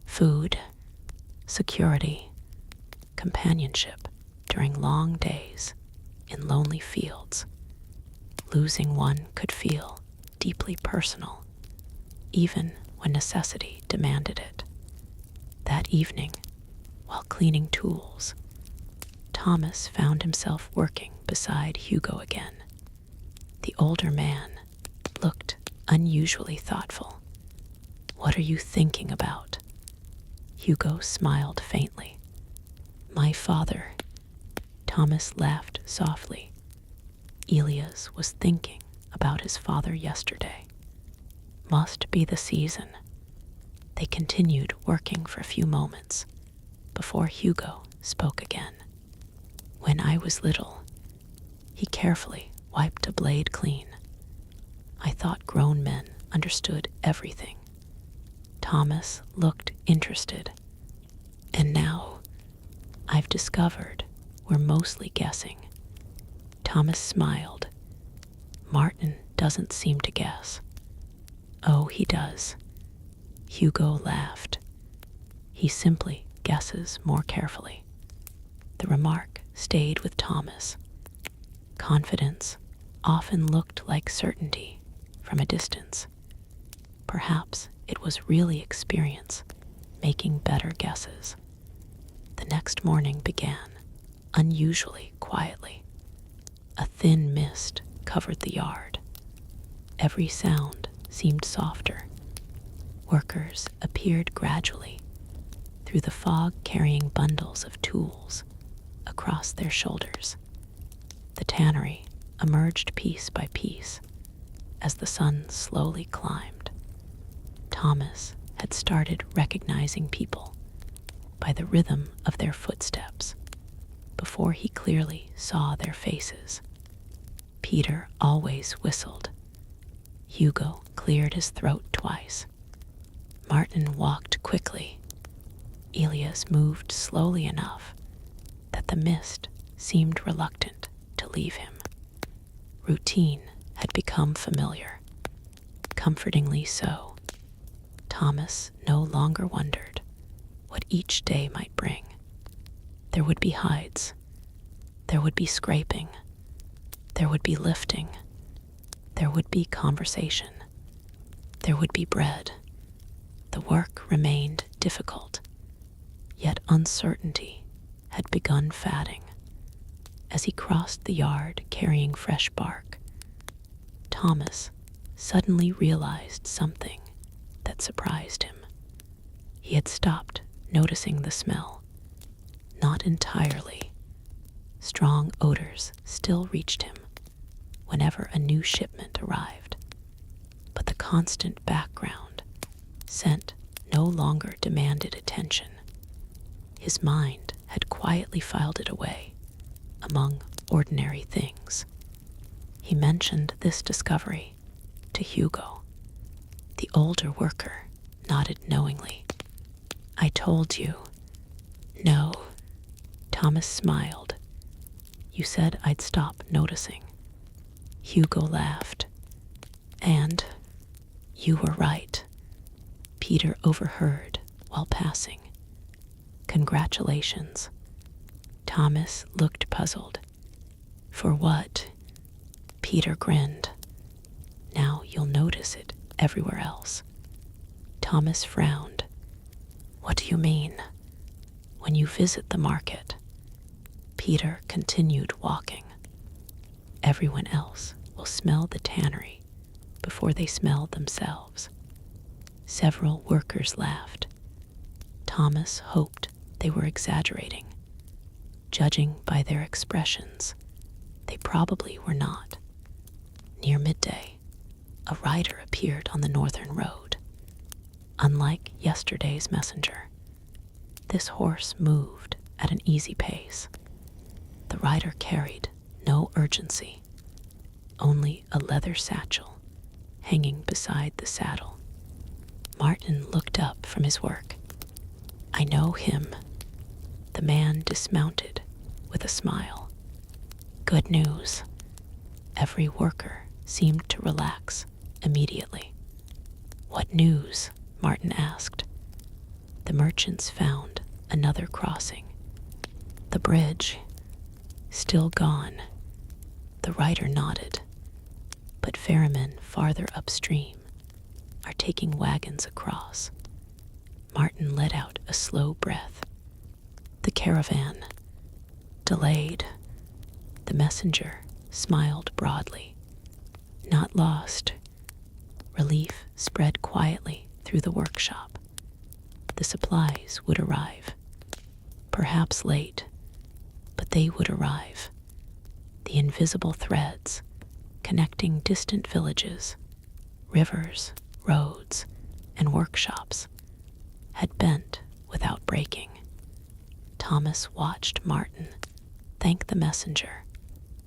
food, security, companionship during long days in lonely fields. Losing one could feel deeply personal, even when necessity demanded it. That evening, while cleaning tools, Thomas found himself working beside Hugo again. The older man looked unusually thoughtful. "What are you thinking about?" Hugo smiled faintly. "My father." Thomas laughed softly. Elias was thinking about his father yesterday. Must be the season. They continued working for a few moments before Hugo spoke again. "When I was little," he carefully wiped a blade clean, "I thought grown men understood everything." Thomas looked interested. "And now, I've discovered we're mostly guessing." Thomas smiled. "Martin doesn't seem to guess." "Oh, he does." Hugo laughed. "He simply guesses more carefully." The remark stayed with Thomas. Confidence often looked like certainty from a distance. Perhaps it was really experience making better guesses. The next morning began unusually quietly. A thin mist covered the yard. Every sound seemed softer. Workers appeared gradually through the fog, carrying bundles of tools across their shoulders. The tannery emerged piece by piece as the sun slowly climbed. Thomas had started recognizing people by the rhythm of their footsteps before he clearly saw their faces. Peter always whistled. Hugo cleared his throat twice. Martin walked quickly. Elias moved slowly enough that the mist seemed reluctant to leave him. Routine had become familiar, comfortingly so. Thomas no longer wondered what each day might bring. There would be hides. There would be scraping. There would be lifting. There would be conversation. There would be bread. The work remained difficult, yet uncertainty had begun fatting. As he crossed the yard carrying fresh bark, Thomas suddenly realized something that surprised him. He had stopped noticing the smell. Not entirely. Strong odors still reached him whenever a new shipment arrived, but the constant background scent no longer demanded attention. His mind had quietly filed it away among ordinary things. He mentioned this discovery to Hugo. The older worker nodded knowingly. "I told you." "No." Thomas smiled. "You said I'd stop noticing." Hugo laughed. "And you were right." Peter overheard while passing. "Congratulations." Thomas looked puzzled. "For what?" Peter grinned. "Now you'll notice it everywhere else." Thomas frowned. "What do you mean?" "When you visit the market." Peter continued walking. "Everyone else will smell the tannery before they smell themselves." Several workers laughed. Thomas hoped they were exaggerating. Judging by their expressions, they probably were not. Near midday, a rider appeared on the northern road. Unlike yesterday's messenger, this horse moved at an easy pace. The rider carried no urgency, only a leather satchel hanging beside the saddle. Martin looked up from his work. "I know him." The man dismounted with a smile. Good news. Every worker seemed to relax immediately. What news? Martin asked. The merchants found another crossing. The bridge, still gone. The writer nodded. But ferrymen farther upstream are taking wagons across. Martin let out a slow breath. The caravan, delayed. The messenger smiled broadly. Not lost. Relief spread quietly through the workshop. The supplies would arrive. Perhaps late, but they would arrive. The invisible threads connecting distant villages, rivers, roads, and workshops had bent without breaking. Thomas watched Martin thank the messenger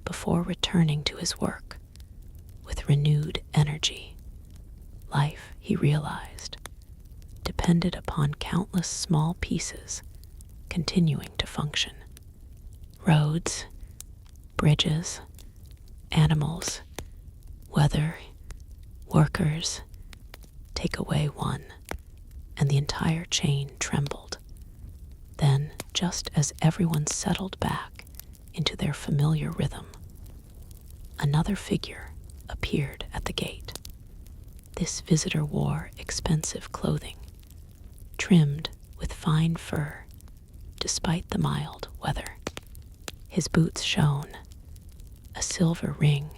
before returning to his work with renewed energy. Life, he realized, depended upon countless small pieces continuing to function. Roads, bridges, animals, weather, workers. Take away one, and the entire chain trembled. Then, just as everyone settled back into their familiar rhythm, another figure appeared at the gate. This visitor wore expensive clothing, trimmed with fine fur, despite the mild weather. His boots shone. A silver ring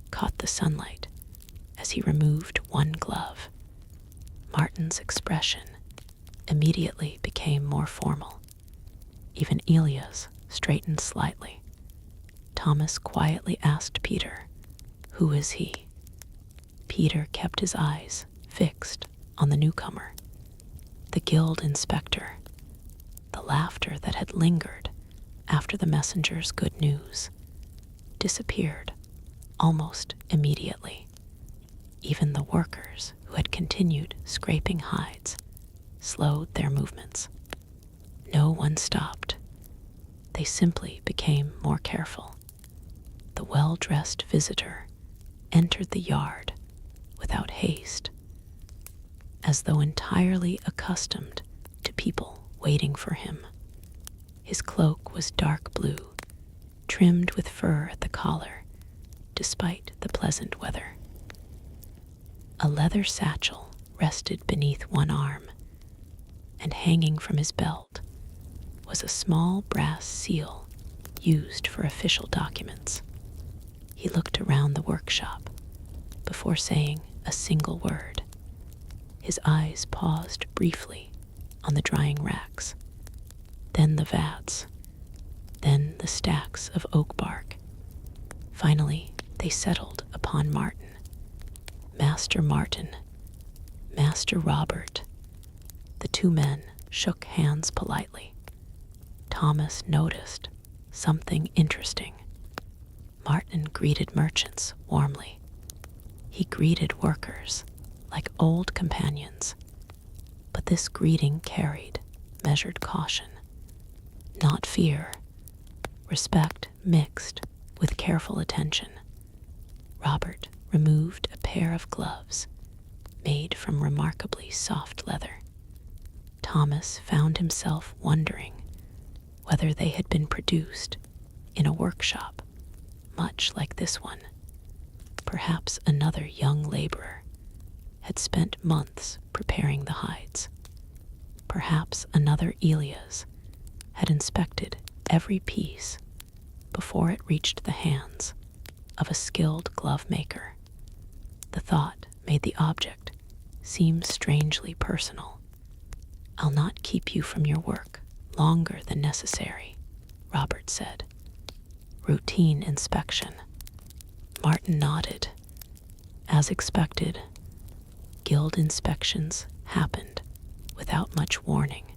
caught the sunlight as he removed one glove. Martin's expression immediately became more formal. Even Elia's straightened slightly. Thomas quietly asked Peter, "Who is he?" Peter kept his eyes fixed on the newcomer. The guild inspector. The laughter that had lingered after the messenger's good news disappeared almost immediately. Even the workers who had continued scraping hides slowed their movements. No one stopped. They simply became more careful. The well-dressed visitor entered the yard without haste, as though entirely accustomed to people waiting for him. His cloak was dark blue, trimmed with fur at the collar, despite the pleasant weather. A leather satchel rested beneath one arm, and hanging from his belt was a small brass seal used for official documents. He looked around the workshop before saying a single word. His eyes paused briefly on the drying racks, then the vats, then the stacks of oak bark. Finally, they settled upon Martin. Master Martin, Master Robert. The two men shook hands politely. Thomas noticed something interesting. Martin greeted merchants warmly. He greeted workers like old companions, but this greeting carried measured caution, not fear, respect mixed with careful attention. Robert removed a pair of gloves made from remarkably soft leather. Thomas found himself wondering whether they had been produced in a workshop much like this one. Perhaps another young laborer had spent months preparing the hides. Perhaps another Elias had inspected every piece before it reached the hands of a skilled glove maker. The thought made the object seem strangely personal. "I'll not keep you from your work longer than necessary," Robert said. "Routine inspection." Martin nodded. As expected, guild inspections happened without much warning.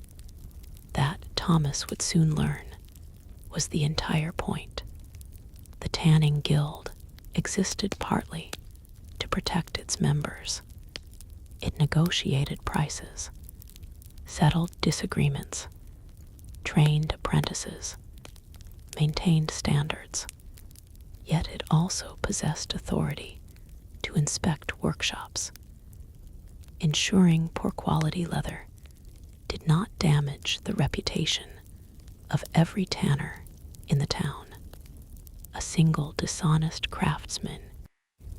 That, Thomas would soon learn, was the entire point. The tanning guild existed partly to protect its members. It negotiated prices, settled disagreements, trained apprentices, maintained standards, yet it also possessed authority to inspect workshops, ensuring poor quality leather did not damage the reputation of every tanner in the town. A single dishonest craftsman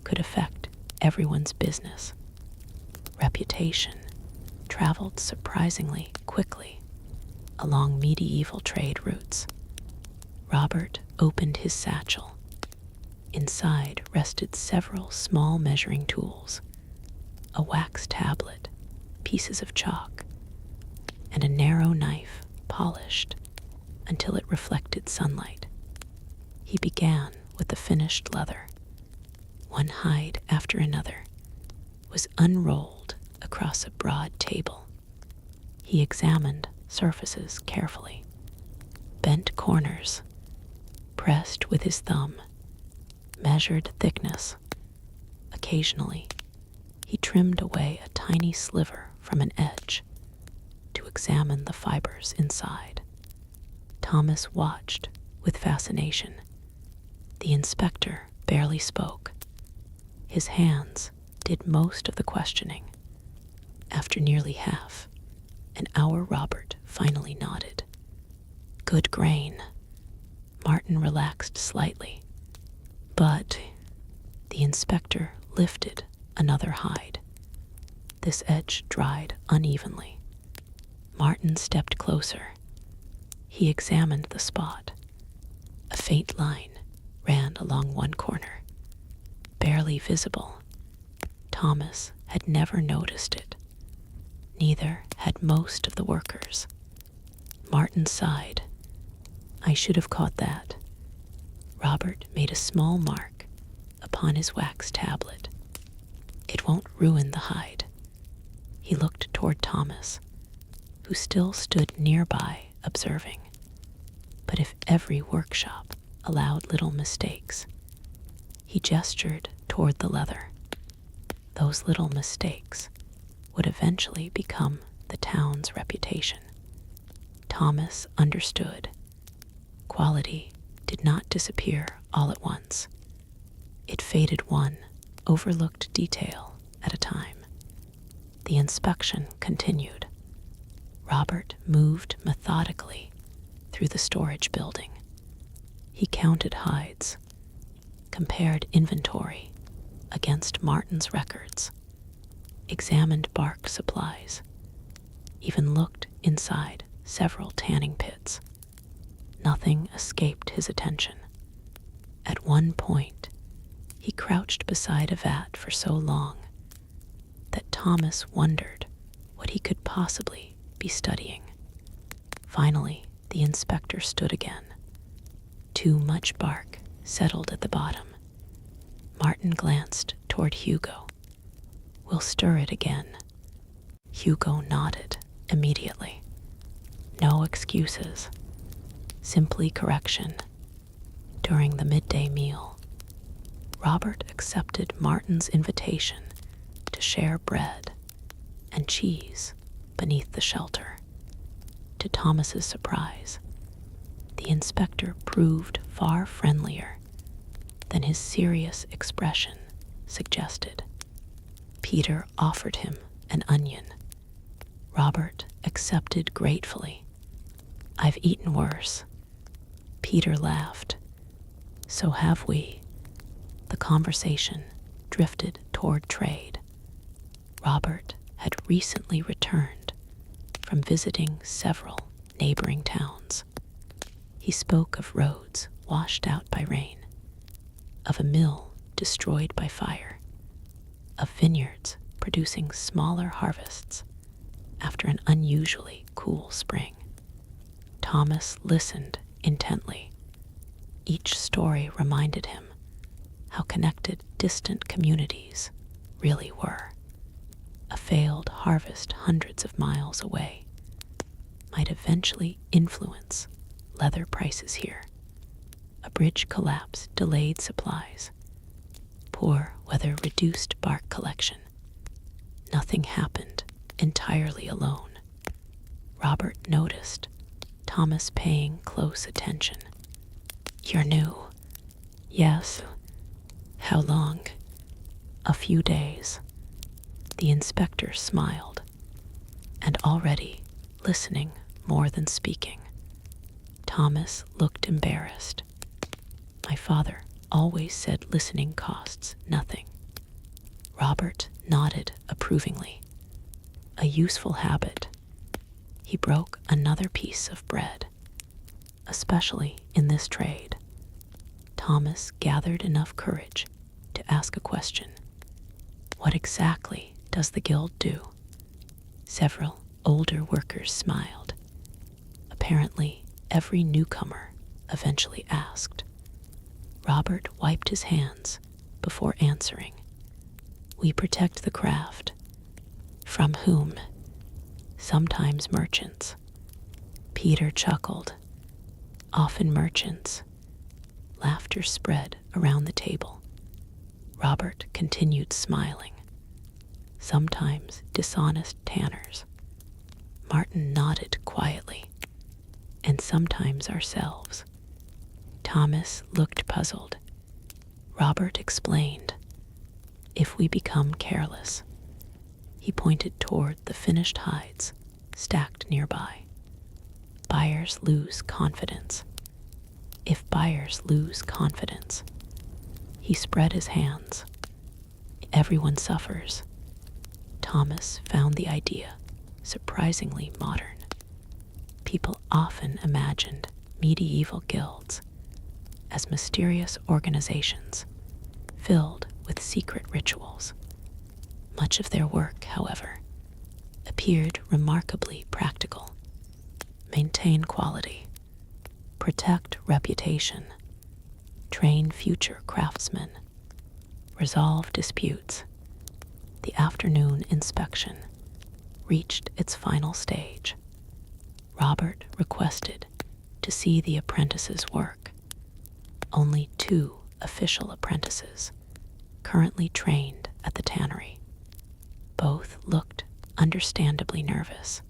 could affect everyone's business. Reputation traveled surprisingly quickly along medieval trade routes. Robert opened his satchel. Inside rested several small measuring tools, a wax tablet, pieces of chalk, and a narrow knife polished until it reflected sunlight. He began with the finished leather. One hide after another was unrolled across a broad table. He examined surfaces carefully, bent corners, pressed with his thumb, measured thickness. Occasionally, he trimmed away a tiny sliver from an edge to examine the fibers inside. Thomas watched with fascination. The inspector barely spoke. His hands did most of the questioning. After nearly half an hour, Robert finally nodded. Good grain. Martin relaxed slightly, but the inspector lifted another hide. This edge dried unevenly. Martin stepped closer. He examined the spot. A faint line ran along one corner, barely visible. Thomas had never noticed it. Neither had most of the workers. Martin sighed. I should have caught that. Robert made a small mark upon his wax tablet. It won't ruin the hide. He looked toward Thomas, who still stood nearby observing. But if every workshop allowed little mistakes, he gestured toward the leather. Those little mistakes would eventually become the town's reputation. Thomas understood. Quality did not disappear all at once. It faded one overlooked detail at a time. The inspection continued. Robert moved methodically through the storage building. He counted hides, compared inventory against Martin's records, examined bark supplies, even looked inside several tanning pits. Nothing escaped his attention. At one point, he crouched beside a vat for so long that Thomas wondered what he could possibly be studying. Finally, the inspector stood again. Too much bark settled at the bottom. Martin glanced toward Hugo. We'll stir it again. Hugo nodded immediately. No excuses. Simply correction. During the midday meal, Robert accepted Martin's invitation to share bread and cheese beneath the shelter. To Thomas's surprise, the inspector proved far friendlier than his serious expression suggested. Peter offered him an onion. Robert accepted gratefully. I've eaten worse. Peter laughed. So have we. The conversation drifted toward trade. Robert had recently returned from visiting several neighboring towns. He spoke of roads washed out by rain, of a mill destroyed by fire, of vineyards producing smaller harvests after an unusually cool spring. Thomas listened intently. Each story reminded him how connected distant communities really were. A failed harvest hundreds of miles away might eventually influence leather prices here. A bridge collapse delayed supplies. Poor weather reduced bark collection. Nothing happened entirely alone. Robert noticed Thomas paying close attention. You're new. Yes. How long? A few days. The inspector smiled, and already listening more than speaking. Thomas looked embarrassed. My father always said listening costs nothing. Robert nodded approvingly. A useful habit. He broke another piece of bread. Especially in this trade. Thomas gathered enough courage to ask a question. What exactly does the guild do? Several older workers smiled. Apparently, every newcomer eventually asked. Robert wiped his hands before answering. We protect the craft. From whom? Sometimes merchants. Peter chuckled. Often merchants. Laughter spread around the table. Robert continued smiling. Sometimes dishonest tanners. Martin nodded quietly. And sometimes ourselves. Thomas looked puzzled. Robert explained. If we become careless. He pointed toward the finished hides stacked nearby. Buyers lose confidence. If buyers lose confidence. He spread his hands. Everyone suffers. Thomas found the idea surprisingly modern. People often imagined medieval guilds as mysterious organizations filled with secret rituals. Much of their work, however, appeared remarkably practical. Maintain quality, protect reputation, train future craftsmen, resolve disputes. The afternoon inspection reached its final stage. Robert requested to see the apprentices' work. Only 2 official apprentices, currently trained at the Tannery. Both looked understandably nervous.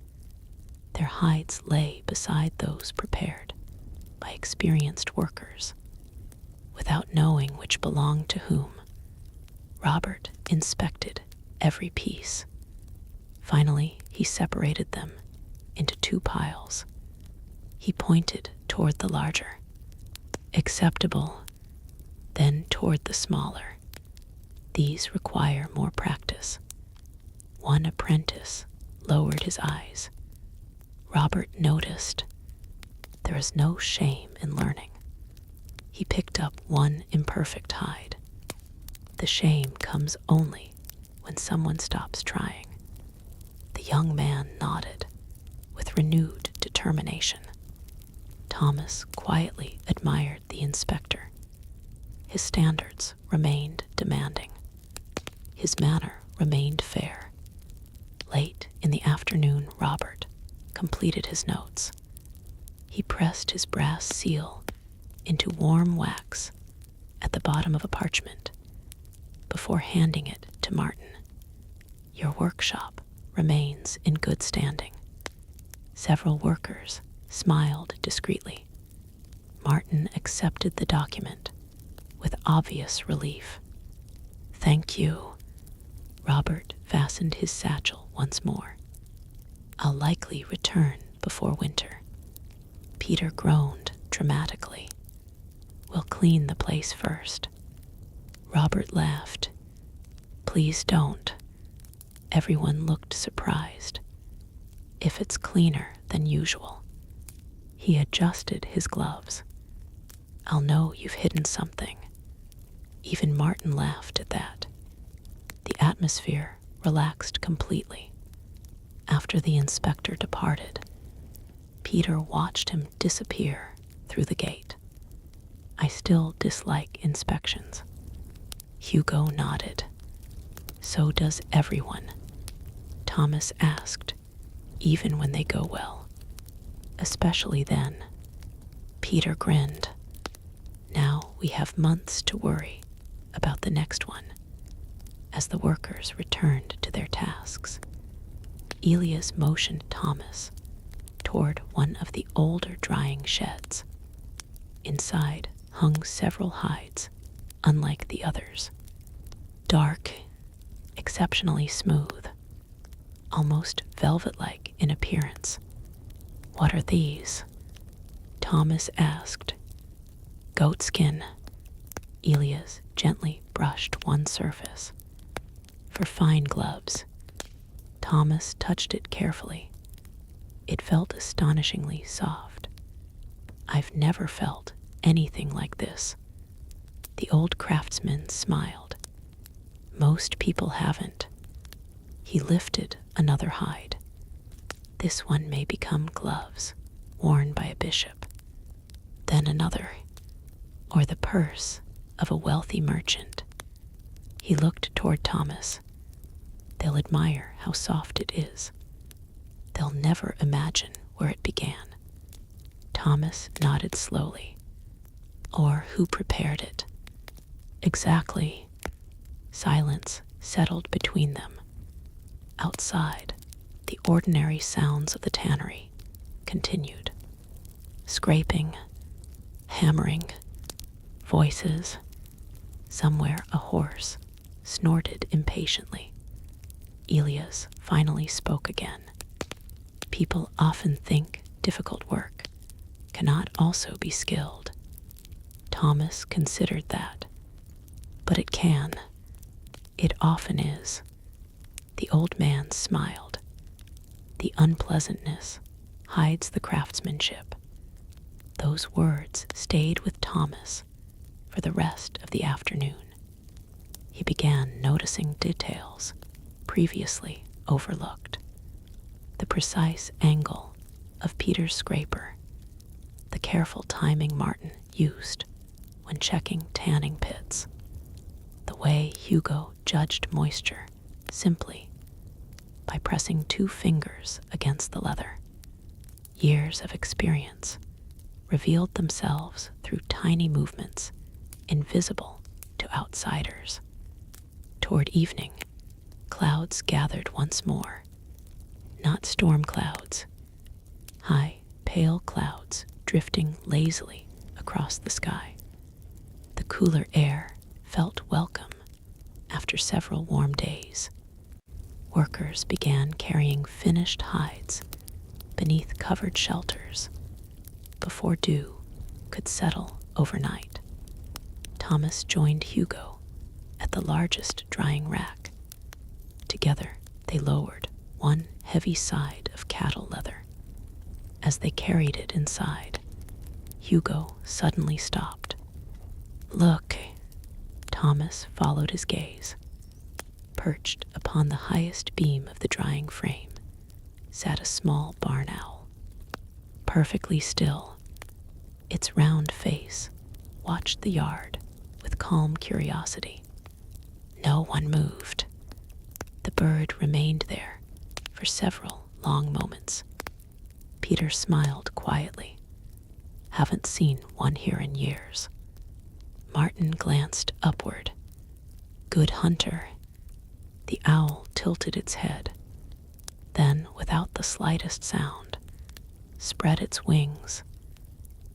Their hides lay beside those prepared by experienced workers. Without knowing which belonged to whom, Robert inspected every piece. Finally, he separated them into 2 piles. He pointed toward the larger. Acceptable, then toward the smaller. These require more practice. One apprentice lowered his eyes. Robert noticed there is no shame in learning. He picked up one imperfect hide. The shame comes only when someone stops trying. The young man nodded with renewed determination. Thomas quietly admired the inspector. His standards remained demanding. His manner remained fair. Late in the afternoon, Robert completed his notes. He pressed his brass seal into warm wax at the bottom of a parchment before handing it to Martin. Your workshop remains in good standing. Several workers smiled discreetly. Martin accepted the document with obvious relief. Thank you. Robert fastened his satchel once more. I'll likely return before winter. Peter groaned dramatically. We'll clean the place first. Robert laughed. Please don't. Everyone looked surprised. If it's cleaner than usual. He adjusted his gloves. I'll know you've hidden something. Even Martin laughed at that. The atmosphere relaxed completely. After the inspector departed, Peter watched him disappear through the gate. I still dislike inspections. Hugo nodded. So does everyone. Thomas asked, even when they go well. Especially then. Peter grinned. Now we have months to worry about the next one. As the workers returned to their tasks, Elias motioned Thomas toward one of the older drying sheds. Inside, hung several hides, unlike the others. Dark, exceptionally smooth, almost velvet-like in appearance. "What are these?" Thomas asked. "Goatskin." Elias gently brushed one surface. "For fine gloves." Thomas touched it carefully. It felt astonishingly soft. "I've never felt anything like this." The old craftsman smiled. "Most people haven't." He lifted another hide. "This one may become gloves, worn by a bishop." Then another, or the purse of a wealthy merchant. He looked toward Thomas. "They'll admire how soft it is. They'll never imagine where it began." Thomas nodded slowly. "Or who prepared it?" "Exactly." Silence settled between them. Outside, the ordinary sounds of the tannery continued. Scraping, hammering, voices. Somewhere a horse snorted impatiently. Elias finally spoke again. "People often think difficult work cannot also be skilled." Thomas considered that. "But it can. It often is." The old man smiled. "The unpleasantness hides the craftsmanship." Those words stayed with Thomas for the rest of the afternoon. He began noticing details previously overlooked. The precise angle of Peter's scraper, the careful timing Martin used when checking tanning pits, the way Hugo judged moisture simply by pressing 2 fingers against the leather. Years of experience revealed themselves through tiny movements invisible to outsiders. Toward evening, clouds gathered once more. Not storm clouds, high, pale clouds drifting lazily across the sky. The cooler air felt welcome after several warm days. Workers began carrying finished hides beneath covered shelters before dew could settle overnight. Thomas joined Hugo at the largest drying rack. Together they lowered one heavy side of cattle leather. As they carried it inside, Hugo suddenly stopped. "Look." Thomas followed his gaze. Perched upon the highest beam of the drying frame sat a small barn owl. Perfectly still, its round face watched the yard with calm curiosity. No one moved. The bird remained there for several long moments. Peter smiled quietly. "Haven't seen one here in years." Martin glanced upward. "Good hunter." The owl tilted its head, then, without the slightest sound, spread its wings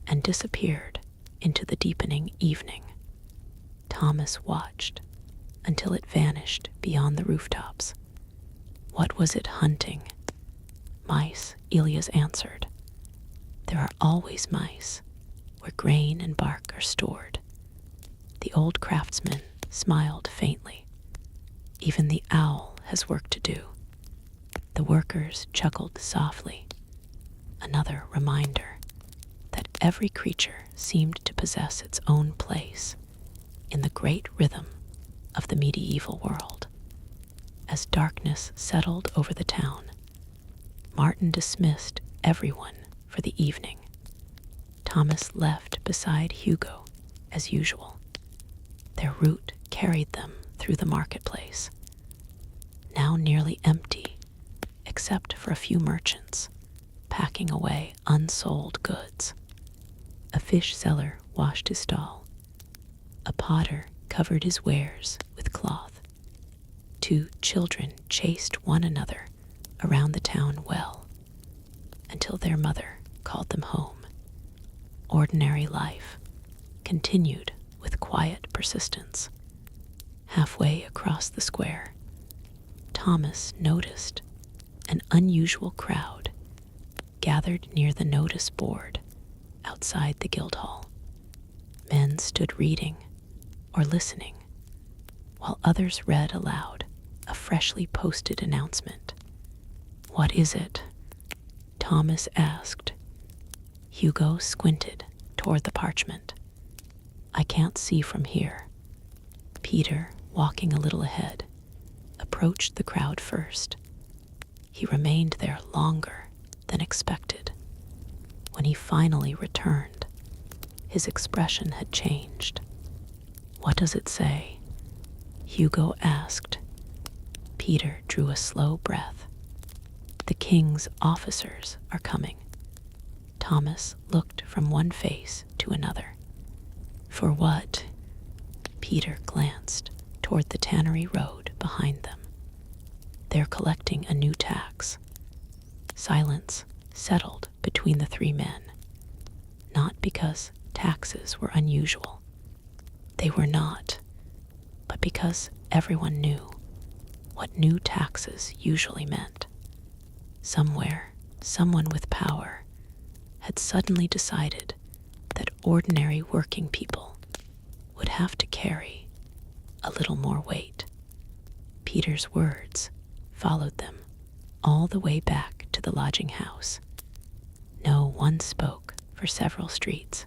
and disappeared into the deepening evening. Thomas watched until it vanished beyond the rooftops. What was it hunting? "Mice," Elias answered. "There are always mice where grain and bark are stored." The old craftsman smiled faintly. "Even the owl has work to do." The workers chuckled softly. Another reminder that every creature seemed to possess its own place in the great rhythm of the medieval world. As darkness settled over the town, Martin dismissed everyone for the evening. Thomas left beside Hugo as usual. Their route carried them through the marketplace, now nearly empty except for a few merchants packing away unsold goods. A fish seller washed his stall. A potter covered his wares with cloth. 2 children chased one another around the town well until their mother called them home. Ordinary life continued with quiet persistence. Halfway across the square, Thomas noticed an unusual crowd gathered near the notice board outside the Guildhall. Men stood reading or listening, while others read aloud a freshly posted announcement. "What is it?" Thomas asked. Hugo squinted toward the parchment. "I can't see from here." Peter, walking a little ahead, approached the crowd first. He remained there longer than expected. When he finally returned, his expression had changed. "What does it say?" Hugo asked. Peter drew a slow breath. "The king's officers are coming." Thomas looked from one face to another. "For what?" Peter glanced toward the Tannery road behind them. "They're collecting a new tax." Silence settled between the three men. Not because taxes were unusual. They were not. But because everyone knew what new taxes usually meant. Somewhere, someone with power had suddenly decided that ordinary working people would have to carry a little more weight. Peter's words followed them all the way back to the lodging house. No one spoke for several streets.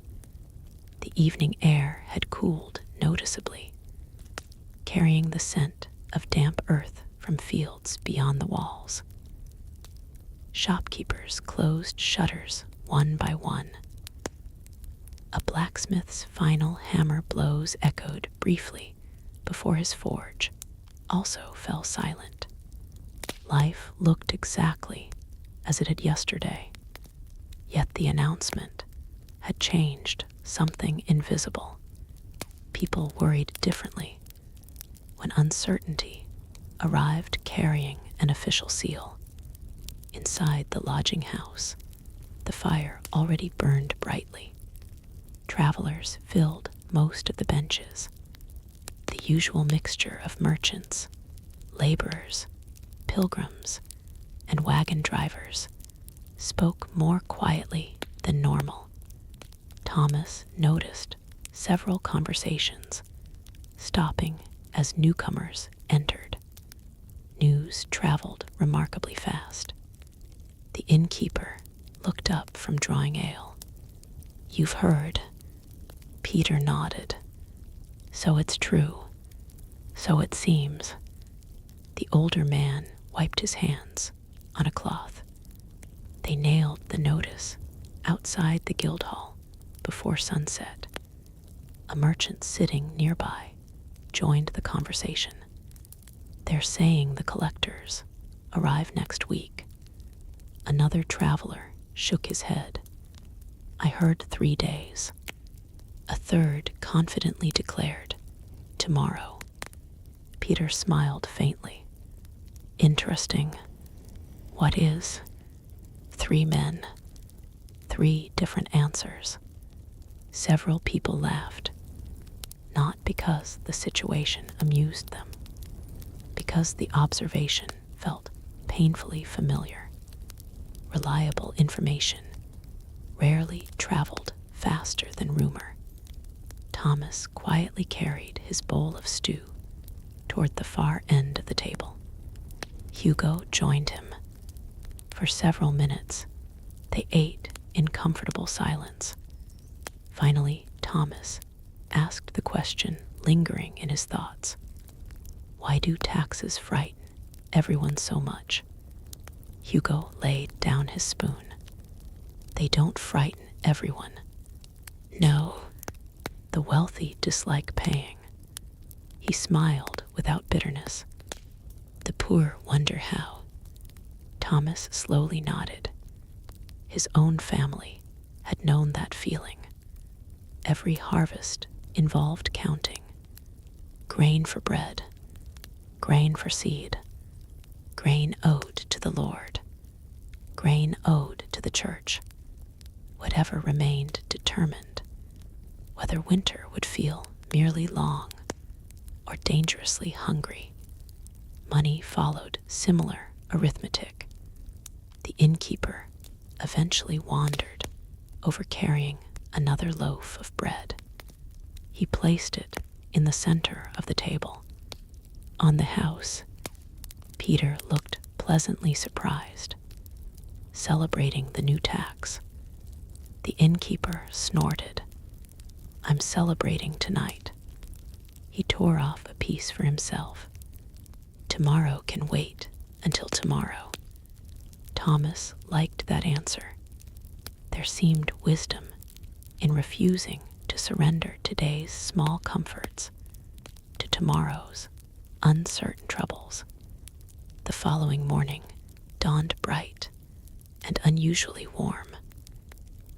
The evening air had cooled noticeably, carrying the scent of damp earth from fields beyond the walls. Shopkeepers closed shutters one by one. A blacksmith's final hammer blows echoed briefly before his forge also fell silent. Life looked exactly as it had yesterday, yet the announcement had changed something invisible. People worried differently when uncertainty arrived carrying an official seal. Inside the lodging house, the fire already burned brightly. Travelers filled most of the benches. The usual mixture of merchants, laborers, pilgrims, and wagon drivers spoke more quietly than normal. Thomas noticed several conversations, stopping as newcomers entered. News traveled remarkably fast. The innkeeper looked up from drawing ale. "You've heard?" Peter nodded. "So it's true. So it seems." The older man wiped his hands on a cloth. They nailed the notice outside the Guildhall before sunset. A merchant sitting nearby joined the conversation. "They're saying the collectors arrive next week." Another traveler shook his head. "I heard 3 days." A third confidently declared, "Tomorrow." Peter smiled faintly. "Interesting. What is?" 3 men. 3 different answers. Several people laughed, not because the situation amused them, because the observation felt painfully familiar. Reliable information rarely traveled faster than rumor. Thomas quietly carried his bowl of stew toward the far end of the table. Hugo joined him. For several minutes, they ate in comfortable silence. Finally, Thomas asked the question lingering in his thoughts. "Why do taxes frighten everyone so much?" Hugo laid down his spoon. "They don't frighten everyone. No, the wealthy dislike paying." He smiled without bitterness. "The poor wonder how." Thomas slowly nodded. His own family had known that feeling. Every harvest involved counting. Grain for bread, grain for seed, grain owed to the Lord, grain owed to the church. Whatever remained determined whether winter would feel merely long or dangerously hungry. Money followed similar arithmetic. The innkeeper eventually wandered over carrying another loaf of bread. He placed it in the center of the table. On the house, Peter looked pleasantly surprised, celebrating the new tax. The innkeeper snorted. "I'm celebrating tonight." He tore off a piece for himself. "Tomorrow can wait until tomorrow." Thomas liked that answer. There seemed wisdom in refusing to surrender today's small comforts to tomorrow's uncertain troubles. The following morning dawned bright and unusually warm.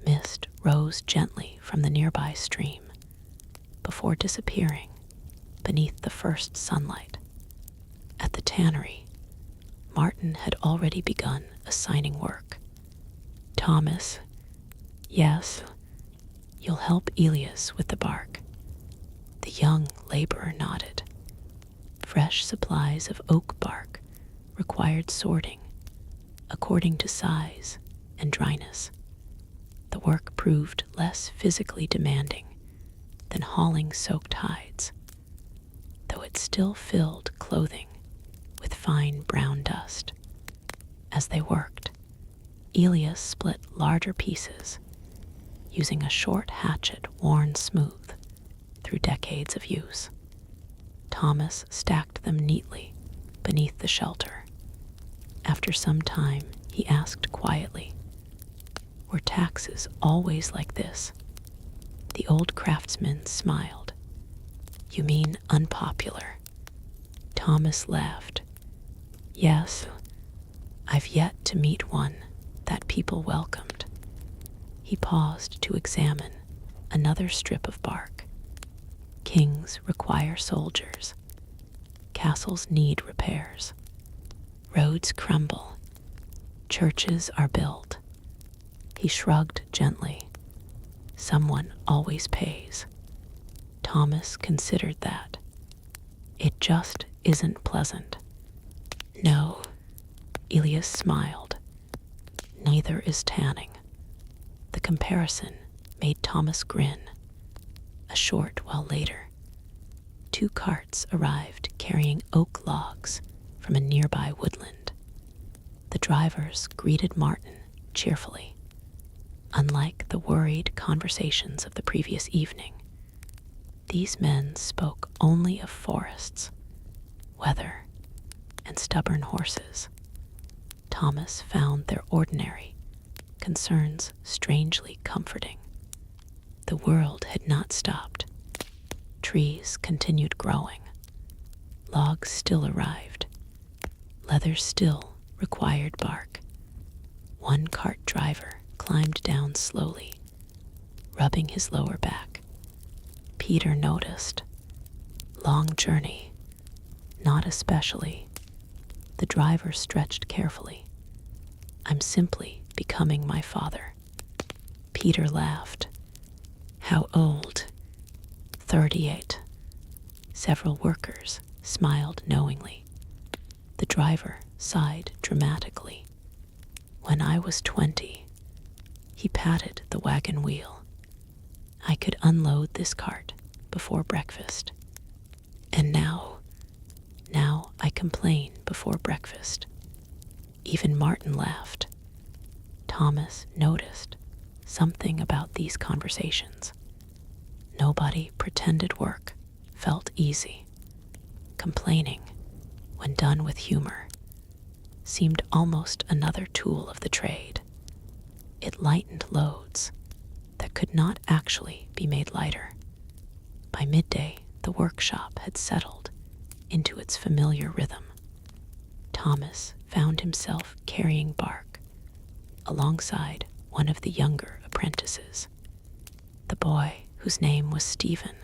Mist rose gently from the nearby stream before disappearing beneath the first sunlight. At the tannery, Martin had already begun assigning work. "Thomas, yes, you'll help Elias with the bark." The young laborer nodded. Fresh supplies of oak bark required sorting according to size and dryness. The work proved less physically demanding than hauling soaked hides, though it still filled clothing with fine brown dust. As they worked, Elias split larger pieces, using a short hatchet worn smooth through decades of use. Thomas stacked them neatly beneath the shelter. After some time, he asked quietly, "Were taxes always like this?" The old craftsman smiled. "You mean unpopular?" Thomas laughed. "Yes, I've yet to meet one that people welcomed." He paused to examine another strip of bark. Kings require soldiers. Castles need repairs. Roads crumble. Churches are built. He shrugged gently. Someone always pays. Thomas considered that. It just isn't pleasant. "No," Elias smiled. "Neither is tanning." The comparison made Thomas grin. A short while later, 2 carts arrived carrying oak logs from a nearby woodland. The drivers greeted Martin cheerfully. Unlike the worried conversations of the previous evening, these men spoke only of forests, weather, and stubborn horses. Thomas found their ordinary concerns strangely comforting. The world had not stopped. Trees continued growing. Logs still arrived. Leather still required bark. One cart driver climbed down slowly, rubbing his lower back. Peter noticed. "Long journey." "Not especially." The driver stretched carefully. "I'm simply becoming my father." Peter laughed. "How old?" 38. Several workers smiled knowingly. The driver sighed dramatically. "When I was 20, he patted the wagon wheel. I could unload this cart before breakfast. And now I complain before breakfast." Even Martin laughed. Thomas noticed something about these conversations. Nobody pretended work felt easy. Complaining, when done with humor, seemed almost another tool of the trade. It lightened loads that could not actually be made lighter. By midday, the workshop had settled into its familiar rhythm. Thomas found himself carrying bark alongside one of the younger apprentices. The boy, whose name was Stephen,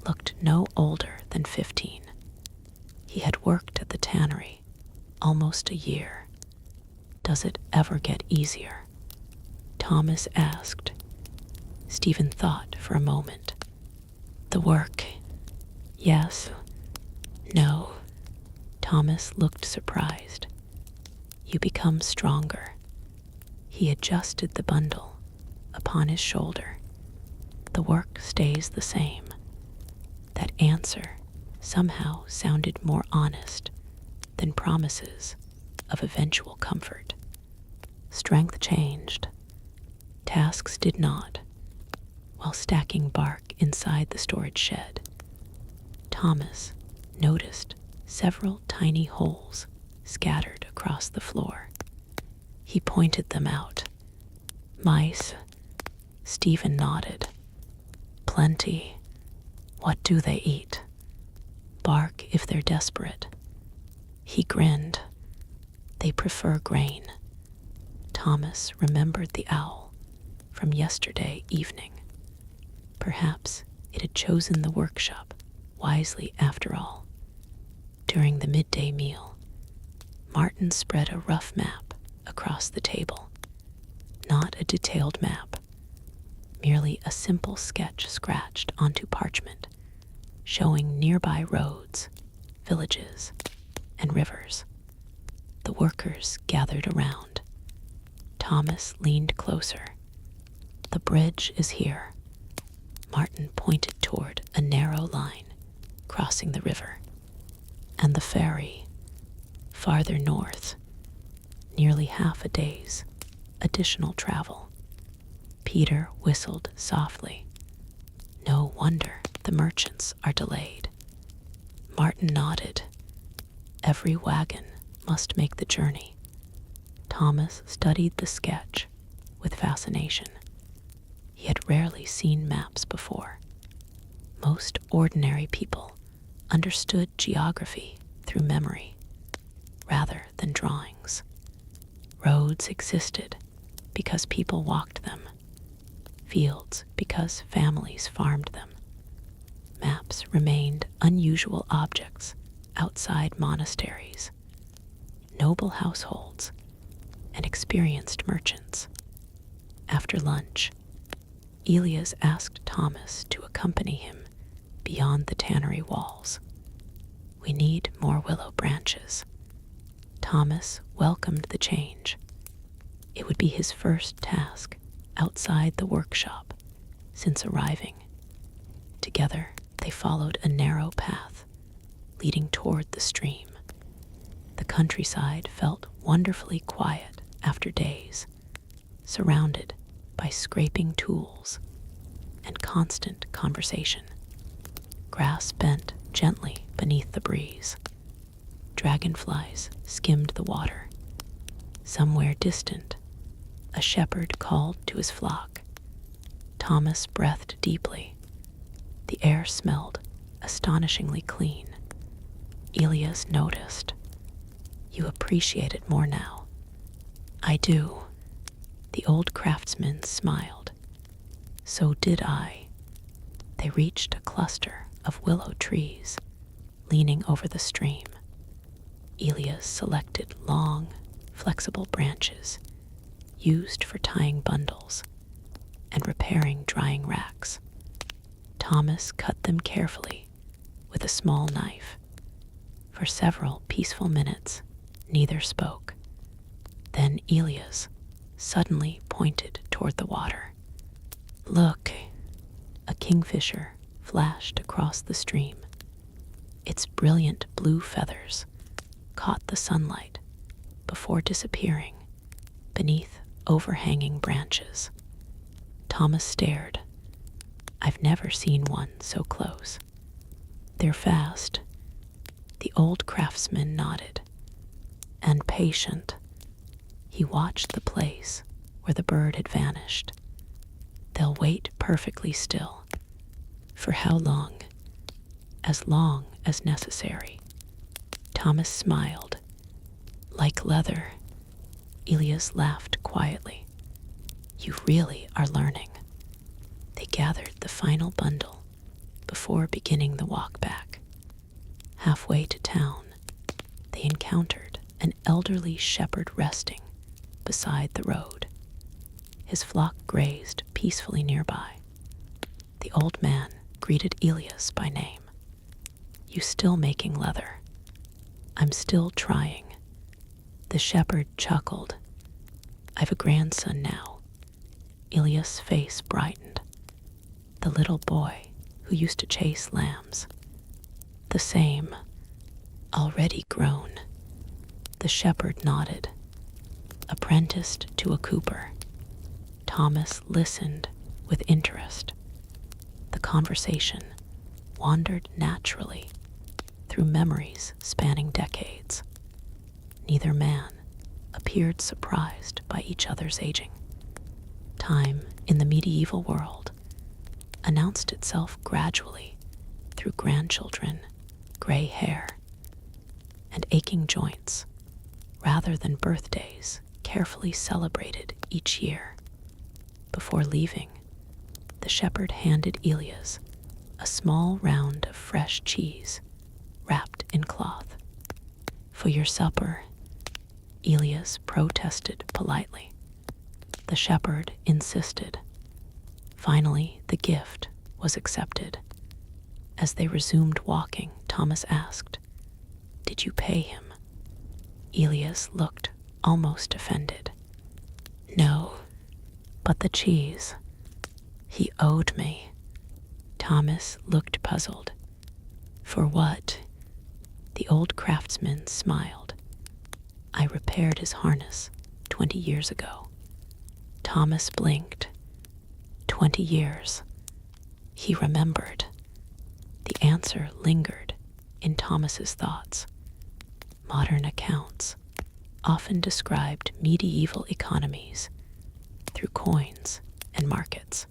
looked no older than 15. He had worked at the tannery almost a year. "Does it ever get easier?" Thomas asked. Stephen thought for a moment. The work. Yes. No. Thomas looked surprised. You become stronger. He adjusted the bundle upon his shoulder. The work stays the same. That answer somehow sounded more honest than promises of eventual comfort. Strength changed. Tasks did not. While stacking bark inside the storage shed, Thomas noticed several tiny holes scattered across the floor. He pointed them out. Mice. Stephen nodded. Plenty. What do they eat? Bark if they're desperate. He grinned. They prefer grain. Thomas remembered the owl from yesterday evening. Perhaps it had chosen the workshop wisely after all. During the midday meal, Martin spread a rough map across the table. Not a detailed map, merely a simple sketch scratched onto parchment, showing nearby roads, villages, and rivers. The workers gathered around. Thomas leaned closer. The bridge is here. Martin pointed toward a narrow line crossing the river. And the ferry, farther north, nearly half a day's additional travel. Peter whistled softly. No wonder the merchants are delayed. Martin nodded. Every wagon must make the journey. Thomas studied the sketch with fascination. He had rarely seen maps before. Most ordinary people understood geography through memory rather than drawings. Roads existed because people walked them, fields because families farmed them. Maps remained unusual objects outside monasteries, noble households, and experienced merchants. After lunch, Elias asked Thomas to accompany him beyond the tannery walls. We need more willow branches. Thomas welcomed the change. It would be his first task outside the workshop since arriving. Together, they followed a narrow path leading toward the stream. The countryside felt wonderfully quiet after days, surrounded by scraping tools and constant conversation. Grass bent gently beneath the breeze. Dragonflies skimmed the water. Somewhere distant, a shepherd called to his flock. Thomas breathed deeply. The air smelled astonishingly clean. Elias noticed. You appreciate it more now. I do. The old craftsman smiled. So did I. They reached a cluster of willow trees, leaning over the stream. Elias selected long, flexible branches used for tying bundles and repairing drying racks. Thomas cut them carefully with a small knife. For several peaceful minutes, neither spoke. Then Elias suddenly pointed toward the water. Look, a kingfisher flashed across the stream. Its brilliant blue feathers caught the sunlight before disappearing beneath overhanging branches. Thomas stared. I've never seen one so close. They're fast. The old craftsman nodded. And patient. He watched the place where the bird had vanished. They'll wait perfectly still. For how long? As long as necessary. Thomas smiled. Like leather. Elias laughed quietly. You really are learning. They gathered the final bundle before beginning the walk back. Halfway to town, they encountered an elderly shepherd resting beside the road. His flock grazed peacefully nearby. The old man greeted Elias by name. You still making leather? I'm still trying. The shepherd chuckled. I've a grandson now. Elias' face brightened. The little boy who used to chase lambs. The same, already grown. The shepherd nodded. Apprenticed to a cooper. Thomas listened with interest. The conversation wandered naturally through memories spanning decades. Neither man appeared surprised by each other's aging. Time in the medieval world announced itself gradually through grandchildren, gray hair, and aching joints, rather than birthdays carefully celebrated each year. Before leaving, the shepherd handed Elias a small round of fresh cheese wrapped in cloth. For your supper, Elias protested politely. The shepherd insisted. Finally, the gift was accepted. As they resumed walking, Thomas asked, Did you pay him? Elias looked almost offended. No, but the cheese. He owed me. Thomas looked puzzled. For what? The old craftsman smiled. I repaired his harness 20 years ago. Thomas blinked. 20 years. He remembered. The answer lingered in Thomas's thoughts. Modern accounts often described medieval economies through coins and markets.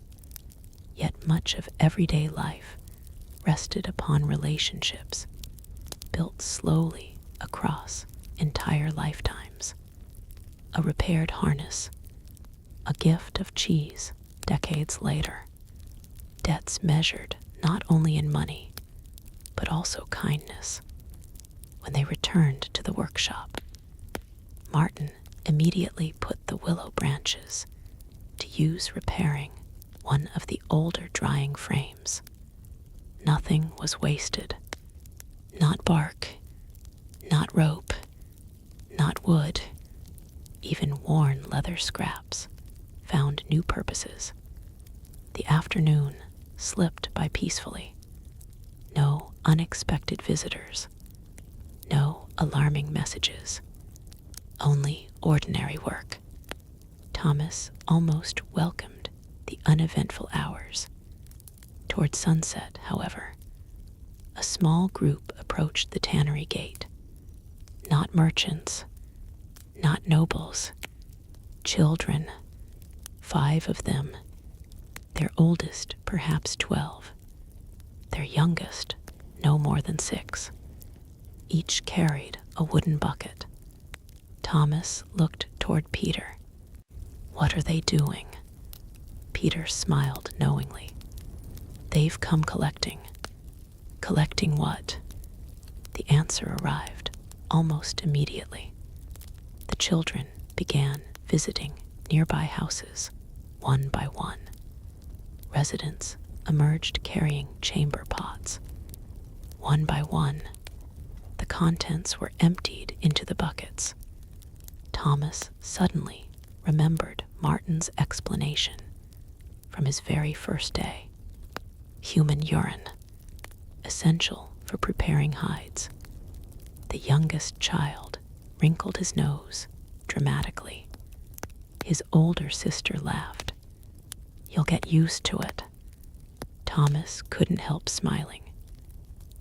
Yet much of everyday life rested upon relationships built slowly across entire lifetimes. A repaired harness, a gift of cheese decades later, debts measured not only in money, but also kindness. When they returned to the workshop, Martin immediately put the willow branches to use repairing one of the older drying frames. Nothing was wasted. Not bark, not rope, not wood. Even worn leather scraps found new purposes. The afternoon slipped by peacefully. No unexpected visitors. No alarming messages. Only ordinary work. Thomas almost welcomed the uneventful hours. Toward sunset, however, a small group approached the tannery gate. Not merchants, not nobles, children, 5 of them, their oldest perhaps 12, their youngest no more than 6. Each carried a wooden bucket. Thomas looked toward Peter. What are they doing? Peter smiled knowingly. They've come collecting. Collecting what? The answer arrived almost immediately. The children began visiting nearby houses, one by one. Residents emerged carrying chamber pots. One by one, the contents were emptied into the buckets. Thomas suddenly remembered Martin's explanation from his very first day. Human urine, essential for preparing hides. The youngest child wrinkled his nose dramatically. His older sister laughed. You'll get used to it. Thomas couldn't help smiling.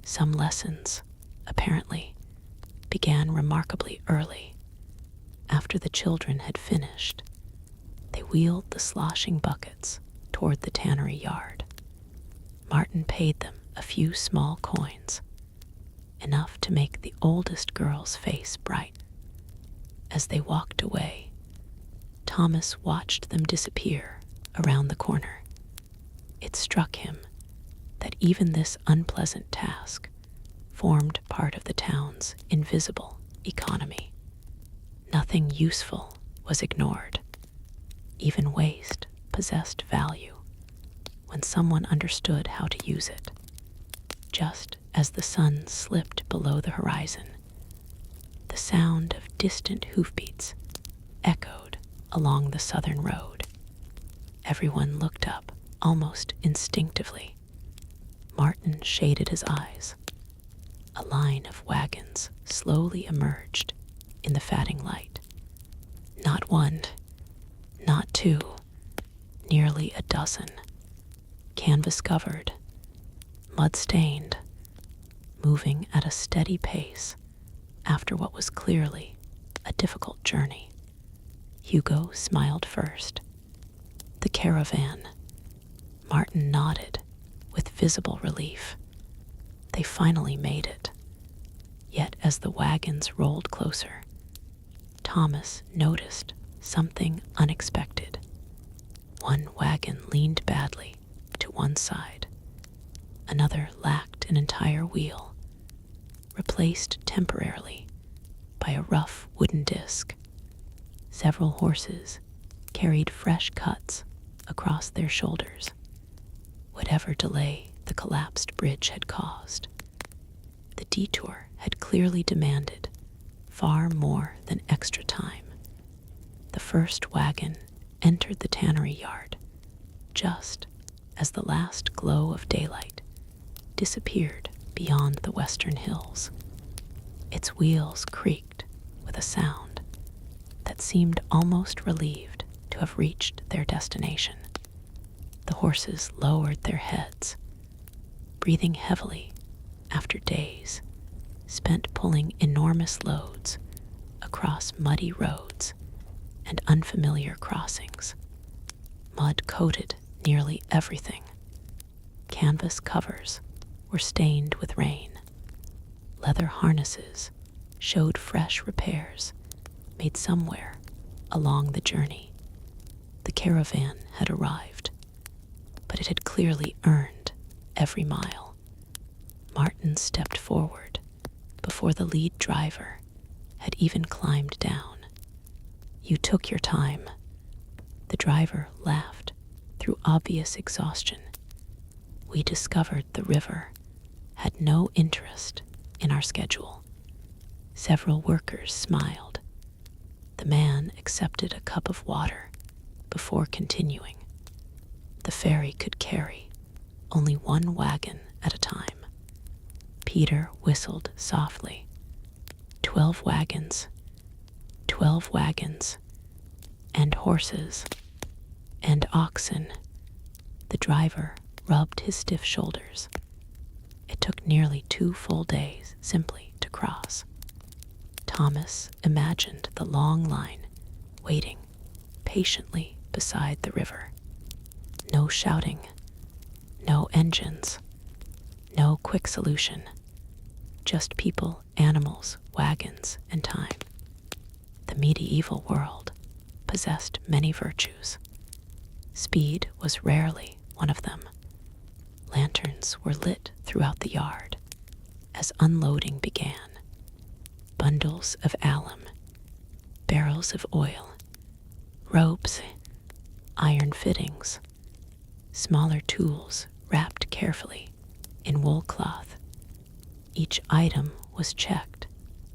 Some lessons, apparently, began remarkably early. After the children had finished, they wheeled the sloshing buckets toward the tannery yard. Martin paid them a few small coins, enough to make the oldest girl's face bright. As they walked away, Thomas watched them disappear around the corner. It struck him that even this unpleasant task formed part of the town's invisible economy. Nothing useful was ignored. Even waste possessed value. when someone understood how to use it. Just as the sun slipped below the horizon, the sound of distant hoofbeats echoed along the southern road. Everyone looked up almost instinctively. Martin shaded his eyes. A line of wagons slowly emerged in the fading light. Not one, not two, nearly a dozen. Canvas covered, mud-stained, moving at a steady pace after what was clearly a difficult journey. Hugo smiled first. The caravan. Martin nodded with visible relief. They finally made it. Yet as the wagons rolled closer, Thomas noticed something unexpected. One wagon leaned badly to one side. Another lacked an entire wheel, replaced temporarily by a rough wooden disc. Several horses carried fresh cuts across their shoulders, whatever delay the collapsed bridge had caused. The detour had clearly demanded far more than extra time. The first wagon entered the tannery yard just as the last glow of daylight disappeared beyond the western hills. Its wheels creaked with a sound that seemed almost relieved to have reached their destination. The horses lowered their heads, breathing heavily after days spent pulling enormous loads across muddy roads and unfamiliar crossings. Mud coated nearly everything. Canvas covers were stained with rain. Leather harnesses showed fresh repairs made somewhere along the journey. The caravan had arrived, but it had clearly earned every mile. Martin stepped forward before the lead driver had even climbed down. "You took your time." The driver laughed through obvious exhaustion. "We discovered the river had no interest in our schedule." Several workers smiled. The man accepted a cup of water before continuing. The ferry could carry only one wagon at a time. Peter whistled softly. 12 wagons, 12 wagons, and horses, and oxen. The driver rubbed his stiff shoulders. It took nearly 2 full days simply to cross. Thomas imagined the long line waiting patiently beside the river. No shouting, no engines, no quick solution. Just people, animals, wagons, and time. The medieval world possessed many virtues. Speed was rarely one of them. Lanterns were lit throughout the yard as unloading began. Bundles of alum, barrels of oil, ropes, iron fittings, smaller tools wrapped carefully in wool cloth. Each item was checked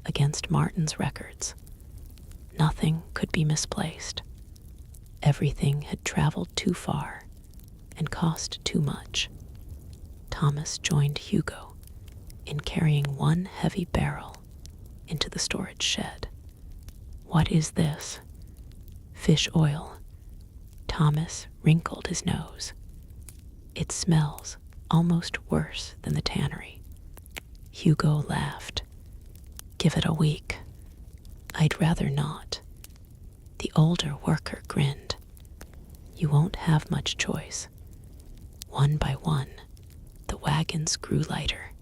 against Martin's records. Nothing could be misplaced. Everything had traveled too far and cost too much. Thomas joined Hugo in carrying one heavy barrel into the storage shed. "What is this?" "Fish oil." Thomas wrinkled his nose. "It smells almost worse than the tannery." Hugo laughed. "Give it a week." "I'd rather not." The older worker grinned. "You won't have much choice." One by one, the wagons grew lighter.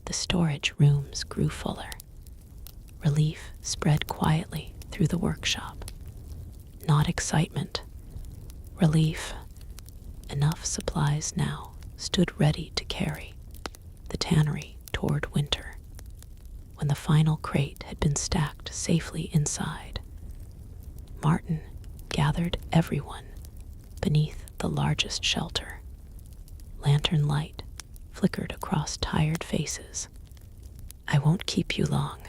The storage rooms grew fuller. Relief spread quietly through the workshop. Not excitement. Relief. Enough supplies now stood ready to carry the tannery toward winter. When the final crate had been stacked safely inside, Martin gathered everyone beneath the largest shelter. Lantern light flickered across tired faces. "I won't keep you long."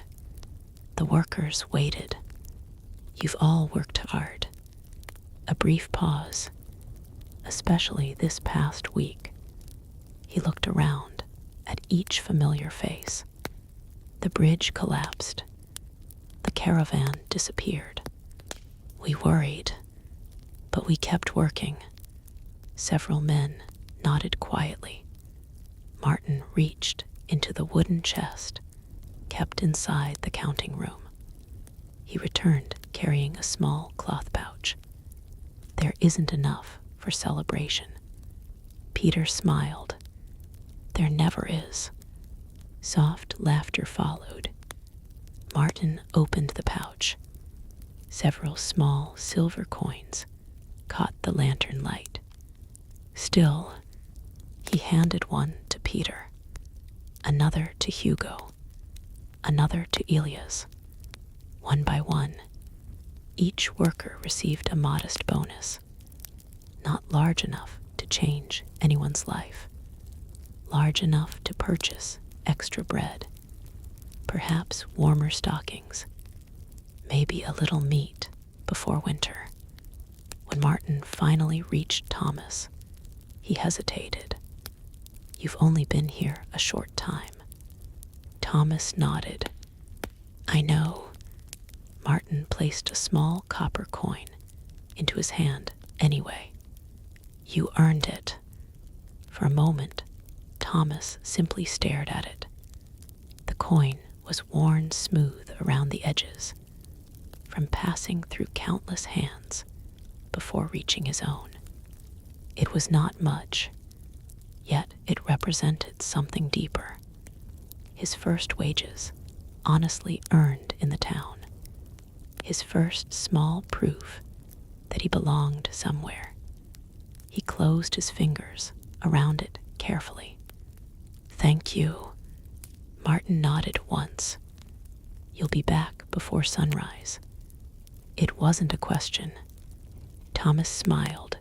The workers waited. "You've all worked hard." A brief pause, especially this past week. He looked around at each familiar face. The bridge collapsed. The caravan disappeared. "We worried, but we kept working." Several men nodded quietly. Martin reached into the wooden chest kept inside the counting room. He returned carrying a small cloth pouch. "There isn't enough for celebration." Peter smiled. "There never is." Soft laughter followed. Martin opened the pouch. Several small silver coins caught the lantern light. Still, he handed one to Peter, another to Hugo, another to Elias. One by one, each worker received a modest bonus, not large enough to change anyone's life, large enough to purchase extra bread, perhaps warmer stockings, maybe a little meat before winter. When Martin finally reached Thomas, he hesitated. "You've only been here a short time." Thomas nodded. "I know." Martin placed a small copper coin into his hand anyway. "You earned it." For a moment, Thomas simply stared at it. The coin was worn smooth around the edges, from passing through countless hands before reaching his own. It was not much, yet it represented something deeper. His first wages, honestly earned in the town. His first small proof that he belonged somewhere. He closed his fingers around it carefully. "Thank you." Martin nodded once. "You'll be back before sunrise." It wasn't a question. Thomas smiled.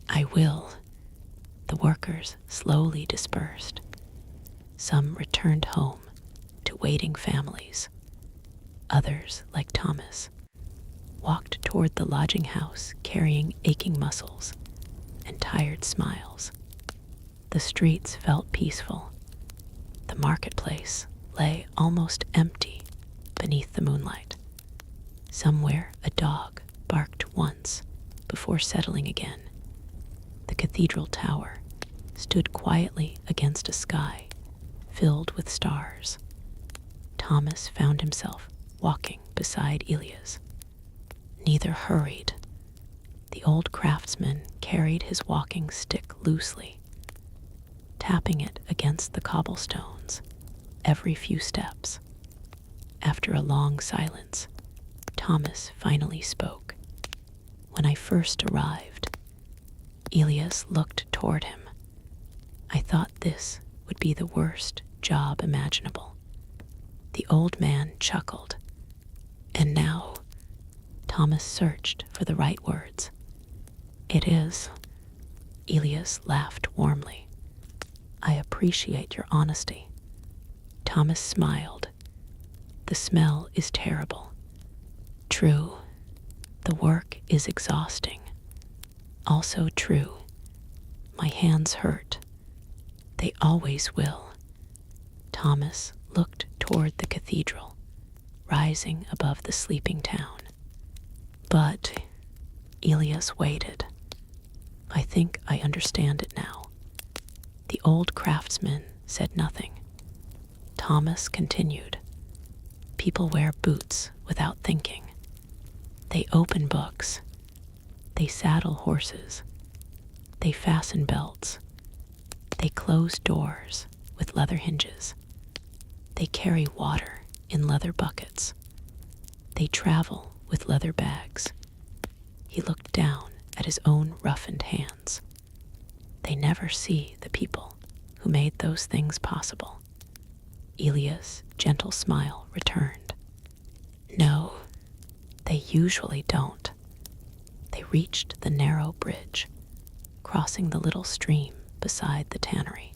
"I will." The workers slowly dispersed. Some returned home to waiting families. Others, like Thomas, walked toward the lodging house carrying aching muscles and tired smiles. The streets felt peaceful. The marketplace lay almost empty beneath the moonlight. Somewhere a dog barked once before settling again. The cathedral tower stood quietly against a sky filled with stars. Thomas found himself walking beside Elias. Neither hurried. The old craftsman carried his walking stick loosely, tapping it against the cobblestones every few steps. After a long silence, Thomas finally spoke. "When I first arrived," Elias looked toward him, "I thought this would be the worst job imaginable." The old man chuckled. "And now?" Thomas searched for the right words. "It is." Elias laughed warmly. "I appreciate your honesty." Thomas smiled. "The smell is terrible." "True. The work is exhausting." "Also true. My hands hurt. They always will." Thomas looked toward the cathedral, rising above the sleeping town. "But," Elias waited. "I think I understand it now." The old craftsman said nothing. Thomas continued. "People wear boots without thinking. They open books. They saddle horses. They fasten belts. They close doors with leather hinges. They carry water in leather buckets. They travel with leather bags." He looked down at his own roughened hands. "They never see the people who made those things possible." Elias' gentle smile returned. "No, they usually don't." They reached the narrow bridge, crossing the little stream beside the Tannery.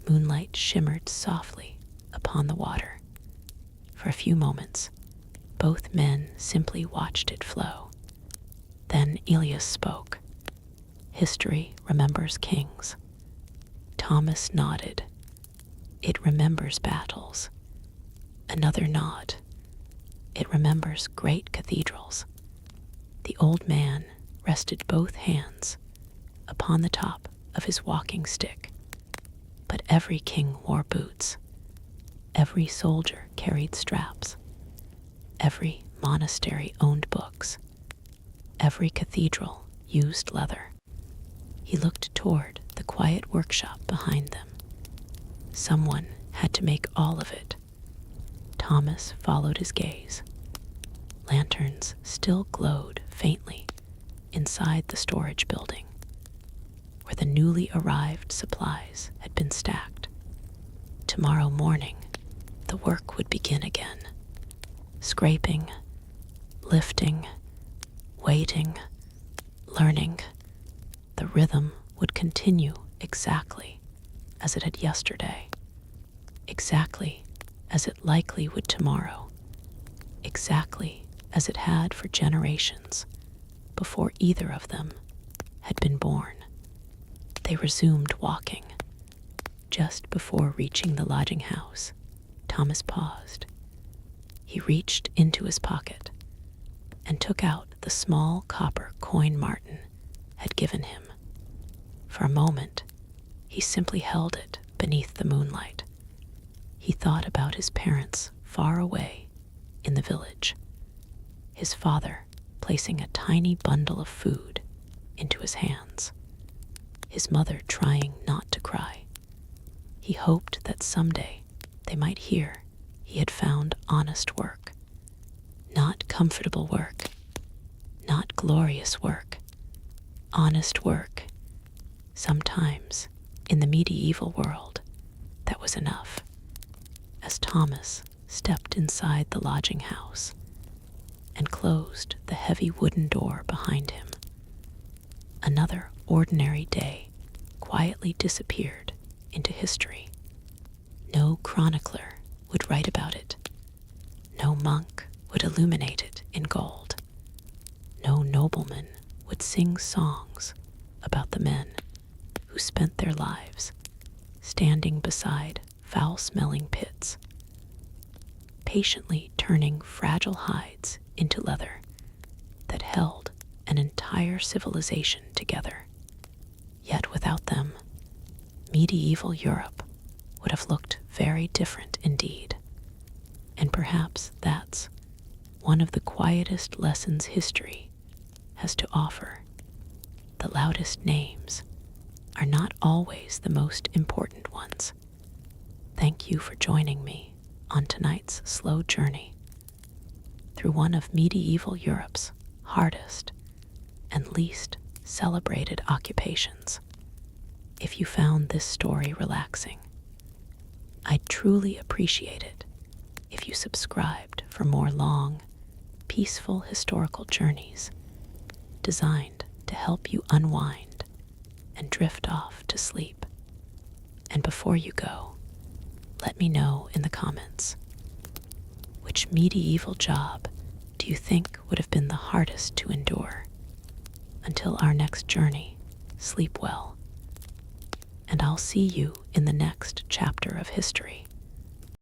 Moonlight shimmered softly upon the water. For a few moments, both men simply watched it flow. Then Elias spoke. History remembers kings. Thomas nodded. It remembers battles. Another nod. It remembers great cathedrals. The old man rested both hands upon the top of his walking stick. But every king wore boots. Every soldier carried straps. Every monastery owned books. Every cathedral used leather. He looked toward the quiet workshop behind them. Someone had to make all of it. Thomas followed his gaze. Lanterns still glowed faintly inside the storage building, where the newly arrived supplies had been stacked. Tomorrow morning, the work would begin again. Scraping, lifting, waiting, learning. The rhythm would continue exactly as it had yesterday, exactly as it likely would tomorrow, exactly as it had for generations before either of them had been born. They resumed walking. Just before reaching the lodging house, Thomas paused. He reached into his pocket and took out the small copper coin Martin had given him. For a moment, he simply held it beneath the moonlight. He thought about his parents far away in the village, his father placing a tiny bundle of food into his hands, his mother trying not to cry. He hoped that someday they might hear he had found honest work, not comfortable work, not glorious work, honest work. Sometimes, in the medieval world, that was enough. As Thomas stepped inside the lodging house and closed the heavy wooden door behind him, another ordinary day quietly disappeared into history. No chronicler would write about it. No monk would illuminate it in gold. No nobleman would sing songs about the men who spent their lives standing beside foul-smelling pits, patiently turning fragile hides into leather that held an entire civilization together. Yet without them, medieval Europe would have looked very different indeed. And perhaps that's one of the quietest lessons history has to offer. The loudest names are not always the most important ones. Thank you for joining me on tonight's slow journey through one of medieval Europe's hardest and least celebrated occupations. If you found this story relaxing, I'd truly appreciate it if you subscribed for more long, peaceful historical journeys designed to help you unwind and drift off to sleep. And before you go, let me know in the comments, which medieval job do you think would have been the hardest to endure? Until our next journey, sleep well, and I'll see you in the next chapter of history.